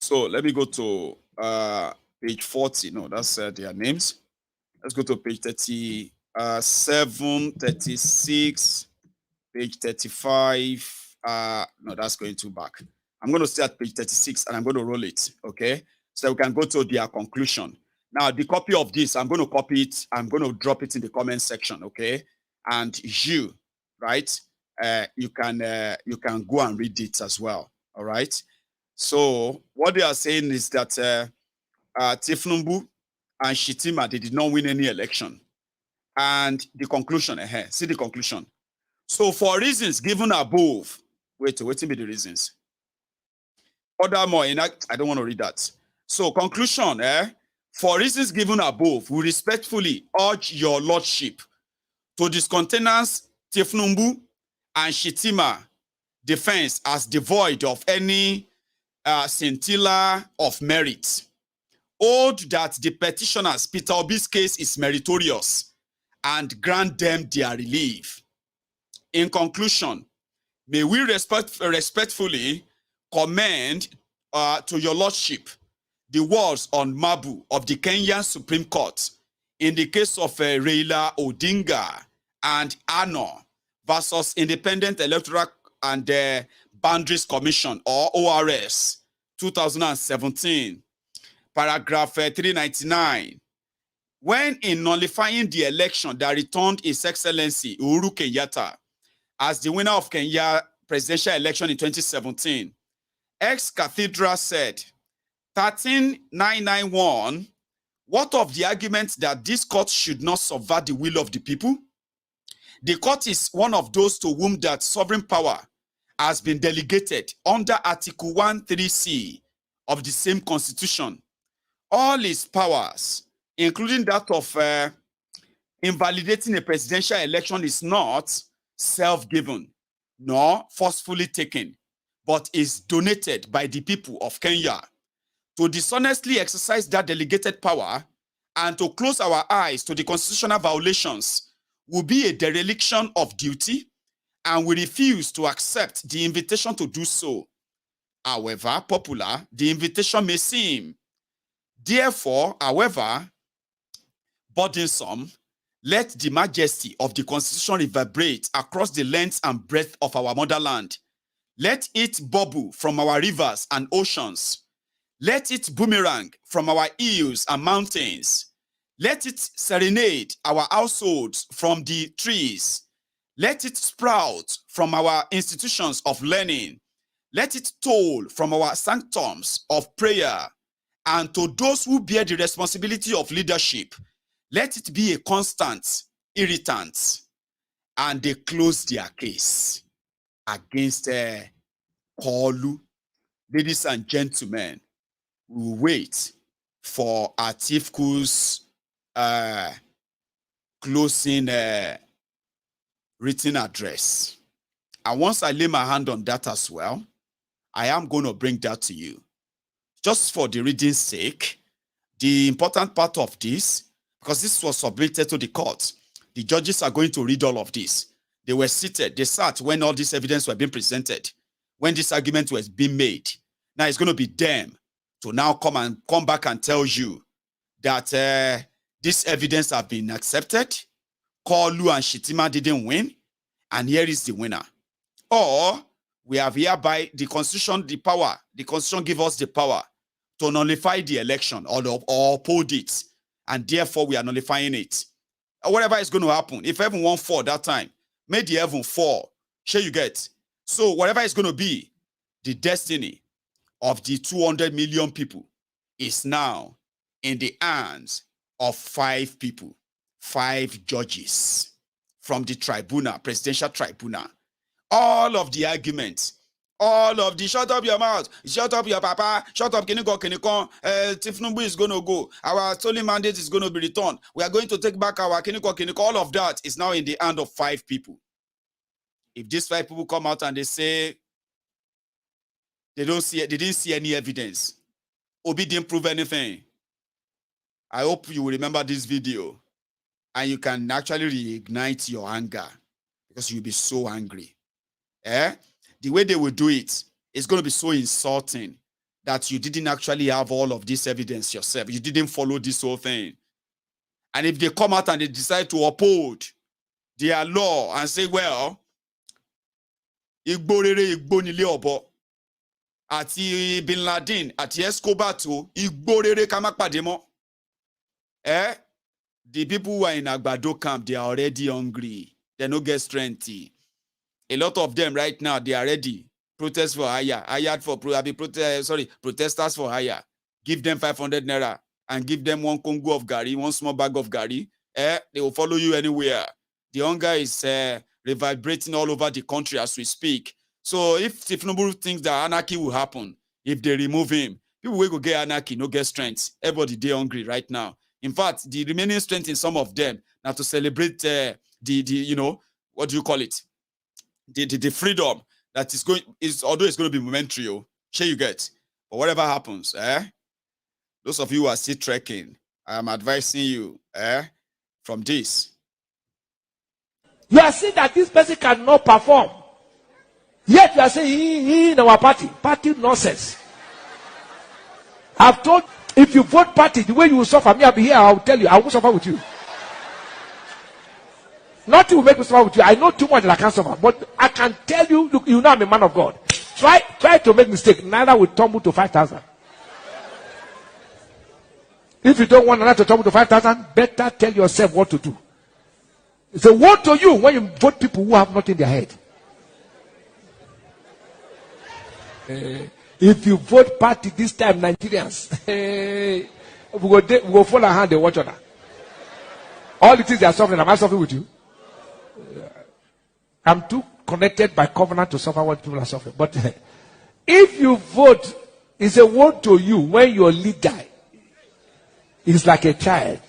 So let me go to page 40. No, that's their names. Let's go to page 37, 36, page 35. No, that's going too back. I'm going to stay at page 36 and I'm going to roll it, okay? So we can go to their conclusion. Now, the copy of this, I'm going to copy it. I'm going to drop it in the comment section, okay? And you, right? You can go and read it as well, all right? So what they are saying is that Tinubu and Shitima, they did not win any election. And the conclusion, see the conclusion. So for reasons given above, wait me the reasons. Furthermore, I don't want to read that. So conclusion, for reasons given above, we respectfully urge your lordship to discountenance Tinubu and Shitima defense as devoid of any scintilla of merit. Hold that the petitioners' Peter Obi's case is meritorious and grant them their relief. In conclusion, may we respectfully commend to your lordship the words on marble of the Kenyan Supreme Court in the case of Raila Odinga and Ano versus Independent Electoral and Boundaries Commission, or ORS, 2017, paragraph 399. When in nullifying the election that returned His Excellency Uhuru Kenyatta as the winner of Kenya presidential election in 2017, ex-cathedral said, 13991, what of the argument that this court should not subvert the will of the people? The court is one of those to whom that sovereign power has been delegated under Article 13C of the same constitution. All its powers, including that of invalidating a presidential election, is not self-given nor forcefully taken, but is donated by the people of Kenya. To dishonestly exercise that delegated power and to close our eyes to the constitutional violations will be a dereliction of duty, and we refuse to accept the invitation to do so. However popular the invitation may seem, therefore, however burdensome, let the majesty of the Constitution reverberate across the length and breadth of our motherland. Let it bubble from our rivers and oceans. Let it boomerang from our hills and mountains. Let it serenade our households from the trees. Let it sprout from our institutions of learning. Let it toll from our sanctums of prayer. And to those who bear the responsibility of leadership, let it be a constant irritant. And they close their case against Koolu. Ladies and gentlemen, we will wait for Atifu's closing written address. And once I lay my hand on that as well, I am going to bring that to you. Just for the reading's sake, the important part of this, because this was submitted to the court, the judges are going to read all of this. They were seated, they sat when all this evidence were being presented, when this argument was being made. Now it's going to be them to now come back and tell you that this evidence have been accepted, Koolu and Shitima didn't win, and here is the winner. Or we have hereby the Constitution, the power, the Constitution gives us the power to nullify the election or uphold it, and therefore we are nullifying it. Or whatever is going to happen, if heaven won't fall that time, may the heaven fall. Sure you get. So whatever is going to be, the destiny of the 200 million people is now in the hands of 5 people, 5 judges from the tribunal, presidential tribunal. All of the arguments, all of the shut up your mouth, shut up your papa, shut up Kinikon, Tinubu is going to go, our stolen mandate is going to be returned, we are going to take back our Kinikon, all of that is now in the hand of 5 people. If these 5 people come out and they say they didn't see any evidence, Obi didn't prove anything, I hope you will remember this video and you can actually reignite your anger, because you'll be so angry. The way they will do it is going to be so insulting that you didn't actually have all of this evidence yourself. You didn't follow this whole thing. And if they come out and they decide to uphold their law and say, well, Ibori Igbonile Obo, Ati Bin Laden, Ati Escobar to Ibori Kamapademo, the people who are in Agbado camp, they are already hungry. They don't get strength. A lot of them right now, they are ready. Protest for hire. Protesters for hire. Give them 500 naira and give them 1 Congo of gari, 1 small bag of gari. They will follow you anywhere. The hunger is reverberating all over the country as we speak. So if Tinubu thinks that anarchy will happen, if they remove him, people will go get anarchy, no get strength. Everybody they hungry right now. In fact, the remaining strength in some of them now to celebrate the you know, what do you call it? The freedom that is going is, although it's going to be momentary, sure you get. But whatever happens, those of you who are still trekking, I am advising you, from this. You are saying that this person cannot perform. Yet you are saying he in our party nonsense. I've told, if you vote party, the way you will suffer, me, I'll be here, I'll tell you, I will suffer with you. Nothing will make me suffer with you. I know too much that I can't suffer. But I can tell you, look, you know I'm a man of God. Try to make mistake. Neither will tumble to 5,000. If you don't want another to tumble to 5,000, better tell yourself what to do. It's a word to you when you vote people who have nothing in their head. If you vote party this time, Nigerians, we go fall our hand and watch on that. All the things they are suffering, am I suffering with you? I'm too connected by covenant to suffer what people are suffering. But if you vote, it's a word to you when your leader is like a child.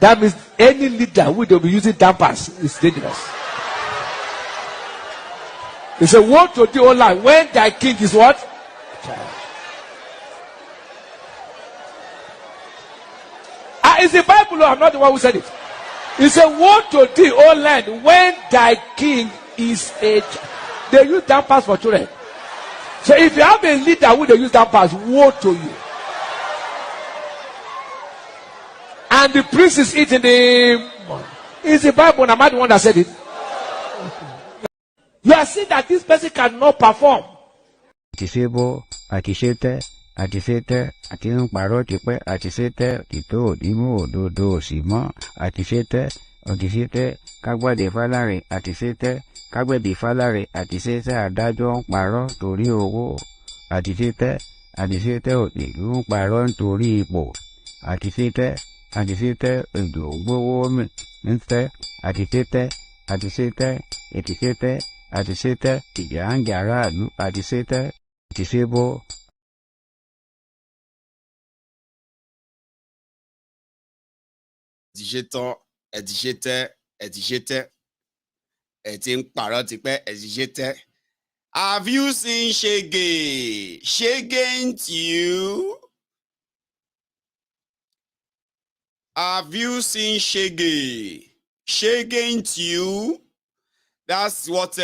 That means any leader who will be using dampers is dangerous. It's a word to the whole life. When thy king is what? Child. It's the Bible. I'm not the one who said it. It's a word to the whole land. When thy king is a child. They use dampers for children. So if you have a leader who they use dampers, woe to you. And the priest is eating the. It's the Bible. Am I the one that said it? You are seeing that this person cannot perform. Disable, atisete, atin paro tipe, atisete, tito, dimo, do, simo, atisete, kagwa de falare, atisete, kagwe de falare, atisete, adájọ́ paro, torí owó, atisete, òdìlú paro, torí ipò, atisete, èdò gbówó mẹ́tẹ́, atisete, ìjàǹgà aráàlú, atisete, disable. Have you seen Shege? Shege you? Have you seen Shege? Shege you? That's what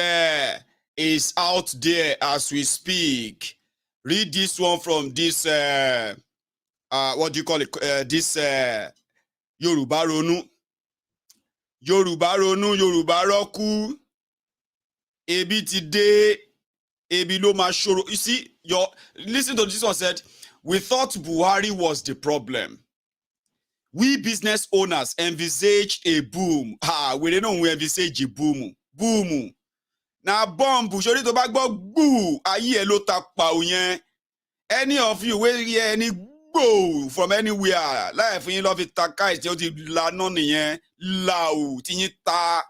is out there as we speak. Read this one from this, what do you call it? This Yoruba Ronu. Yoruba Ronu, Yoruba Roku. Ebi today, Ebi lo ma shoro. You see, listen to this one said, we thought Buhari was the problem. We business owners envisage a boom. We don't know we envisage a boom. Boom. Now bomb, shori to back boo. Aye lo takpa uyen. Any of you will hear any go from anywhere. Life in love it takai ti la non yen lau ti ta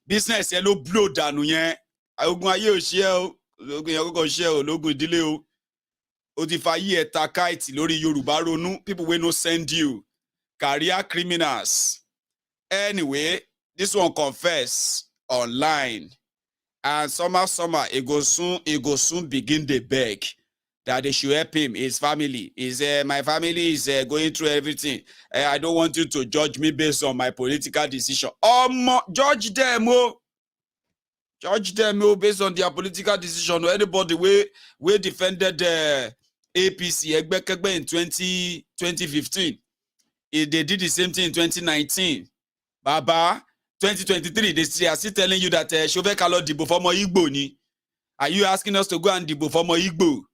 business ye lo blow danu yen. Ogun aye o se o, ogun yen koko se o, logun idile o. O ti fa ye takai ti lórí Yoruba Ronu. People will no send you. Career criminals. Anyway, this one confess online. And summer, it go soon begin the beg that they should help him, his family. My family is going through everything. I don't want you to judge me based on my political decision. Judge them, judge them based on their political decision. Anybody we defended the APC in 2015. They did the same thing in 2019. Baba, 2023, they are still telling you that Shove Kalo Dibo for more Igbo ni. Are you asking us to go and Dibo for more Igbo?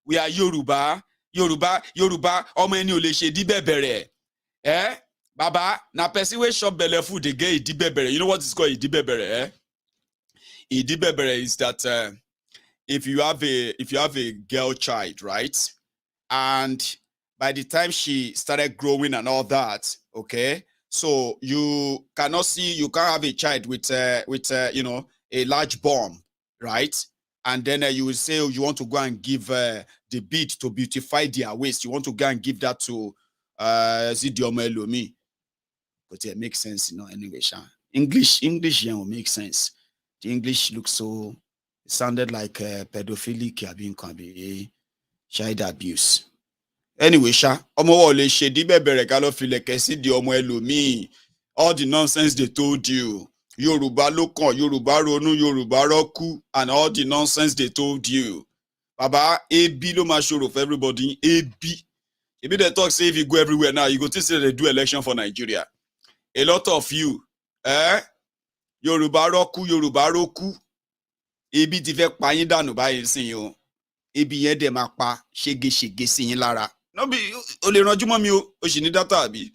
We are Yoruba. Omo eni o le se di bebere. Baba, na person we shop belle food they get di bebere. You know what is called di bebere? Di bebere is that if you have a girl child, right? And by the time she started growing and all that, okay? So you can't have a child with a large bomb, right? And then you will say you want to go and give the bead to beautify their waist. You want to go and give that to Zidiomo Elomi. But it makes sense, anyway. English will make sense. The English looks so, it sounded like pedophilic, child abuse. Anyway, all the nonsense they told you, Yoruba Lokon, Yoruba Ronu, Yoruba Roku, and all the nonsense they told you. Baba, AB lo ma show for everybody. AB. If they talk, say if you go everywhere now, you go to say they do election for Nigeria. A lot of you, Yoruba roku. Ebi ti fẹ́ pa yín dànù báyìí sìn o. Ebi yẹn dẹ̀ máa pa ṣégeṣége sí yín lára. No be o lè ranjú mọ́ mi o sì ní data àbí.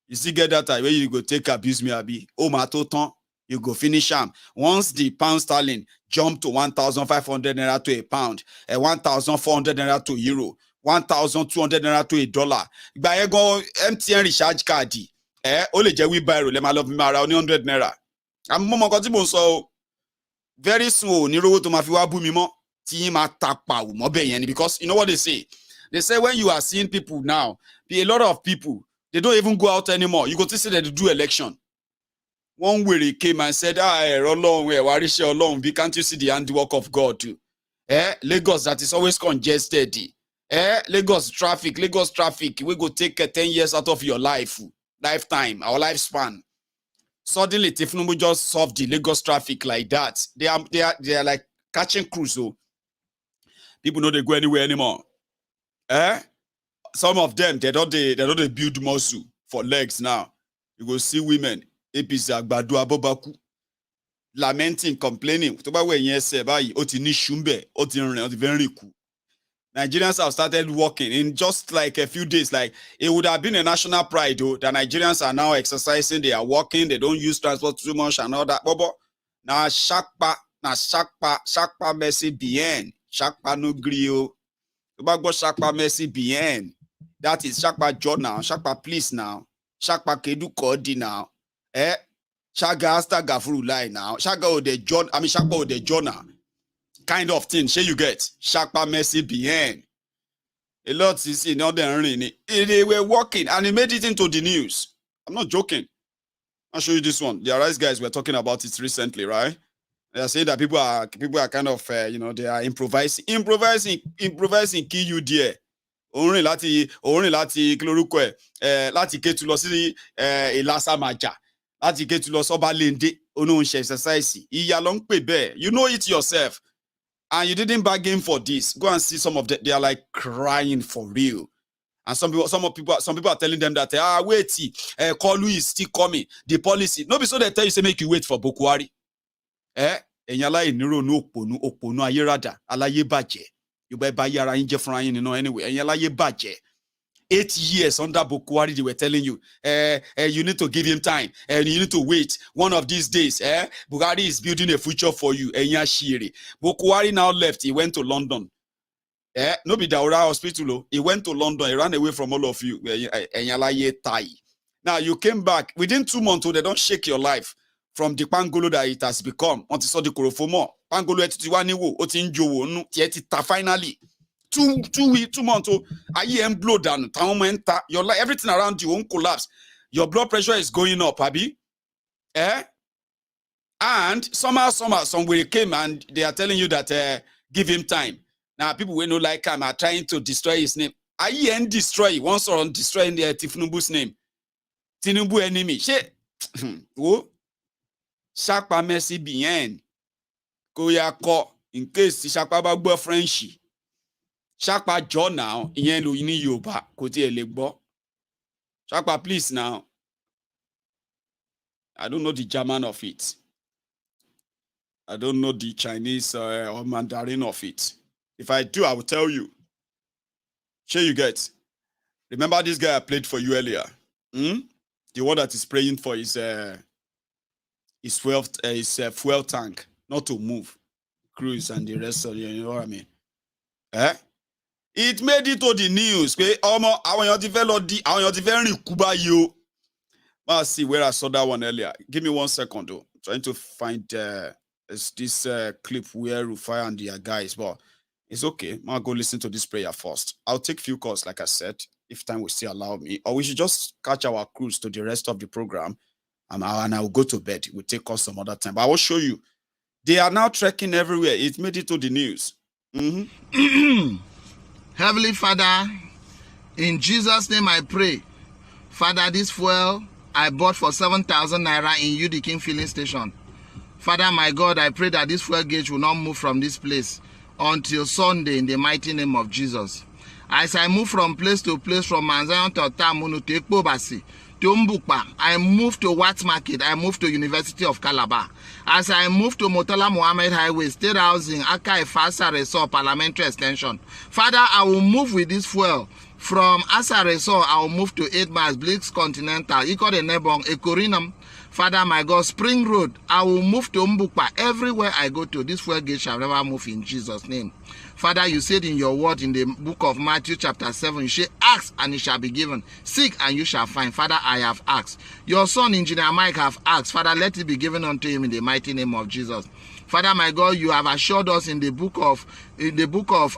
You still get data where you go take abuse me àbí. O máa tó tán, you go finish am. Once the pound sterling jump to 1,500 naira to a pound, 1,400 naira to euro, 1,200 naira to a dollar. Ìgbà yẹn gan MTN recharge card ó lè jẹ́ wheelbarrow lẹ́ máa lọ fi máa ra ní 100 naira. Àmọ́ mọ́ nǹkan tí mò ń sọ o. Very soon, ní rówó tó máa fi wá bú mi mọ́ tí yín máa tapa ò mọ́ bẹ́ẹ̀ yẹn ni, because you know what they say? They say when you are seeing people now, a lot of people, they don't even go out anymore. You go to see that they do election. One wèrè came and said, ẹ̀rọ Ọlọ́run wá ríṣẹ́ Ọlọ́run, can't you see the handiwork of God too? Lagos that is always congested. Lagos traffic, we go take 10 years out of your lifetime, our lifespan. Suddenly, Tinubu just solved the Lagos traffic like that. They are like catching cruise. So people know they go anywhere anymore. Some of them they don't build muscle for legs now. You go see women, APC Agbadu Abobaku, lamenting, complaining. Nigerians have started walking in just like a few days. Like it would have been a national pride, though, that Nigerians are now exercising. They are walking. They don't use transport too much and all that. Now shakpa mercy bien. Shakpa no grio. Shakpa mercy bien. That is shakpa John now. Shakpa please now. Shakpa kedu kodi now. Shaga asta gafuru lie now. Shaga ode John. I mean shakpa ode John now. Kind of thing, you get Shakpa mercy behind. A lot is in other rain. They were walking and he made it into the news. I'm not joking. I'll show you this one. The Arise guys were talking about it recently, right? They are saying that people are kind of they are improvising key you there. Only lati klorukwe lati ketu lo si ilasa maja. Lati ketu lo so ba lende onu nse exercise. Iya lo npe be. You know it yourself. And you didn't bargain for this. Go and see some of them. They are like crying for real. And some people are telling them that wait, Koolu is still coming. The policy. No, be so they tell you say make you wait for Bokwari. Enyala iniro no oponu ayerada alaye baje. You better buy yara inje from anyway. Enyala ye baje. 8 years under Bokwari, they were telling you, you need to give him time, and you need to wait. One of these days, Buhari is building a future for you. Bokwari now left. He went to London. No be Daura Hospital. He went to London. He ran away from all of you. Now you came back within 2 months. They don't shake your life from the pangolo that it has become. Until saw the Korofomo. Pangolo etiwaniwo otinjowo tietita finally. 2 months, I blow down. Your life, everything around you won't collapse. Your blood pressure is going up, Abi. And somehow, somewhere came and they are telling you that give him time. Now, people will know like him are trying to destroy his name. I destroy once or on destroying the Tinubu's name. Tinubu enemy. Shakpa mercy bien. Koyako in case Shakpa bagbo Frenchy. Shakpa John now, yen lo ini Yoruba, kote elegbo. Shakpa please now. I don't know the German of it. I don't know the Chinese or Mandarin of it. If I do, I will tell you. Sure you get. Remember this guy I played for you earlier? The one that is praying for his fuel tank not to move, cruise and the rest of you know what I mean? It made it to the news. Let's see where I saw that one earlier. Give me 1 second though. I'm trying to find this clip where Rufai and their guys, but it's okay. I'll go listen to this prayer first. I'll take few calls, like I said, if time will still allow me, or we should just catch our cruise to the rest of the program, and I'll go to bed. We'll take us some other time. But I will show you. They are now trekking everywhere. It made it to the news. Heavenly Father, in Jesus' name I pray. Father, this fuel I bought for 7,000 naira in UNILAG filling station. Father, my God, I pray that this fuel gauge will not move from this place until Sunday in the mighty name of Jesus. As I move from place to place, from Manzayon to Tamunu to Ekpobasi to Mbukpa, I move to Watts Market, I move to University of Calabar. As I move to Motala Mohammed Highway, State Housing, Aka Ifasa Resort, Parliamentary Extension. Father, I will move with this fuel. From Asa Resort, I will move to 8 miles, Blix Continental, Iko de Nebong, Ekorinam. Father, my God, Spring Road, I will move to Mbukpa. Everywhere I go to, this fuel gate shall never move in Jesus' name. Father, you said in your word in the book of Matthew chapter 7, you say, ask and it shall be given. Seek and you shall find. Father, I have asked. Your son, Engineer Mike, have asked. Father, let it be given unto him in the mighty name of Jesus. Father, my God, you have assured us in the book of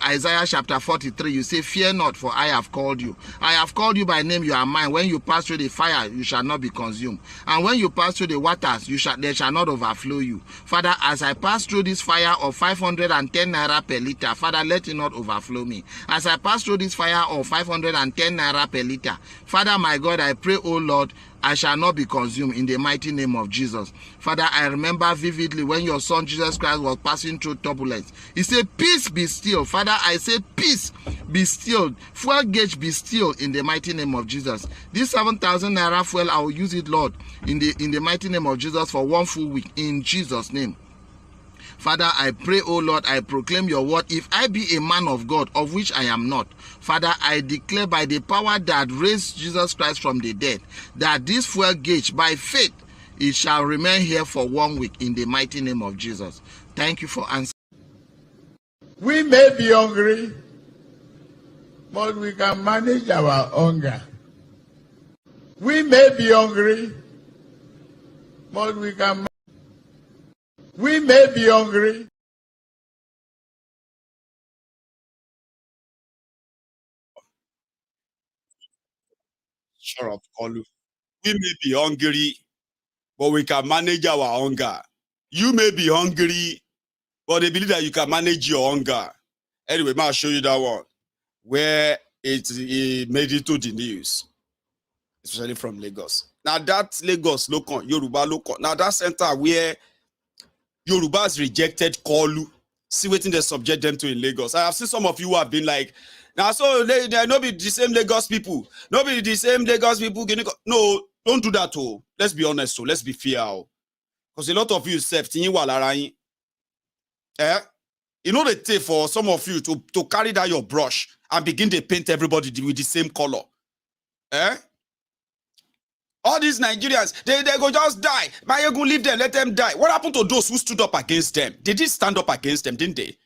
Isaiah chapter 43, you say, fear not, for I have called you. I have called you by name, you are mine. When you pass through the fire, you shall not be consumed. And when you pass through the waters, they shall not overflow you. Father, as I pass through this fire of 510 naira per liter, Father, let it not overflow me. As I pass through this fire of 510 naira per liter, Father, my God, I pray, oh Lord, I shall not be consumed in the mighty name of Jesus. Father, I remember vividly when your son Jesus Christ was passing through turbulence. He said, peace be still. Father, I say, peace be still. Fuel gauge be still in the mighty name of Jesus. This 7,000 naira fuel, I will use it, Lord, in the mighty name of Jesus for 1 full week in Jesus' name. Father, I pray, oh Lord, I proclaim your word. If I be a man of God, of which I am not, Father, I declare by the power that raised Jesus Christ from the dead, that this fuel gauge, by faith, it shall remain here for 1 week in the mighty name of Jesus. Thank you for answering. We may be hungry, but we can manage our hunger. We may be hungry, but we can. We may be hungry. Sure, of Koolu. We may be hungry, but we can manage our hunger. You may be hungry, but they believe that you can manage your hunger. Anyway, I'll show you that one where it made it to the news, especially from Lagos. Now that Lagos local, Yoruba local. Now that center where Yorubas rejected Koolu. See what they subject them to in Lagos. I have seen some of you who have been like, now so they not be the same Lagos people. Not be the same Lagos people. No, don't do that. Oh, let's be honest. So let's be fair. Because a lot of you self, you know the take for some of you to carry down your brush and begin to paint everybody with the same color. All these Nigerians, they go just die. Mayegun, leave them, let them die. What happened to those who stood up against them? They did stand up against them, didn't they?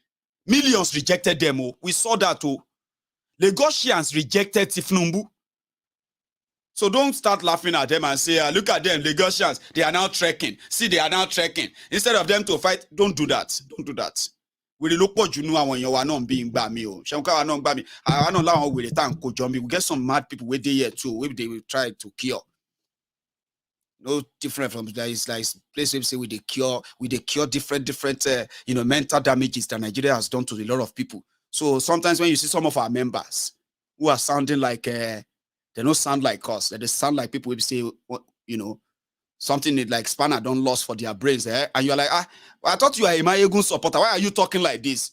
Millions rejected them. Oh. We saw that. Oh. Lagosians rejected Tinubu. So don't start laughing at them and say, look at them, Lagosians, they are now trekking. See, they are now trekking. Instead of them to fight, don't do that. Don't do that. We look what you know when you are not being bami. I don't know with the tank we get some mad people where they here too, where they will try to cure. No different from that. It's like place where we say we cure different mental damages that Nigeria has done to a lot of people. So sometimes when you see some of our members who are sounding like they don't sound like us, they sound like people who say something like spanner don't lost for their brains, and you're like, I thought you are a Mayegun supporter. Why are you talking like this?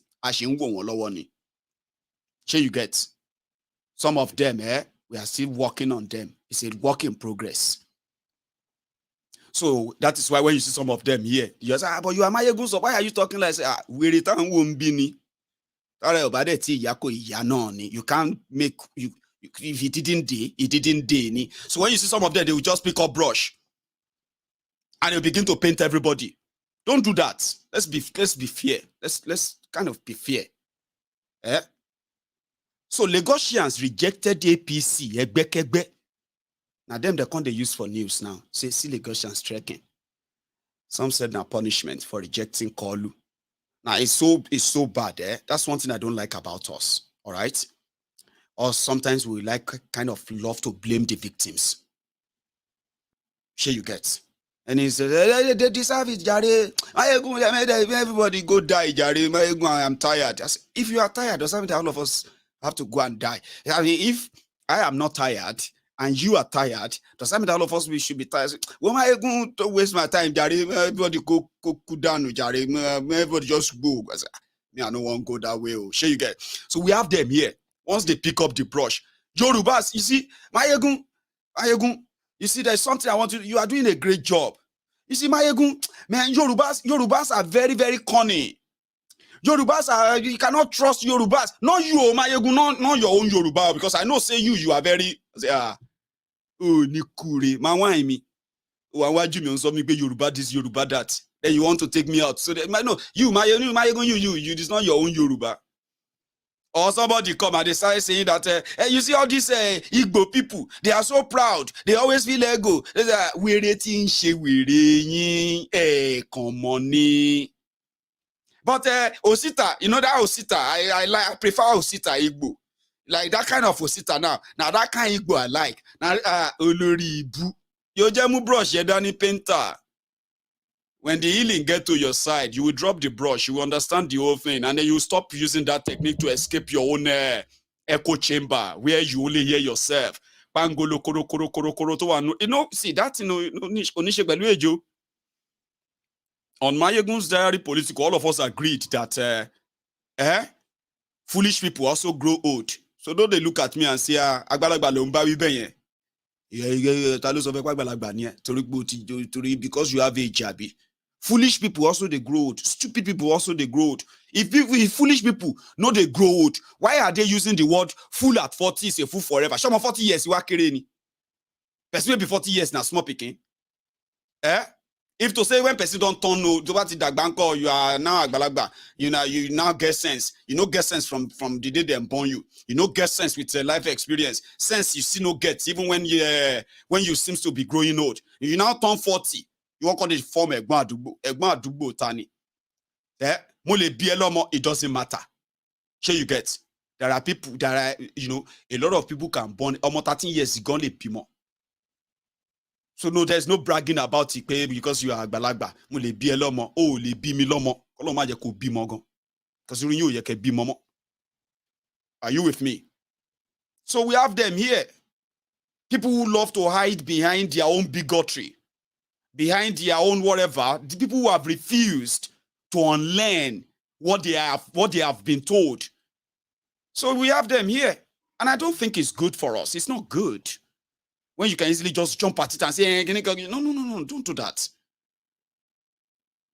You get some of them, we are still working on them. It's a work in progress. So that is why when you see some of them here, you say, but you are Mayegun, so why are you talking like we return Wumbini? You can't make you if he didn't day. So when you see some of them, they will just pick up brush and they'll begin to paint everybody. Don't do that. Let's be fair. Let's kind of be fair. So Lagosians rejected the APC. Now them they can't use for news now. Say see Lagosians trekking. Some said now punishment for rejecting Koolu. Now it's so bad. That's one thing I don't like about us. All right. Or sometimes we kind of love to blame the victims. Sure you get. And he said, they deserve it, Jare. Everybody go die, Jare. I'm tired. I said, if you are tired, does that mean that all of us have to go and die? I mean, if I am not tired and you are tired, does that mean that all of us we should be tired? Well, am I going to waste my time, Jare? Everybody go down, Jare. Everybody just go. I said, Me, I don't want to go that way. Oh, sure you get. So we have them here. Once they pick up the brush, Yorubas, you see, Mayegun, you see, there's something I want to. You are doing a great job. You see, Mayegun, man, Yorubas are very, very cunning. Yorubas are, you cannot trust Yorubas. Not you, Mayegun, not your own Yoruba, because I know, say you are very, oh, Nikuri, Mawai oh, why you me on something, Yoruba this, Yoruba that. Then you want to take me out. So, no, you, Mayegun, you, it is not your own Yoruba. Or somebody come and they start saying that, hey, you see all these Igbo people, they are so proud. They always feel ego. They say, we're rating, come on. But Osita, you know that Osita, I prefer Osita Igbo. Like that kind of Osita now. Now that kind of Igbo I like. Now, Olori Ibu. You just brush, you don't painter. When the healing get to your side, you will drop the brush, you will understand the whole thing, and then you stop using that technique to escape your own echo chamber where you only hear yourself. Pangolo koro koro koro koro to you know, see that on Mayegun's diary political, all of us agreed that foolish people also grow old. So don't they look at me and say, Agbalagba lo nba wi beyen. Because you have a jabby. Foolish people also they grow old. Stupid people also they grow old. If foolish people know they grow old, why are they using the word fool at 40 is a fool forever? Show me 40 years, you are kidding. Person be 40 years now, small picking. If to say when person don't turn no, you are now Agbalagba, you now get sense. You know get sense from the day they born you. You know get sense with life experience. Sense you see no get even when you seems to be growing old. You now turn 40. You want to form Egba Dugbo Tani. It doesn't matter. Sure you get. There are people that are, a lot of people can born almost 13 years gone le pimo. So no, there's no bragging about it because you are Agbalagba. Mo le bi elomo, oh le bi mi lomo. Koloma je ko bi mogon. Because you ye ke bi momo. Are you with me? So we have them here. People who love to hide behind their own bigotry, behind their own whatever. The people who have refused to unlearn what they have been told. So we have them here. And I don't think it's good for us. It's not good. When you can easily just jump at it and say, no, don't do that.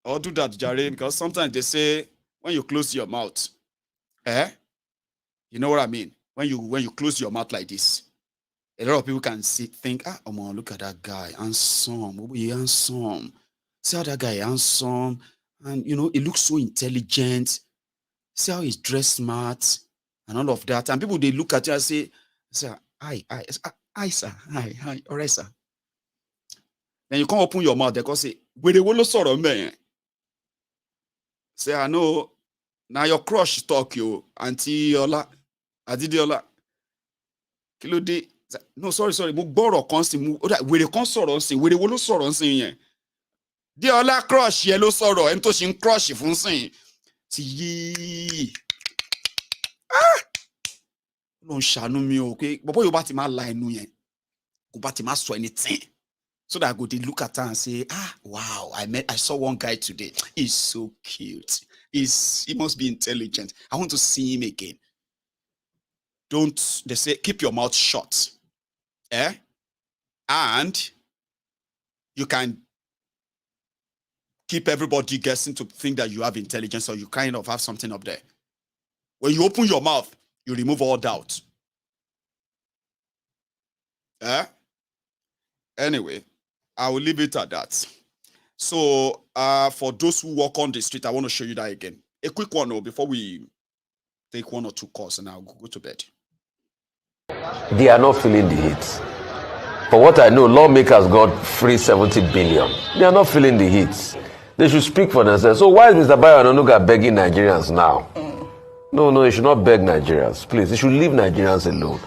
Or do that, Jare, because sometimes they say, when you close your mouth, you know what I mean? When you close your mouth like this, a lot of people can think, oh man, look at that guy, handsome, handsome. See how that guy handsome, and he looks so intelligent. See how he's dressed smart, and all of that. And people, they look at you and say, hi, sir. Hi. All right, sir. Then you can't open your mouth. They can say, where they will sort of man. Say, I know. Now your crush talk you, Auntie Ola, Adidiola. Kilo de. No, sorry. Mo gboro kan si mu. Where they can sort on sin. Where they will sort on sin yen. Diola crush yellow soro. Ento shin crush fun sin. Ti. No shanu mi okay. But you bati ma lie nu yen. Go bati ma so anything. So that I go to look at her and say, wow, I saw one guy today. He's so cute. He must be intelligent. I want to see him again. They say, keep your mouth shut. And you can keep everybody guessing to think that you have intelligence or you kind of have something up there. When you open your mouth, you remove all doubt. Anyway, I will leave it at that. So, for those who walk on the street, I want to show you that again. A quick one before we take one or two calls and I'll go to bed. They are not feeling the heat. For what I know, lawmakers got free 70 billion. They are not feeling the heat. They should speak for themselves. So why is Mr. Bayo Onanuga begging Nigerians now? No, he should not beg Nigerians. Please, he should leave Nigerians alone.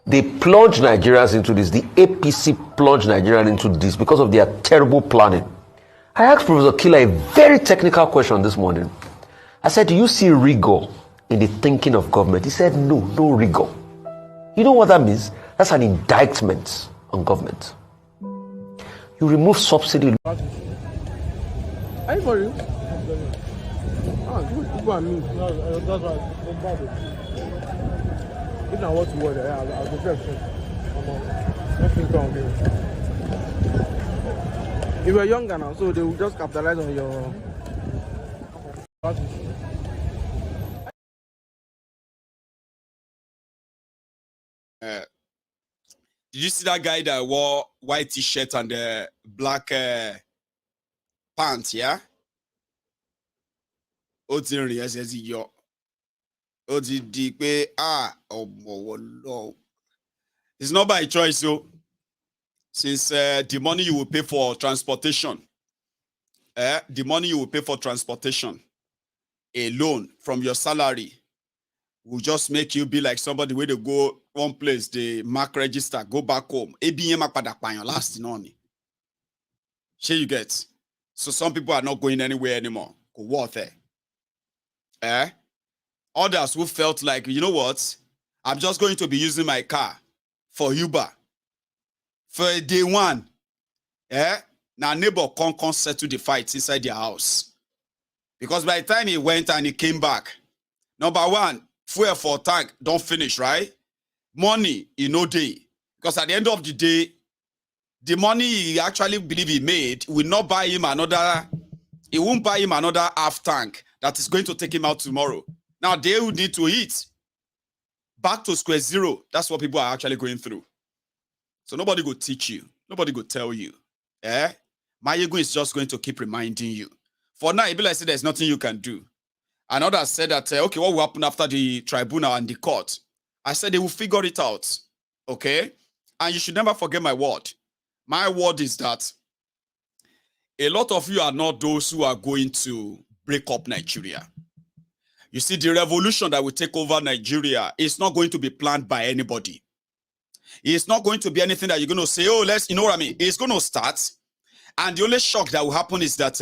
They plunge Nigerians into this. The APC plunged Nigerians into this because of their terrible planning. I asked Professor Killer a very technical question this morning. I said, do you see rigor in the thinking of government? He said, no rigor. You know what that means? That's an indictment on government. You remove subsidy. Are you for you? Good and me. No, that's why I'm bad. If I want to work there, I'll go first. Nothing wrong here. You were younger now, so they will just capitalize on your. Did you see that guy that wore white t-shirt and black pants? Yeah. It's not by choice, so since the money you will pay for transportation, the money you will pay for transportation alone from your salary will just make you be like somebody where they go one place, they mark register, go back home. Last Sure you get. So some people are not going anywhere anymore. Go worth it. Others who felt like, you know what? I'm just going to be using my car for Uber. For day one. Now neighbor can't settle the fight inside their house. Because by the time he went and he came back, number one, fuel for tank don't finish, right? Money, no day. Because at the end of the day, the money he actually believe he made will not buy him another, it won't buy him another half tank that is going to take him out tomorrow. Now they will need to eat. Back to square zero. That's what people are actually going through. So nobody will teach you. Nobody will tell you. My ego is just going to keep reminding you. For now, it be like say there's nothing you can do. Another said that, okay, what will happen after the tribunal and the court? I said they will figure it out. Okay? And you should never forget my word. My word is that a lot of you are not those who are going to break up Nigeria. You see, the revolution that will take over Nigeria is not going to be planned by anybody. It's not going to be anything that you're going to say, oh, you know what I mean? It's going to start. And the only shock that will happen is that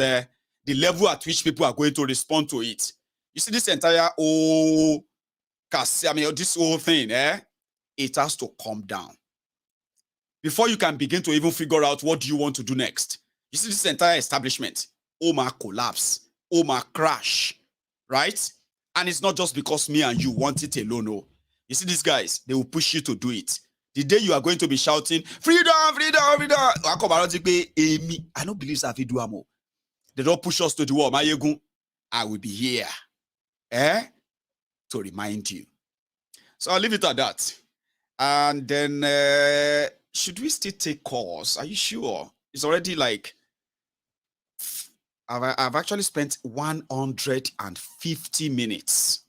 the level at which people are going to respond to it. You see, this entire this whole thing, it has to calm down. Before you can begin to even figure out what do you want to do next. You see, this entire establishment, collapse, crash, right? And it's not just because me and you want it alone, no. You see, these guys, they will push you to do it. The day you are going to be shouting, freedom, freedom, freedom. I don't believe that we do amo. They don't push us to the wall. I will be here. To remind you. So I'll leave it at that. And then, should we still take calls? Are you sure? It's already like, I've actually spent 150 minutes.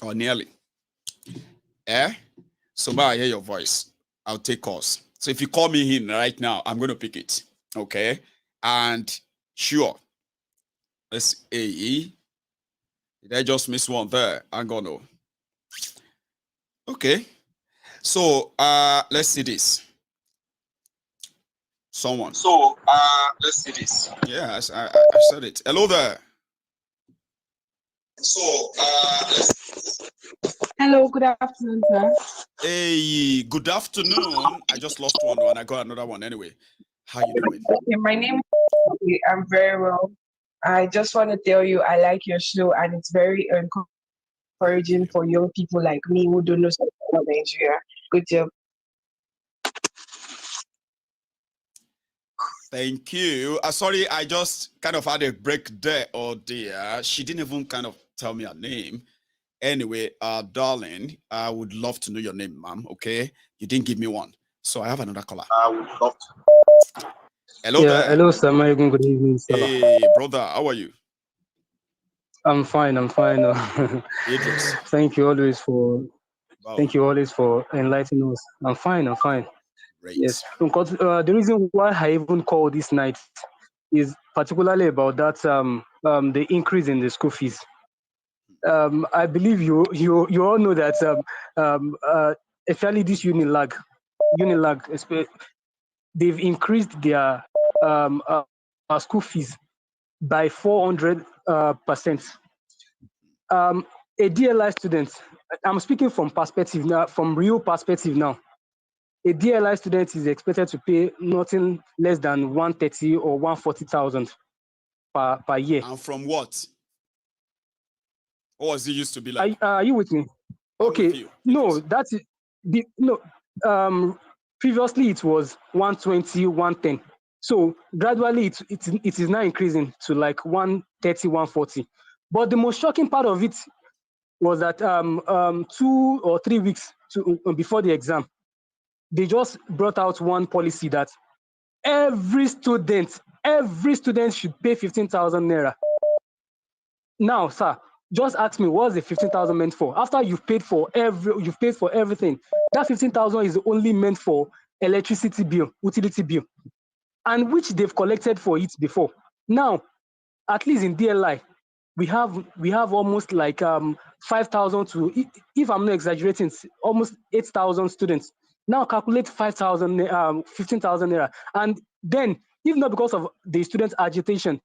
Or nearly. So I hear your voice. I'll take calls. So if you call me in right now, I'm going to pick it. Okay? And sure. Let's see. Did I just miss one there? I'm going to. Okay. So let's see this. Someone. So let's see this. Yes, I said it. Hello there. So hello, good afternoon, sir. Hey, good afternoon. I just lost one and I got another one anyway. How you doing? Okay, my name is I'm very well. I just want to tell you I like your show and it's very encouraging for young people like me who don't know something about Nigeria. Good job. Thank you. Sorry, I just kind of had a break there. Oh dear. She didn't even kind of tell me her name. Anyway, darling, I would love to know your name, ma'am. Okay? You didn't give me one. So I have another caller. I would love to. Hello there. Hello, sir. Good evening, sir. Hey, brother. How are you? I'm fine. Idris. Thank you always for enlightening us. I'm fine. Great. Yes, because the reason why I even call this night is particularly about that the increase in the school fees. I believe you all know that especially this UNILAG, they've increased their school fees by 400%. A DLI student, I'm speaking from perspective now, from real perspective now. A DLI student is expected to pay nothing less than 130 or 140,000 per year. And from what? What was it used to be like? Are you with me? Okay. No, that's it. Previously it was 120, 110. So gradually it is now increasing to like 130, 140. But the most shocking part of it was that 2 or 3 weeks before the exam, they just brought out one policy that every student should pay 15,000 naira. Now, sir, just ask me, what's the 15,000 meant for? After you've paid for everything, that 15,000 is only meant for electricity bill, utility bill, and which they've collected for it before. Now, at least in DLI, we have almost like 5,000 to, if I'm not exaggerating, almost 8,000 students. Now calculate 15,000 naira, and then if not because of the students' agitation,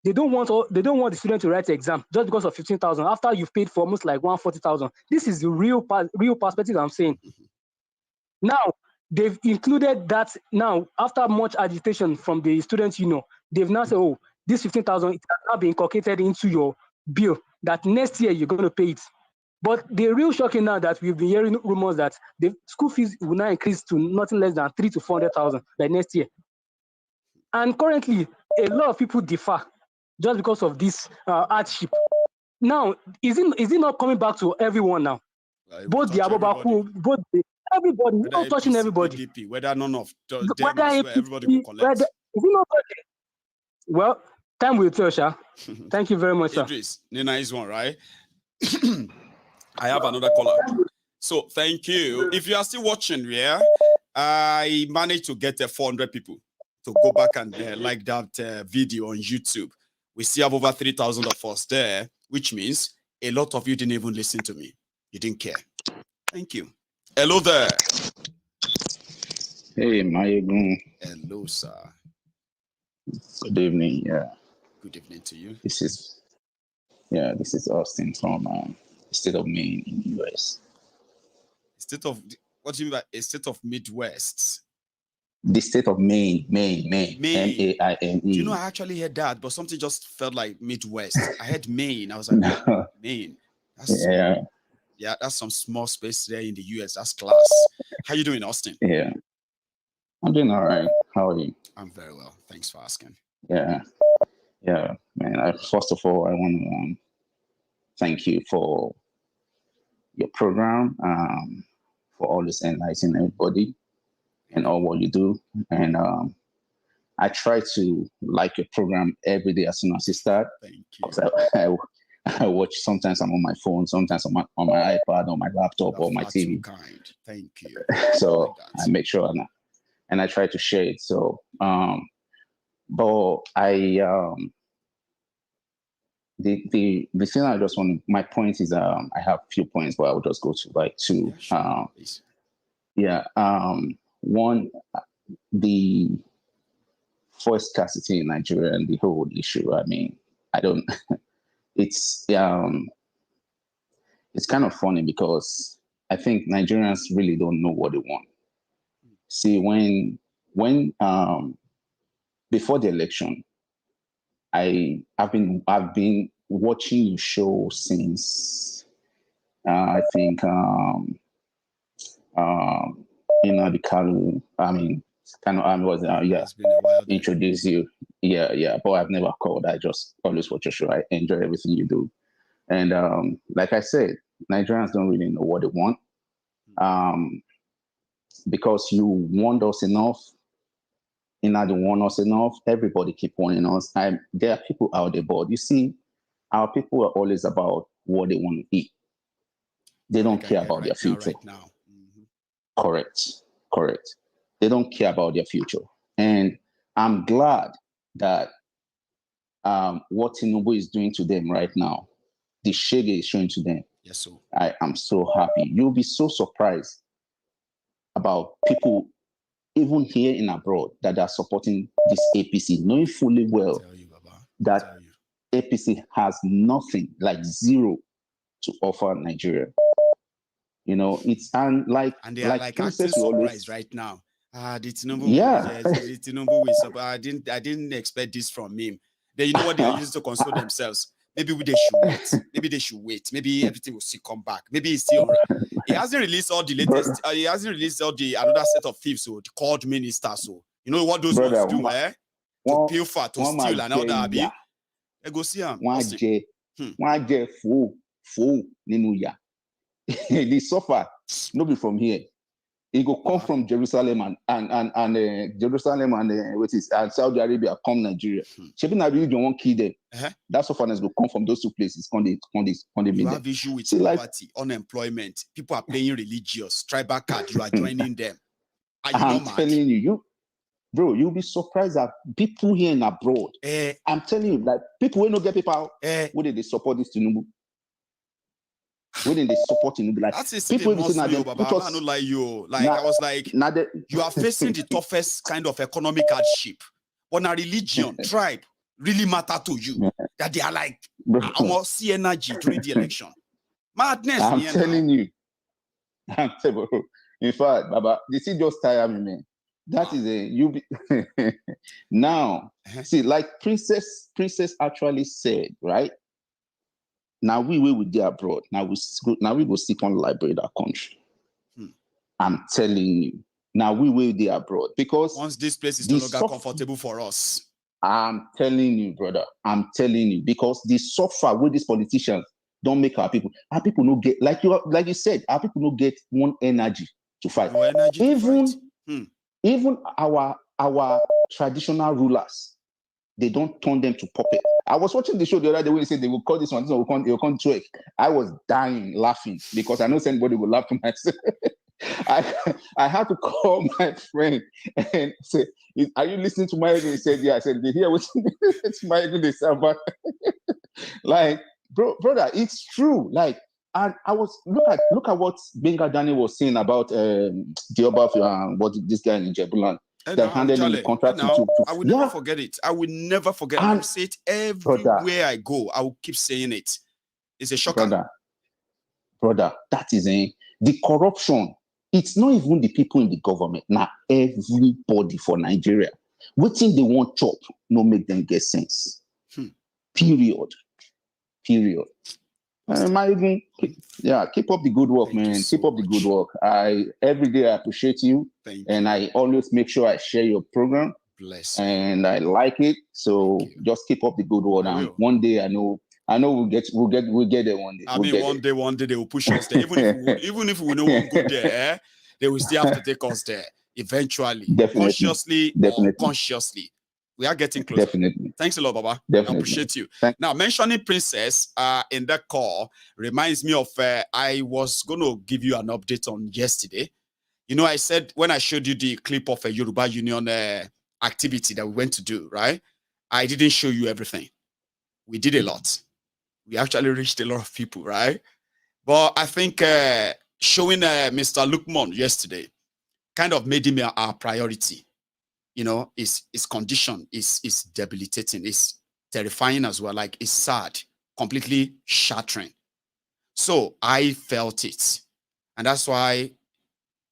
they don't want the student to write the exam just because of 15,000 after you've paid for almost like 140,000. This is the real perspective I'm saying. Now they've included that. Now after much agitation from the students, they've now said, oh, this 15,000 has now been inculcated into your bill, that next year you're going to pay it. But the real shocking now that we've been hearing rumors that the school fees will now increase to nothing less than 300,000 to 400,000 by next year. And currently, a lot of people differ just because of this hardship. Now, is it not coming back to everyone now? Both the Ababaku, everybody, not touching everybody. PDP, whether none of them, everybody will collect. Is it not touching? Well, time will tell, Sha. Thank you very much, sir. Idris, Nina is one, right? I have another caller. So thank you. If you are still watching, I managed to get 400 people to go back and like that video on YouTube. We still have over 3,000 of us there, which means a lot of you didn't even listen to me. You didn't care. Thank you. Hello there. Hey, Mayegun. Hello, sir. Good evening. Yeah. Good evening to you. This is Austin from the state of Maine in the US. State of, what do you mean by a state of Midwest? The state of Maine. M-A-I-N-E. I actually heard that, but something just felt like Midwest. I heard Maine. I was like, no. Maine. That's some small space there in the US. That's class. How you doing, Austin? Yeah. I'm doing all right. How are you? I'm very well. Thanks for asking. Yeah, man. First of all, I want to thank you for your program, for always enlightening everybody and all what you do. And I try to like your program every day as soon as you start. Thank you. I watch, sometimes I'm on my phone, sometimes on my iPad, on my laptop, or my TV. Too kind. Thank you. So I make sure and I try to share it. So, but the thing I just want, my point is, I have a few points, but I'll just go to like two. One, the fuel scarcity in Nigeria and the whole issue. I mean, it's kind of funny because I think Nigerians really don't know what they want. See, when before the election, I've been watching your show since I think the Koolu, introduce you. But I've never called. I just always watch your show. I enjoy everything you do. And like I said, Nigerians don't really know what they want. Because you want us enough, don't want us enough, everybody keep wanting us. There are people out there, but you see, our people are always about what they want to eat. They don't care about their future. Correct. They don't care about their future. And I'm glad that what Tinubu is doing to them right now, the shege is showing to them. Yes, sir. I am so happy. You'll be so surprised about people, even here in abroad, that are supporting this APC, knowing fully well that APC has nothing, like zero, to offer Nigeria. It's and they are like actually surprised right now. The Tinubu is. I didn't expect this from him. You know what they are using to console themselves? maybe they should wait. Maybe they should wait. Maybe everything will still come back. Maybe it's still he hasn't released all the latest. He hasn't released all the another set of thieves. So the court minister. So you know what those ones do, eh? To pilfer, to steal, and all that. I go see him. One J fool ninu ya. They suffer. No be from here. It go come from Jerusalem and Jerusalem and Saudi Arabia come Nigeria. Shebi na really don't want kill them. That sufferness will come from those two places. You have issue with poverty, unemployment. People are playing religious, tribal card. You are joining them. I'm telling you, bro, you'll be surprised that people here in abroad. I'm telling you, like people will not get people out. Wouldn't they support this Tinubu? Wouldn't they support Tinubu? Like that's people must know, Baba. I don't like you. Like I was like, you are facing the toughest kind of economic hardship. But now religion, tribe really matter to you. That they are like, I almost see energy during the election. Madness. I'm telling you. I'm telling you. In fact, Baba, this is just tire me, man. That is a now. See, like Princess actually said, right? Now we will be abroad. Now we will seek on liberate our country. I'm telling you. Now we will be abroad because once this place is no longer comfortable for us. I'm telling you, brother. I'm telling you because the suffer with these politicians don't make our people. Our people no get like you said. Our people no get one energy to fight. No energy to fight. Even our traditional rulers, they don't turn them to puppet. I was watching the show the other day when they said they will call this one, will come twerk. I was dying laughing because I know anybody will laugh to myself. I had to call my friend and say, "Are you listening to my?" He said, "Yeah." I said, "They hear what it's my they say about." Like, brother, it's true. Like, and I was look at what Benga Daniel was saying about the Oba, what this guy in Jebulan. They handed in the contract to I will never forget it. I will never forget it. I will say it everywhere I go. I will keep saying it. It's a shocker. Brother, that is the corruption. It's not even the people in the government. Now, everybody for Nigeria. What thing they want chop, no make them get sense. Period. Keep up the good work, man. Keep up the good work. Every day I appreciate you. And I always make sure I share your program. Bless. And I like it. So just keep up the good work. And one day I know we'll get there one day. I mean, one day they will push us there. Even if we know we'll go there, they will still have to take us there eventually. Consciously or unconsciously. We are getting closer. Definitely. Thanks a lot, Baba. Definitely. I appreciate you. Now, mentioning Princess in that call reminds me of I was going to give you an update on yesterday. You know, I said when I showed you the clip of a Yoruba Union activity that we went to do, right? I didn't show you everything. We did a lot. We actually reached a lot of people, right? But I think showing Mr. Lukman yesterday kind of made him our priority. You know, his condition is debilitating. It's terrifying as well. Like, it's sad, completely shattering. So I felt it. And that's why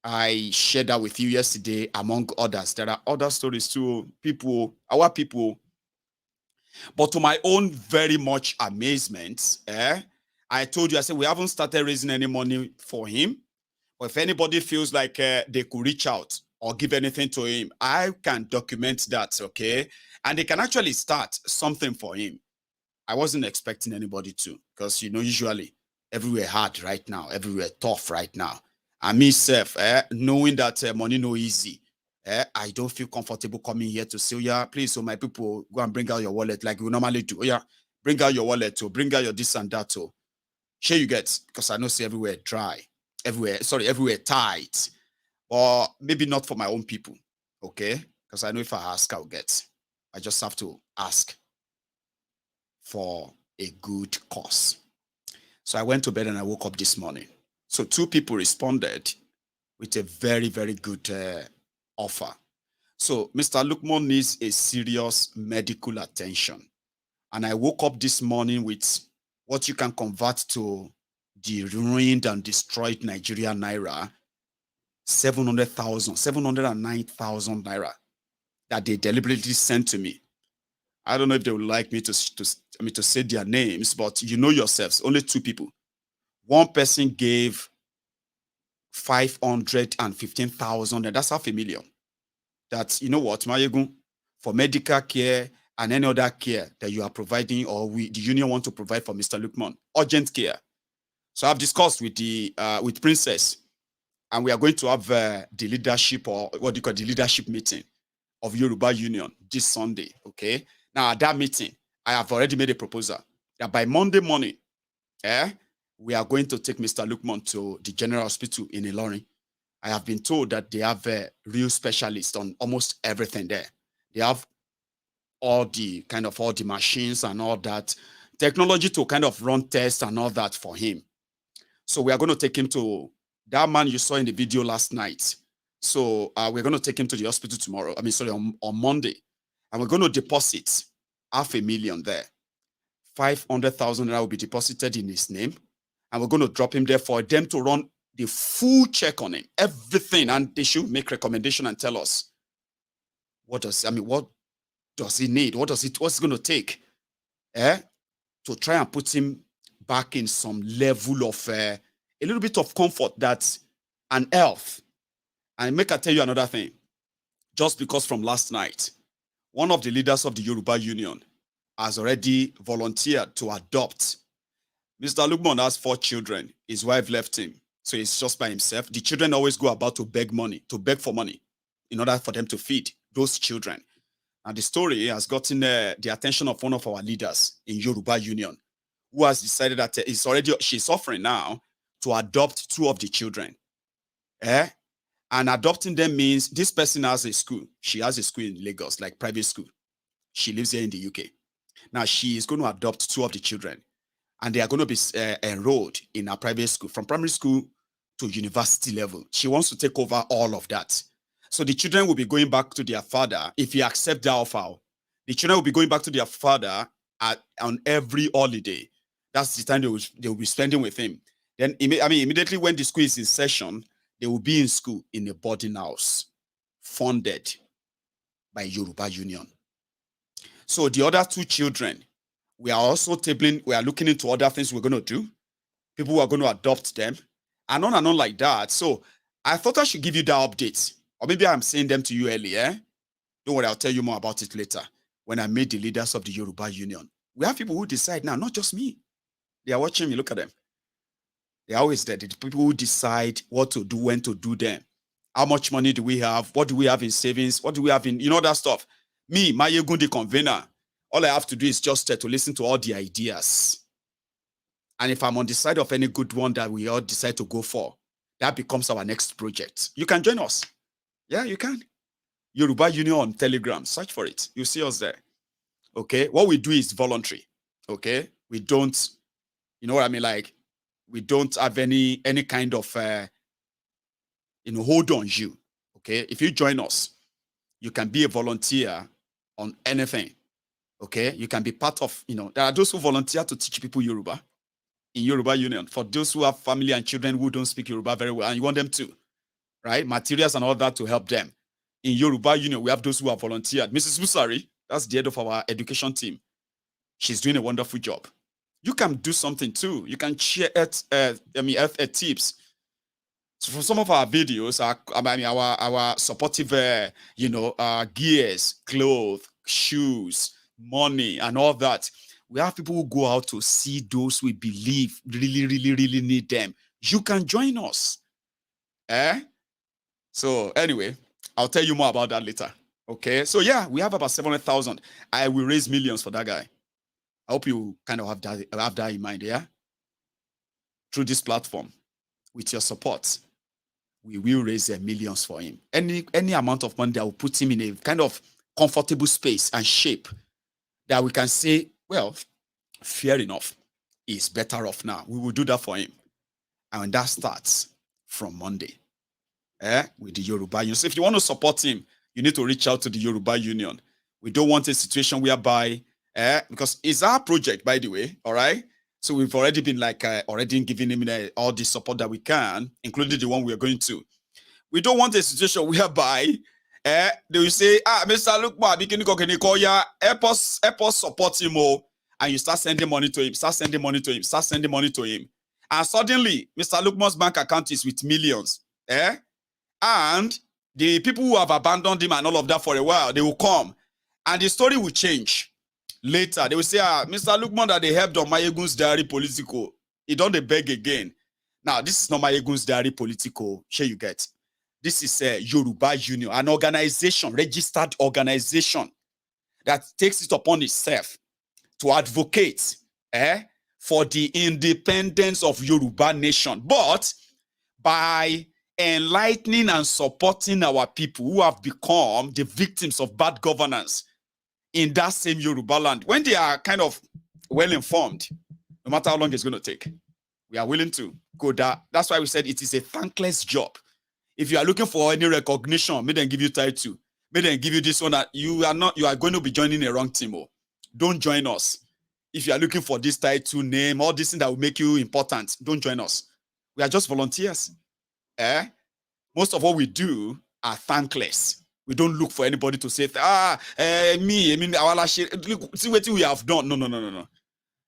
I shared that with you yesterday, among others. There are other stories too, our people. But to my own very much amazement, I told you, I said, we haven't started raising any money for him. But if anybody feels like they could reach out or give anything to him, I can document that, okay? And they can actually start something for him. I wasn't expecting anybody to, because, you know, usually everywhere hard right now, everywhere tough right now. And myself, knowing that money no easy, I don't feel comfortable coming here to say, oh, yeah, please, so my people, go and bring out your wallet like we normally do. Oh, yeah, bring out your wallet, to bring out your this and that. So, sure you get, because I know see everywhere dry, everywhere tight. Or maybe not for my own people, okay? Because I know if I ask, I'll get. I just have to ask for a good cause. So I went to bed and I woke up this morning. So 2 people responded with a very, very good offer. So Mr. Lukman needs a serious medical attention. And I woke up this morning with what you can convert to the ruined and destroyed Nigerian naira, 709,000 naira that they deliberately sent to me. I don't know if they would like me to say their names, but you know yourselves, only 2 people. One person gave 515,000, and that's $500,000. That's, you know what, Mayegun, for medical care and any other care that you are providing, or the union want to provide for Mr. Lukman, urgent care. So I've discussed with the with Princess, and we are going to have the leadership, or what do you call the leadership meeting of Yoruba Union this Sunday. Okay. Now at that meeting, I have already made a proposal that by Monday morning, we are going to take Mr. Lukman to the General Hospital in Ilorin. I have been told that they have a real specialist on almost everything there. They have all the machines and all that technology to kind of run tests and all that for him. So we are going to take him to that man you saw in the video last night. So we're going to take him to the hospital tomorrow. On Monday. And we're going to deposit $500,000 there. 500,000 will be deposited in his name. And we're going to drop him there for them to run the full check on him, everything. And they should make recommendation and tell us what does he need? What's it going to take to try and put him back in some level of a little bit of comfort and health. And make I tell you another thing. Just because from last night, one of the leaders of the Yoruba Union has already volunteered to adopt. Mr. Lukman has 4 children. His wife left him. So he's just by himself. The children always go about to beg for money in order for them to feed those children. And the story has gotten the attention of one of our leaders in Yoruba Union, who has decided that she's offering now to adopt 2 of the children. And adopting them means this person has a school. She has a school in Lagos, like private school. She lives here in the UK. Now she is going to adopt 2 of the children, and they are going to be enrolled in a private school from primary school to university level. She wants to take over all of that. So the children will be going back to their father if he accepts that offer. The children will be going back to their father on every holiday. That's the time they will be spending with him. Then, immediately when the school is in session, they will be in school in a boarding house funded by Yoruba Union. So the other 2 children, we are also we are looking into other things we're going to do. People who are going to adopt them, and on like that. So I thought I should give you that update. Or maybe I'm saying them to you earlier. Don't worry, I'll tell you more about it later when I meet the leaders of the Yoruba Union. We have people who decide now, not just me. They are watching me, look at them. They're always there. The people who decide what to do, when to do them. How much money do we have? What do we have in savings? What do we have in, that stuff? Me, Mayegun, the convener, all I have to do is just to listen to all the ideas. And if I'm on the side of any good one that we all decide to go for, that becomes our next project. You can join us. Yeah, you can. Yoruba Union on Telegram. Search for it. You'll see us there. Okay? What we do is voluntary. Okay? We don't, you know what I mean? Like, we don't have any kind of, hold on you. Okay? If you join us, you can be a volunteer on anything. Okay? You can be part of, there are those who volunteer to teach people Yoruba in Yoruba Union. For those who have family and children who don't speak Yoruba very well, and you want them to, right? Materials and all that to help them. In Yoruba Union, we have those who have volunteered. Mrs. Busari, that's the head of our education team. She's doing a wonderful job. You can do something too. You can share tips. So for some of our videos, our supportive, gears, clothes, shoes, money, and all that. We have people who go out to see those we believe really, really, really need them. You can join us. So anyway, I'll tell you more about that later. Okay. So yeah, we have about 700,000. I will raise millions for that guy. I hope you kind of have that in mind, yeah? Through this platform, with your support, we will raise millions for him. Any amount of money that will put him in a kind of comfortable space and shape that we can say, well, fair enough, he's better off now. We will do that for him. And that starts from Monday. With the Yoruba Union. So if you want to support him, you need to reach out to the Yoruba Union. We don't want a situation whereby, because it's our project, by the way, all right? So we've already been already giving him all the support that we can, including the one we are going to. We don't want a situation whereby They will say, Mr. Lukman, help us support him more. And you start sending money to him, start sending money to him, start sending money to him. And suddenly, Mr. Lukman's bank account is with millions. And the people who have abandoned him and all of that for a while, they will come. And the story will change. Later, they will say, Mr. Lukman that they helped on Mayegun's diary political. He don't they beg again. Now, this is not Mayegun's diary political. Sure you get. This is a Yoruba Union, an organization, registered organization that takes it upon itself to advocate for the independence of Yoruba nation. But by enlightening and supporting our people who have become the victims of bad governance in that same Yoruba land, when they are kind of well-informed, no matter how long it's going to take, we are willing to go there. That's why we said it is a thankless job. If you are looking for any recognition, may them give you title, may them give you this one, that you are going to be joining a wrong team. Don't join us. If you are looking for this title, name, all this thing that will make you important, don't join us. We are just volunteers. Most of what we do are thankless. We don't look for anybody to say, see what we have done. No.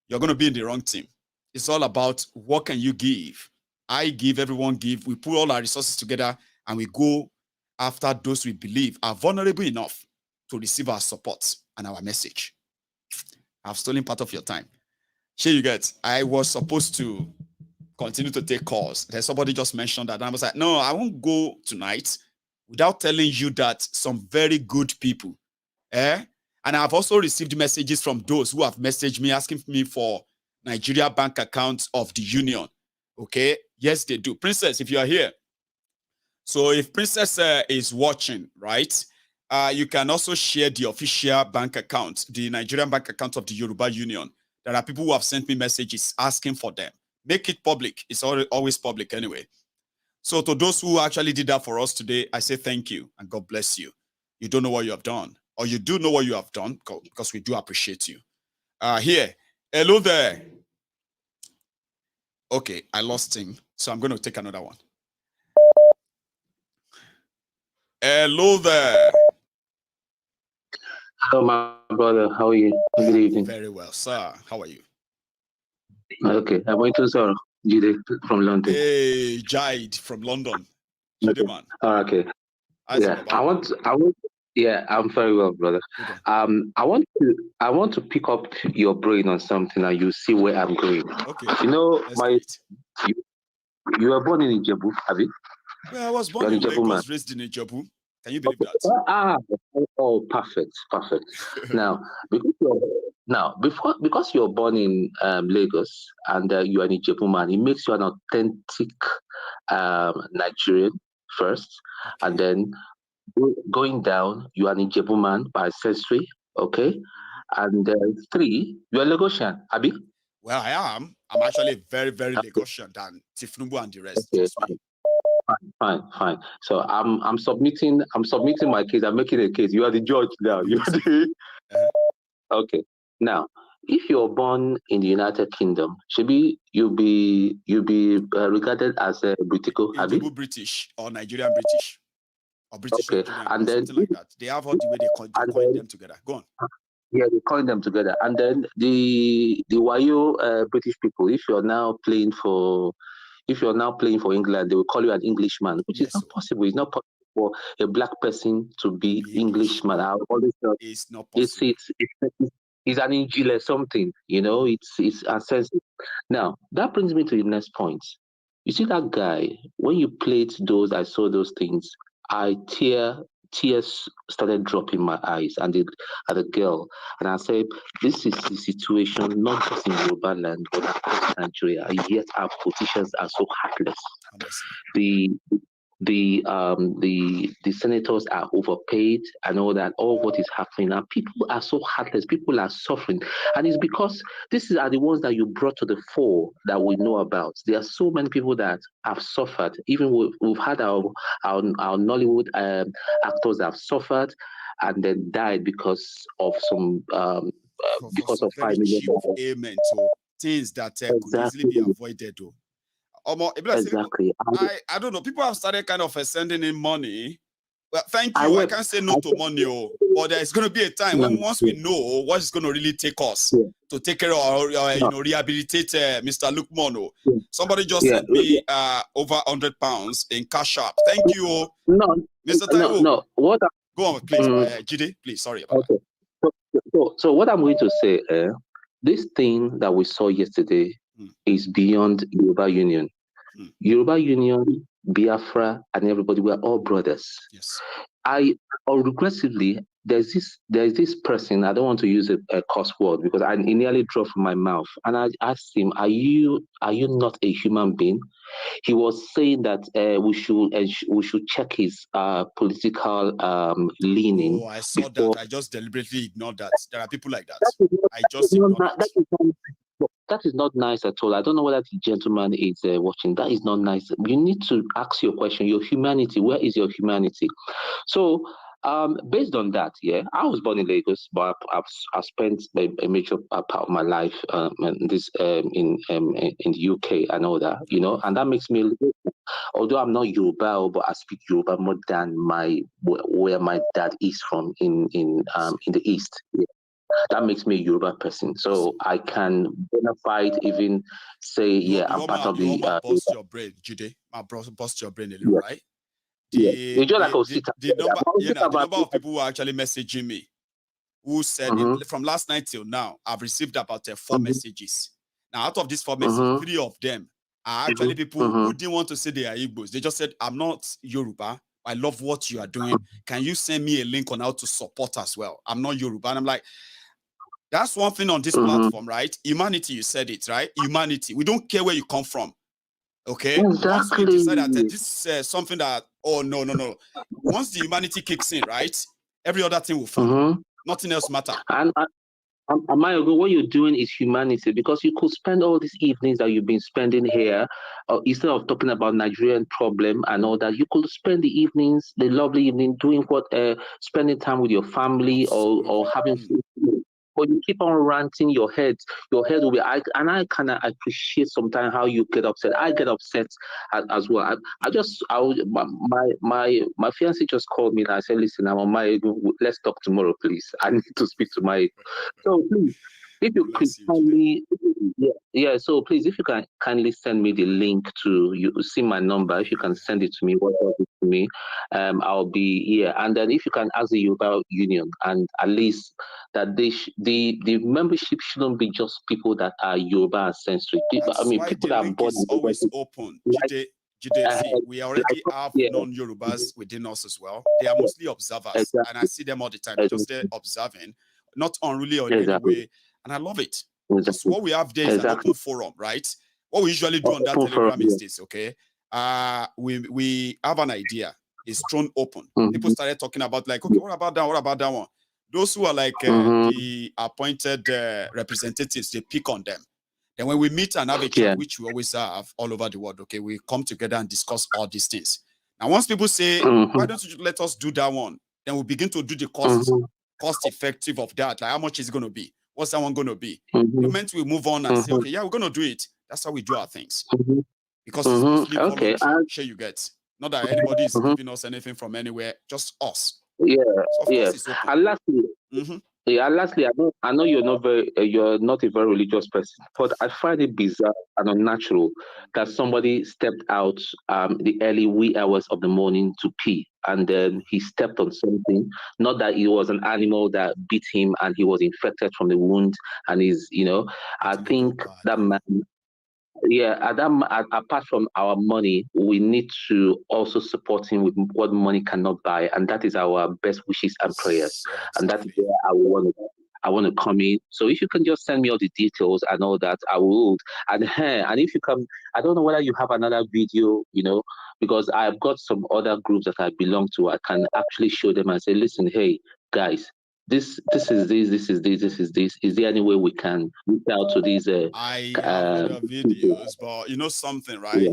You're going to be in the wrong team. It's all about what can you give. I give, everyone give. We put all our resources together and we go after those we believe are vulnerable enough to receive our support and our message. I've stolen part of your time. Here you get. I was supposed to continue to take calls. There's somebody just mentioned that. And I was like, no, I won't go tonight without telling you that some very good people. And I've also received messages from those who have messaged me asking me for Nigeria bank accounts of the union. Okay. Yes, they do. Princess, if you are here. So if Princess is watching, right, you can also share the official bank account, the Nigerian bank account of the Yoruba Union. There are people who have sent me messages asking for them. Make it public. It's always public anyway. So to those who actually did that for us today, I say thank you and God bless you. You don't know what you have done, or you do know what you have done, because we do appreciate you. Here, hello there. Okay, I lost him, so I'm going to take another one. Hello there. Hello, my brother. How are you? Good evening. Very well, sir. How are you? Okay, I'm going to sir Jide from London. Hey, Jide from London. Jide, man. Okay. Yeah, I want. Yeah, I'm very well, brother. I want to pick up your brain on something, and you see where I'm going. Okay. You know, you were born in Ijebu, have you? Well, I was born in Lagos, raised in Ijebu. Can you believe that? Oh, perfect. Now, because you're born in Lagos and you are an Ijebu man, it makes you an authentic Nigerian first, and then going down, you are an Ijebu man by ancestry, okay? And 3, you're a Lagosian, Abi? Well, I am. I'm actually very, very Lagosian than Tinubu and the rest. Okay, fine. So I'm submitting my case. I'm making a case. You are the judge now. You are the okay. Now, if you're born in the United Kingdom, you'll be regarded as a British or Nigerian British or British Nigerian, and then something like that. They have all the way they coin them together. Go on. Yeah, they coin them together, and then the Wayo British people. If you're now playing for England, they will call you an Englishman, which is not possible. It's not possible for a black person to be Englishman. I always thought it's not possible. It's an Injil or something, you know. It's unsensitive. Now that brings me to the next point. You see that guy, when you played those, I saw those things. Tears started dropping my eyes, and at the girl, and I said, "This is the situation, not just in Yoruba land, but across Nigeria. And yet our politicians are so heartless. The senators are overpaid and all that. All what is happening now, people are so heartless. People are suffering, and it's because these are the ones that you brought to the fore that we know about. There are so many people that have suffered. Even we've had our Nollywood actors have suffered and then died because of some because of 5 million. Amen. So things that could easily be avoided. Exactly. I don't know. People have started kind of sending in money Well, thank you. I can't say no to money, but there's going to be a time when once we know what is going to really take us to take care of our, rehabilitate Mr. Lukman. Somebody just sent me over £100 in cash app. Thank you. No, Mr. Taiwo. No. What? Go on, please. Jide, please. Sorry about that. So what I'm going to say, this thing that we saw yesterday is beyond Yoruba Union. Yoruba Union, Biafra, and everybody, we're all brothers. Yes. Regrettably, there's this person, I don't want to use a curse word because it nearly dropped from my mouth. And I asked him, are you not a human being? He was saying that we should check his political leaning. Oh, I saw that. I just deliberately ignored that. There are people like that. I just ignored that. That is not nice at all. I don't know whether the gentleman is watching. That is not nice. You need to ask your question. Your humanity. Where is your humanity? So, based on that, I was born in Lagos, but I've spent a major part of my life in the UK and all that, and that makes me. Although I'm not Yoruba, but I speak Yoruba more than where my dad is from in the East. Yeah. That makes me a Yoruba person, so I can bonafide even say, I'm part of the. Bust your brain, Jide. Bust your brain a little, right? The number of people who are actually messaging me, who said from last night till now, I've received about 4 messages. Now, out of these 4 messages, 3 of them are actually people who didn't want to say they are Igbos. They just said, I'm not Yoruba. I love what you are doing. Can you send me a link on how to support as well? I'm not Yoruba. And I'm like, that's one thing on this platform, right? Humanity, you said it, right? Humanity. We don't care where you come from. Okay? Exactly. Once we decide that this is something that, no. Once the humanity kicks in, right? Every other thing will follow. Nothing else matters. And Amayogo, what you're doing is humanity, because you could spend all these evenings that you've been spending here, instead of talking about Nigerian problem and all that, you could spend the evenings, the lovely evening, doing what, spending time with your family or having food. But you keep on ranting, your head will be. I kind of appreciate sometimes how you get upset. I get upset as well. My fiancé just called me and I said, listen, I'm on my, let's talk tomorrow, please. I need to speak to my. So please, if you could kindly, so please, if you can kindly send me the link to, you see my number, if you can send it to me, WhatsApp it to me, I'll be here. And then if you can ask the Yoruba Union, and at least that the membership shouldn't be just people that are Yoruba ancestry. People, That's why people that are born is always open. Jide, see, we already have non-Yorubas within us as well. They are mostly observers, and I see them all the time. They're just there observing, not unruly or in any way. And I love it. Because what we have there is an open forum, right? What we usually do on that Telegram is this, okay? We have an idea. It's thrown open. People started talking about like, okay, what about that? What about that one? Those who are like the appointed representatives, they pick on them. And when we meet and have a chat, which we always have all over the world, okay, we come together and discuss all these things. Now, once people say, why don't you let us do that one? Then we begin to do the cost effective of that. Like, how much is it going to be? What's that one going to be? The moment we move on and say, okay, yeah, we're going to do it. That's how we do our things. Because it's mostly voluntary. Sure, you get. Not that anybody is giving us anything from anywhere, just us. And lastly, I know you're not a very religious person, but I find it bizarre and unnatural that somebody stepped out the early wee hours of the morning to pee, and then he stepped on something. Not that it was an animal that bit him and he was infected from the wound, and I think that man. Apart from our money, we need to also support him with what money cannot buy, and that is our best wishes and prayers. And that is where I want to come in. So if you can just send me all the details and all that, I would. And if you can, I don't know whether you have another video, because I've got some other groups that I belong to. I can actually show them and say, listen, hey guys, this is this. Is there any way we can reach out to these? I have other videos, but you know something, right?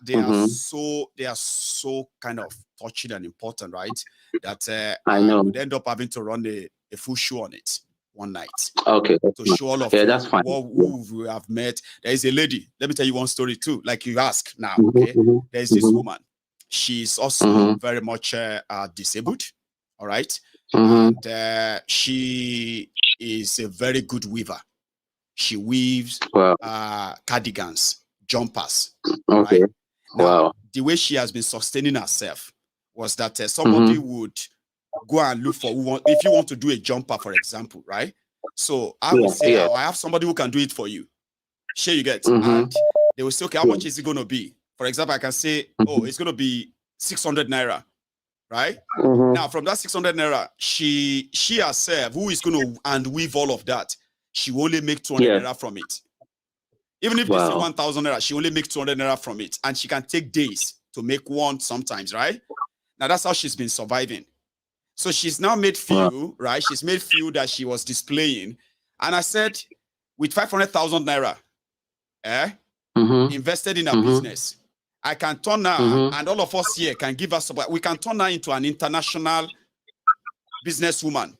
They are so kind of touching and important, right? That I know would end up having to run a full show on it one night. Okay, to show all of that's fine. Who we have met. There is a lady. Let me tell you one story too. Like you ask now, okay? There is this woman. She's also very much disabled. All right. And she is a very good weaver. She weaves cardigans, jumpers. Okay. Right? Now, the way she has been sustaining herself was that somebody would go and look for if you want to do a jumper, for example, right? So I will say, I have somebody who can do it for you. Sure, you get. And they will say, okay, how much is it going to be? For example, I can say, oh, it's going to be 600 naira, right? Now, from that 600 naira, she herself, who is going to and weave all of that, she will only make 200 naira from it. Even if they say 1,000 naira, she only makes 200 naira from it, and she can take days to make one sometimes, right? Now that's how she's been surviving. So she's now made few, right? She's made few that she was displaying, and I said, with 500,000 naira, invested in a business, I can turn her, and all of us here can give us support. We can turn her into an international businesswoman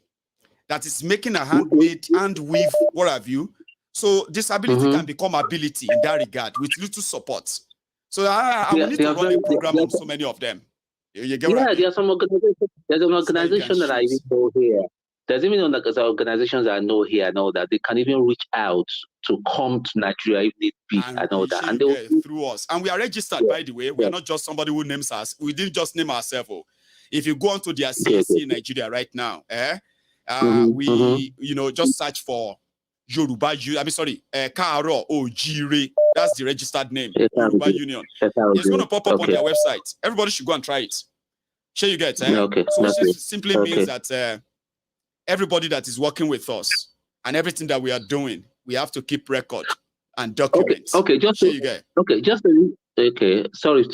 that is making a handmade, hand weave, what have you. So disability can become ability in that regard with little support. So I will need to run a program on so many of them. You get what I mean? There's some organizations. There's an organization that I even know here. There's even organizations that I know here and all that. They can even reach out to come to Nigeria if need be and all that. And they will through us. And we are registered, by the way. We are not just somebody who names us. We didn't just name ourselves. If you go onto their CAC in Nigeria right now, we just search for Yoruba, Kaaro or Jire. That's the registered name. Yoruba Union. It's going to pop up on their website. Everybody should go and try it. Sure, you get. So this simply means that everybody that is working with us and everything that we are doing, we have to keep record and document. Sorry to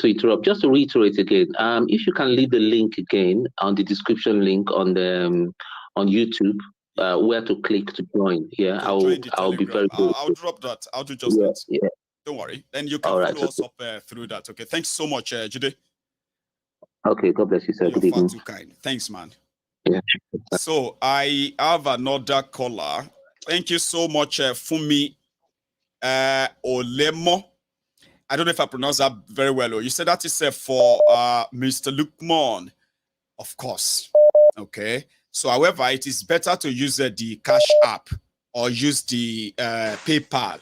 interrupt. Just to reiterate again, if you can leave the link again on the description link on the on YouTube. Where to click to join. Yeah, I'll be very good. I'll drop that. I'll do just that. Yeah. Don't worry. Then you can follow us up through that. Okay. Thanks so much, Jide. Okay. God bless you, sir. Good evening. Too kind. Thanks, man. Yeah. So I have another caller. Thank you so much, Fumi Olemo. I don't know if I pronounce that very well. You said that is for Mr. Lukman. Of course. Okay. So, however, it is better to use the Cash App or use the PayPal.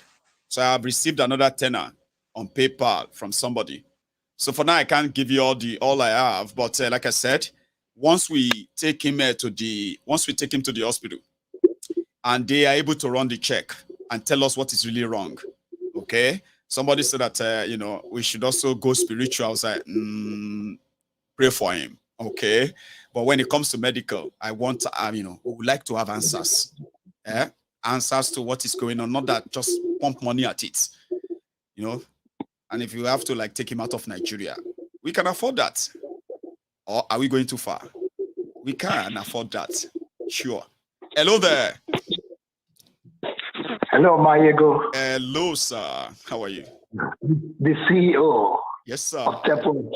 So, I have received another tenner on PayPal from somebody. So, for now, I can't give you all I have. But like I said, once we take him to the hospital, and they are able to run the check and tell us what is really wrong, okay? Somebody said that we should also go spiritual. I was like, pray for him, okay? But when it comes to medical, I want we would like to have answers. Answers to what is going on, not that just pump money at it. And if you have to take him out of Nigeria, we can afford that. Or are we going too far? We can afford that. Sure. Hello there. Hello, Mayego. Hello, sir. How are you? The CEO. Yes, sir. Of Temple.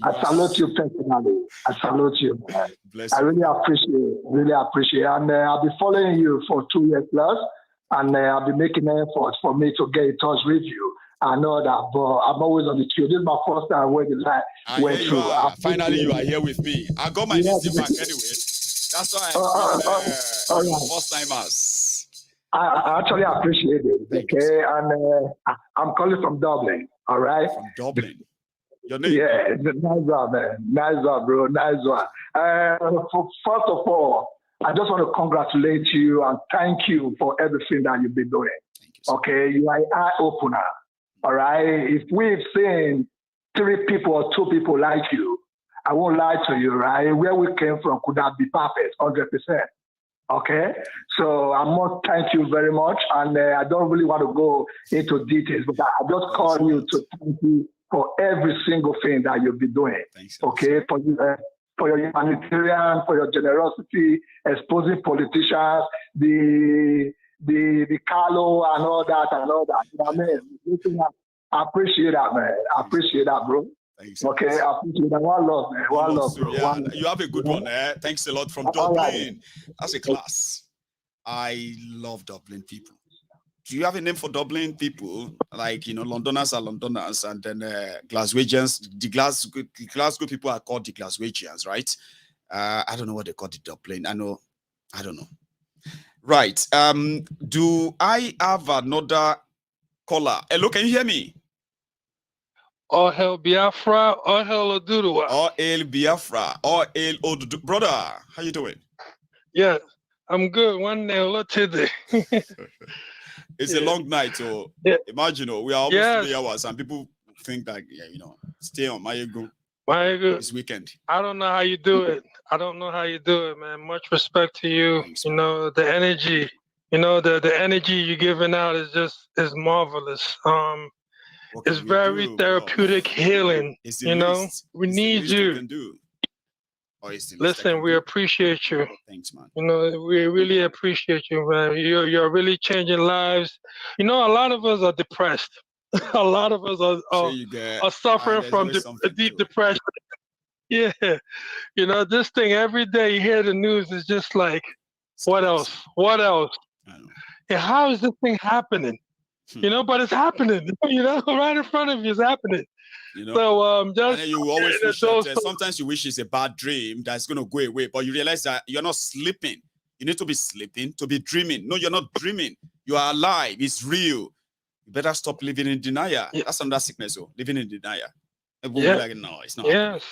I salute you personally. I salute you. I really appreciate. And I've been following you for 2 years plus, and I've been making efforts for me to get in touch with you. I know that, but I'm always on the queue. This is my first time where the line went through. Finally, you are here with me. I got my listing back anyway. That's why first timers. I actually appreciate it. Okay, and I'm calling from Dublin. All right. From Dublin. Your name? Yeah, nice one, man. Nice one, bro. Nice one. First of all, I just want to congratulate you and thank you for everything that you've been doing. Okay, you are an eye opener. All right. If we've seen 3 people or 2 people like you, I won't lie to you, right? Where we came from could not be perfect, 100%. Okay, so I must thank you very much, and I don't really want to go into details, but I just call you to thank you for every single thing that you'll be doing. Thanks, okay, for your humanitarian, for your generosity, exposing politicians, the Koolu and all that. You know what I mean? I appreciate that, man. I appreciate that, bro. Thanks. Okay, I appreciate that. One love, man. One love, bro. Yeah, you have a good one, eh? Thanks a lot from Dublin. That's a class. I love Dublin people. do you have a name for Dublin people? Like, you know, Londoners are Londoners, and then Glaswegians, the Glasgow people are called the Glaswegians, right? I don't know what they call the Dublin. I don't know. Right. Do I have another caller? Hello, can you hear me? All hell Biafra, all hell Oduduwa. All hail Biafra, all hail Oduduwa. Brother, how you doing? Yeah, I'm good. One day, hello today. It's a long night, so imagine, we are almost 3 hours, and people think that, you know, stay on Mayego. This weekend. I don't know how you do it. I don't know how you do it, man. Much respect to you. Thanks, you know, the energy, you know, the energy you're giving out is marvelous. It's very therapeutic healing. You know, we need you. Listen, we appreciate you. Thanks, man. You know, we really appreciate you, man. You're really changing lives. You know, a lot of us are depressed. A lot of us are suffering from deep depression. Yeah, you know, this thing every day you hear the news is just like, what else? What else? And how is this thing happening? You know, but it's happening. You know, right in front of you, it's happening. You know, so just and you always wish that, sometimes you wish it's a bad dream that's going to go away, but you realize that you're not sleeping. You need to be sleeping to be dreaming. No, you're not dreaming. You are alive. It's real. You better stop living in denial. Yeah. That's another sickness, living in denial. Yeah. Like, no, it's not. Yes.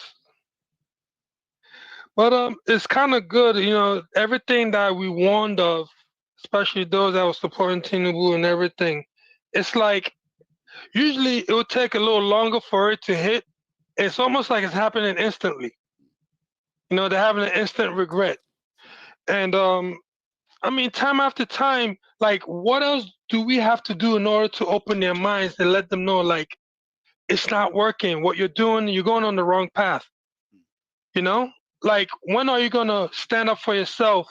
But it's kind of good, you know, everything that we warned of, especially those that were supporting Tinubu and everything. It's like usually it would take a little longer for it to hit. It's almost like it's happening instantly. You know, they're having an instant regret. And I mean, time after time, like, what else do we have to do in order to open their minds and let them know, like, it's not working. What you're doing, you're going on the wrong path. You know, like, when are you going to stand up for yourself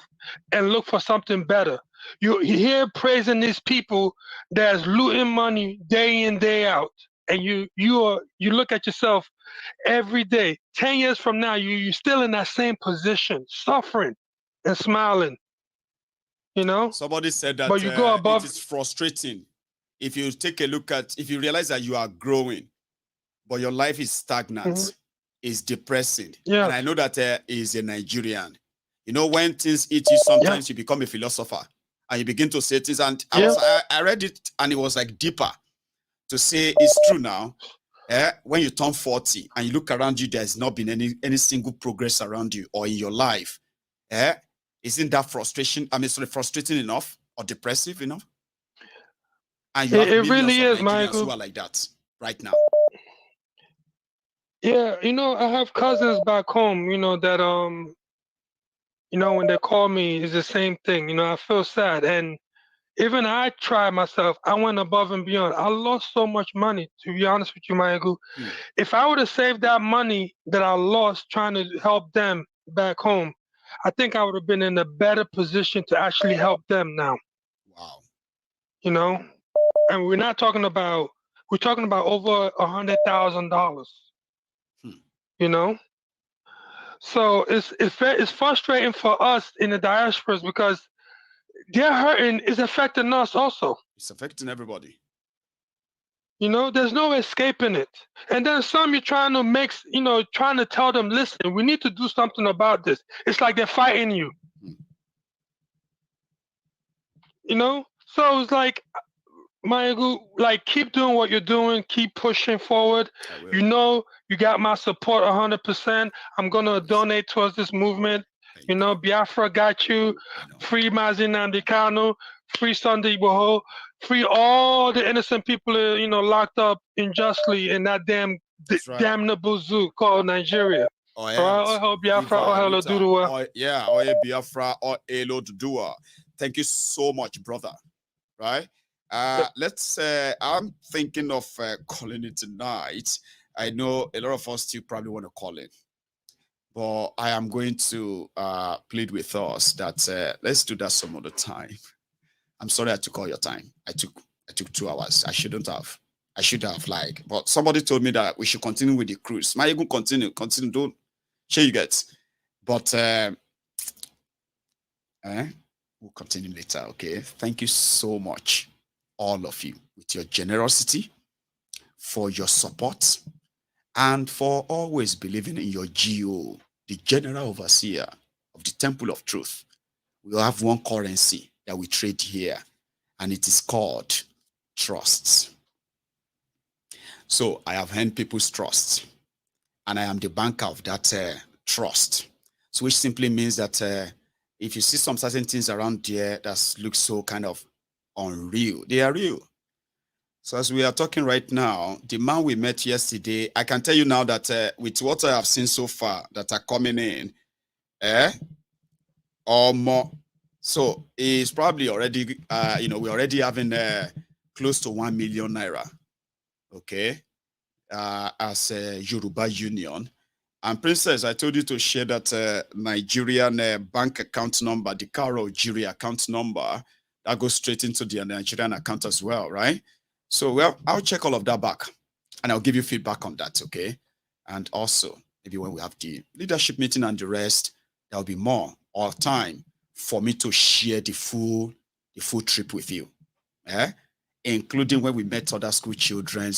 and look for something better? You hear praising these people that's looting money day in, day out. And you look at yourself every day. 10 years from now, you're still in that same position, suffering and smiling. You know, somebody said that, but you go above. It is frustrating if you take a look at, if you realize that you are growing, but your life is stagnant, it's depressing. Yeah. And I know that is a Nigerian. You know, when things eat you, sometimes you become a philosopher and you begin to say things. And I read it, and it was like deeper to say it's true now. When you turn 40 and you look around you, there's not been any single progress around you or in your life. Isn't that frustrating enough or depressive enough? And you have it really is, Nigerians Michael, who are like that right now. Yeah, you know, I have cousins back home, you know, that you know, when they call me, it's the same thing. You know, I feel sad. And even I tried myself. I went above and beyond. I lost so much money, to be honest with you, Michael. If I would have saved that money that I lost trying to help them back home, I think I would have been in a better position to actually help them now. Wow. You know, and we're talking about over $100,000. You know, so it's frustrating for us in the diasporas because they're hurting. It's affecting us also. It's affecting everybody. You know, there's no escaping it. And then some you're trying to mix, you know, trying to tell them, listen, we need to do something about this. It's like they're fighting you. You know? So it's like, Michael, like, keep doing what you're doing, keep pushing forward. You know, you got my support 100%. I'm gonna donate towards this movement. You know, Biafra got you. Free Mazi Nnamdi Kanu, free Sunday Igboho, free all the innocent people, you know, locked up unjustly in that damnable zoo called Nigeria. Oh, yeah. Oh hell Biafra, oh hell Oduduwa. Yeah, oh yeah, Biafra, oh hell Oduduwa. Thank you so much, brother. Right? Let's I'm thinking of calling it tonight. I know a lot of us still probably want to call it, but I am going to plead with us that let's do that some other time. I'm sorry I took all your time. I took 2 hours. I should have, like, but somebody told me that we should continue with the cruise. Might even continue, don't sure you get. But we'll continue later, okay? Thank you so much, all of you, with your generosity, for your support, and for always believing in your GO, the General Overseer of the Temple of Truth. We have one currency that we trade here, and it is called trust. So I have earned people's trust, and I am the banker of that trust. So which simply means that if you see some certain things around there that look so kind of unreal, they are real. So as we are talking right now, the man we met yesterday, I can tell you now that with what I have seen so far that are coming in, or more. So it's probably already, we're already having close to 1 million naira, okay, as a Yoruba Union. And Princess, I told you to share that Nigerian bank account number, the Karo Jiri account number, that goes straight into the Nigerian account as well, right? So well, I'll check all of that back, and I'll give you feedback on that, okay? And also, maybe when we have the leadership meeting and the rest, there'll be more time for me to share the full trip with you, including when we met other school children.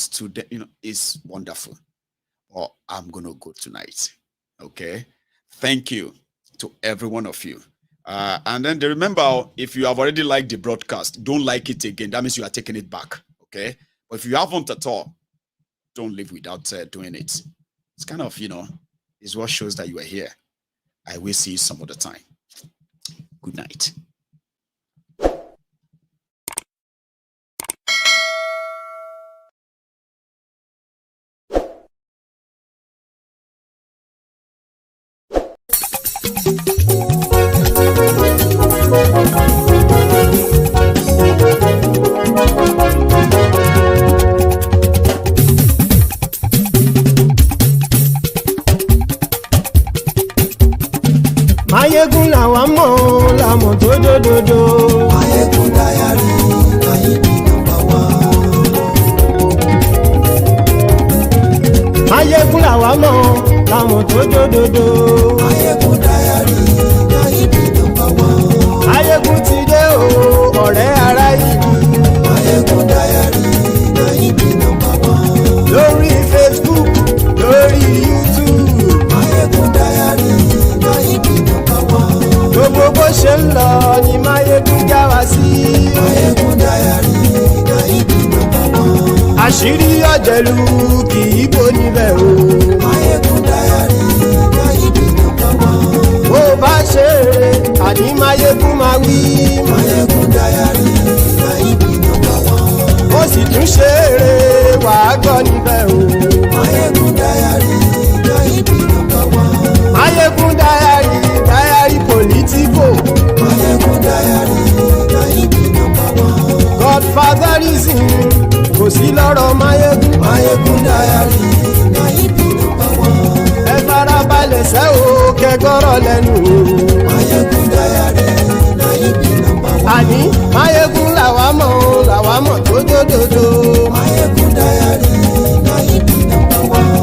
It's wonderful. Or I'm gonna go tonight, okay? Thank you to every one of you. And then remember, if you have already liked the broadcast, don't like it again. That means you are taking it back. Okay, but if you haven't at all, don't leave without doing it. It's kind of, is what shows that you are here. I will see you some other time. Good night. Mayegun làwa mọ̀ làmọ̀ tó dòdòdò. Mayegun dayari Mayebi number one. Mayegun làwa mọ̀ làmọ̀ tó dòdòdò. Mayegun dayari Mayebi number one. Mayegun ti dé o ọ̀rẹ́ ara ìlú. Mayegun dayari Mayebi number one. Lórí Facebook, lórí YouTube. Mayegun dayari Mayebi number one. Gbogbo bó ṣe ń lọ ni Mayegun já wa sí. Mayegun dayari Mayebi number one. Àṣírí ọ̀jẹ̀lú kì í bò níbẹ̀ o. Mayegun dayari Mayebi number one. Bó bá ṣe eré àní Mayegun máa wí. Mayegun dayari Mayebi number one. Ó sì tún ṣe eré wàá gbọ́ níbẹ̀ o. Mayegun dayari Mayebi number one. Mayegun dayari politico. Mayegun dayari Mayebi number one. Godfatherism kò sí lọ́rọ̀ Mayegun. Mayegun dayari Mayebi number one. Ẹ farabalẹ̀ sẹ́ o kẹgọ́rọ̀ lẹ́nu o. Mayegun dayari Mayebi number one. Àní Mayegun làwa mọ̀ tó dòdòdò. Mayegun dayari Mayebi number one.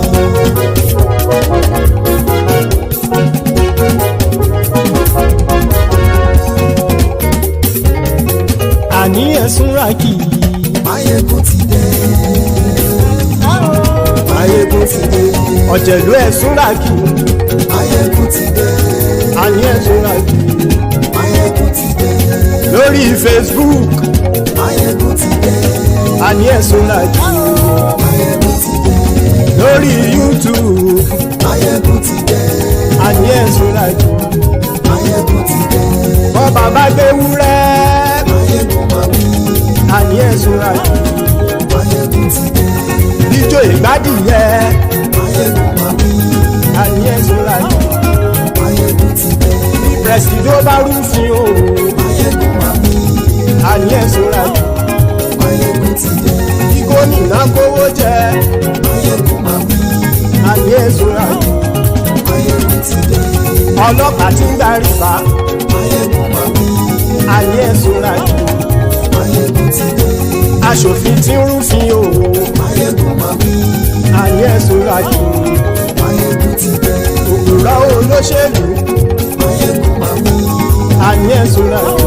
Àní ẹ̀sùn ràkì. Mayegun ti dé. Mayegun ti dé. Ọ̀jẹ̀lú ẹ̀sùn ràkì. Mayegun ti dé. Àní ẹ̀sùn ràkì. Mayegun ti dé. Lórí Facebook. Mayegun ti dé. Àní ẹ̀sùn ràkì. Mayegun ti dé. Lórí YouTube. Mayegun ti dé. Àní ẹ̀sùn ràkì. Mayegun ti dé. Bọ́ bàbá gbé wúrẹ́. Mayegun máa wí. Àní ẹ̀sùn ràkì. Mayegun ti dé. Ijó ìgbádìyẹ. Mayegun máa wí. Àní ẹ̀sùn ràkì. Mayegun ti dé. Pẹ̀sìdó bá rúfin o. Mayegun máa wí. Àní ẹ̀sùn ràkì. Mayegun ti dé. Gómìnà kówó jẹ. Mayegun máa wí. Àní ẹ̀sùn ràkì. Mayegun ti dé. Ọlọ́pàá tí ń darí bá. Mayegun máa wí. Àní ẹ̀sùn ràkì. Mayegun ti dé. Aṣòfin tí ń rúfin o. Mayegun máa wí. Àní ẹ̀sùn ràkì. Mayegun ti dé. Òpùrọ́ olóṣèlú. Mayegun máa wí. Àní ẹ̀sùn ràkì.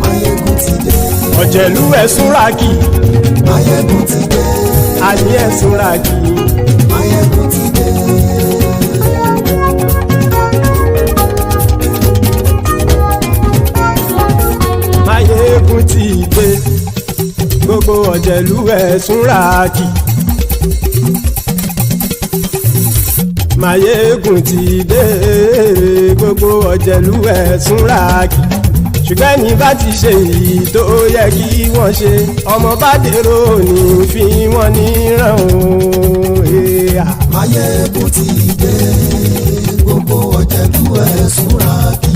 Mayegun ti dé. ọ̀jẹ̀lú ẹ̀sùn ràkì. Máyégún ti dé. Àní ẹ̀sùn ràkì. Máyégún ti dé. Máyégún ti dé. Gbogbo ọ̀jẹ̀lú ẹ̀sùn ràkì. Máyégún ti dé. Gbogbo ọ̀jẹ̀lú ẹ̀sùn ràkì. Ṣùgbọ́n ní bá ti ṣe èyí tó yẹ kí wọ́n ṣe ọmọ bá dèrò ní fi wọ́n níran o. Máyégún ti dé. Gbogbo ọ̀jẹ̀lú ẹ̀sùn ràkì.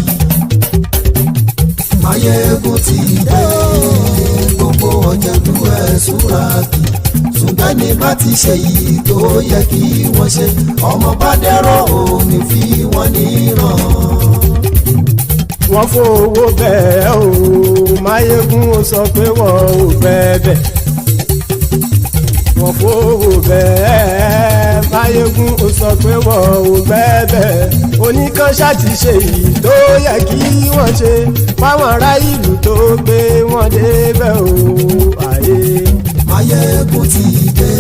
Máyégún ti dé. Gbogbo ọ̀jẹ̀lú ẹ̀sùn ràkì. Ṣùgbọ́n ní bá ti ṣe èyí tó yẹ kí wọ́n ṣe ọmọ bá dèrò ní fi wọ́n níran. Wọ́n fowó bẹ́ẹ̀ o Máyégún ó sọ pé wọ́n ò bẹ́ẹ̀. Wọ́n fowó bẹ́ẹ̀ Máyégún ó sọ pé wọ́n ò bẹ́ẹ̀. Oníkanṣá ti ṣe èyí tó yẹ kí wọ́n ṣe fáwọn ará ìlú tó gbé wọn débẹ̀ o. Máyégún ti dé.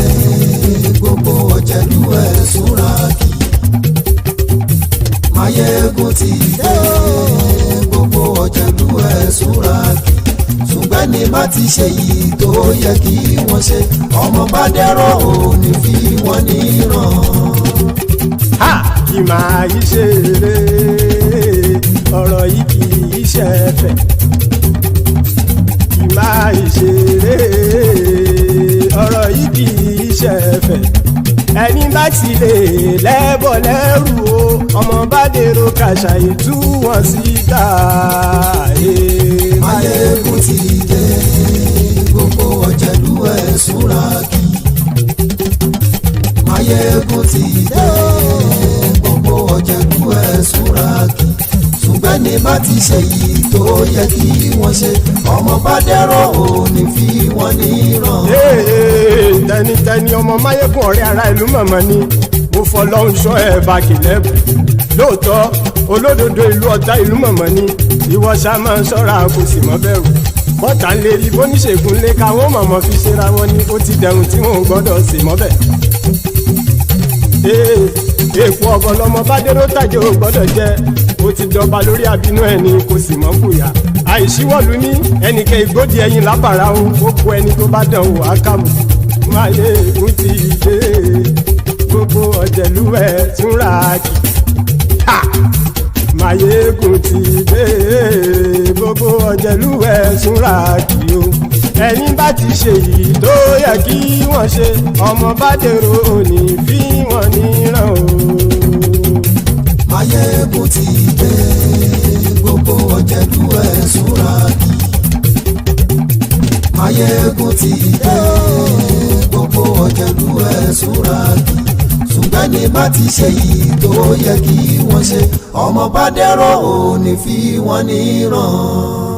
Gbogbo ọ̀jẹ̀lú ẹ̀sùn ràkì. Máyégún ti dé. Gbogbo ọ̀jẹ̀lú ẹ̀sùn ràkì. Ṣùgbọ́n ní bá ti ṣe yìí tó yẹ kí wọ́n ṣe ọmọ bá dẹ́rọ̀ ò ní fi wọ́n níran. Kì máa yí ṣe eré ọ̀rọ̀ yìí kì í ṣe ẹ̀fẹ̀. Kì máa yí ṣe eré ọ̀rọ̀ yìí kì í ṣe ẹ̀fẹ̀. Ẹni bá ti lè lẹ́bọ̀ lẹ́rù o ọmọ bá dèrò kàṣà ìtú wọn síta. Máyégún ti dé. Gbogbo ọ̀jẹ̀lú ẹ̀sùn ràkì. Máyégún ti dé. Gbogbo ọ̀jẹ̀lú ẹ̀sùn ràkì. Ṣùgbọ́n ní bá ti ṣe yìí tó yẹ kí wọ́n ṣe ọmọ bá dẹ́rọ̀ ò ní fi wọ́n níran. Tẹnitẹni ọmọ Máyégún ọ̀rẹ́ ara ìlú mọ̀mọ́ ni mo fọlọ́hún ṣọ́ ẹ̀ bá kìlẹ́bù. Lóòótọ́ olódodo ìlú ọ̀tá ìlú mọ̀mọ́ ni ìwọ ṣá máa ń ṣọ́ra kò sì mọ́ bẹ̀rù. Bọ́tà ń lè rí bóníṣègùn lé káwọn mọ̀mọ́ fi ṣera wọn ni ó ti dẹrùn tí wọn ò gbọ́dọ̀ sì mọ́ bẹ̀. Èèpo ọ̀gọ̀ lọmọ bá dérò tàjẹ́ ò gbọ́dọ̀ jẹ́ ó ti dọba lórí abínú ẹni kò sì mọ́ bùyà. Àìsíwọ́lu ní ẹnìkẹ́ ìgbódì ẹyin lábàrá o ó kó ẹni tó bá dán o ákàmù. Máyégún ti dé. Gbogbo ọ̀jẹ̀lú ẹ̀sùn ràkì. Máyégún ti dé. Gbogbo ọ̀jẹ̀lú ẹ̀sùn ràkì o. Ẹni bá ti ṣe yìí tó yẹ kí wọ́n ṣe ọmọ bá dèrò òní fi wọ́n níran o. Máyégún ti dé. Gbogbo ọ̀jẹ̀lú ẹ̀sùn ràkì. Máyégún ti dé. Gbogbo ọ̀jẹ̀lú ẹ̀sùn ràkì. Ṣùgbọ́n ní bá ti ṣe yìí tó yẹ kí wọ́n ṣe ọmọ bá dẹ́rọ̀ ò ní fi wọ́n níran.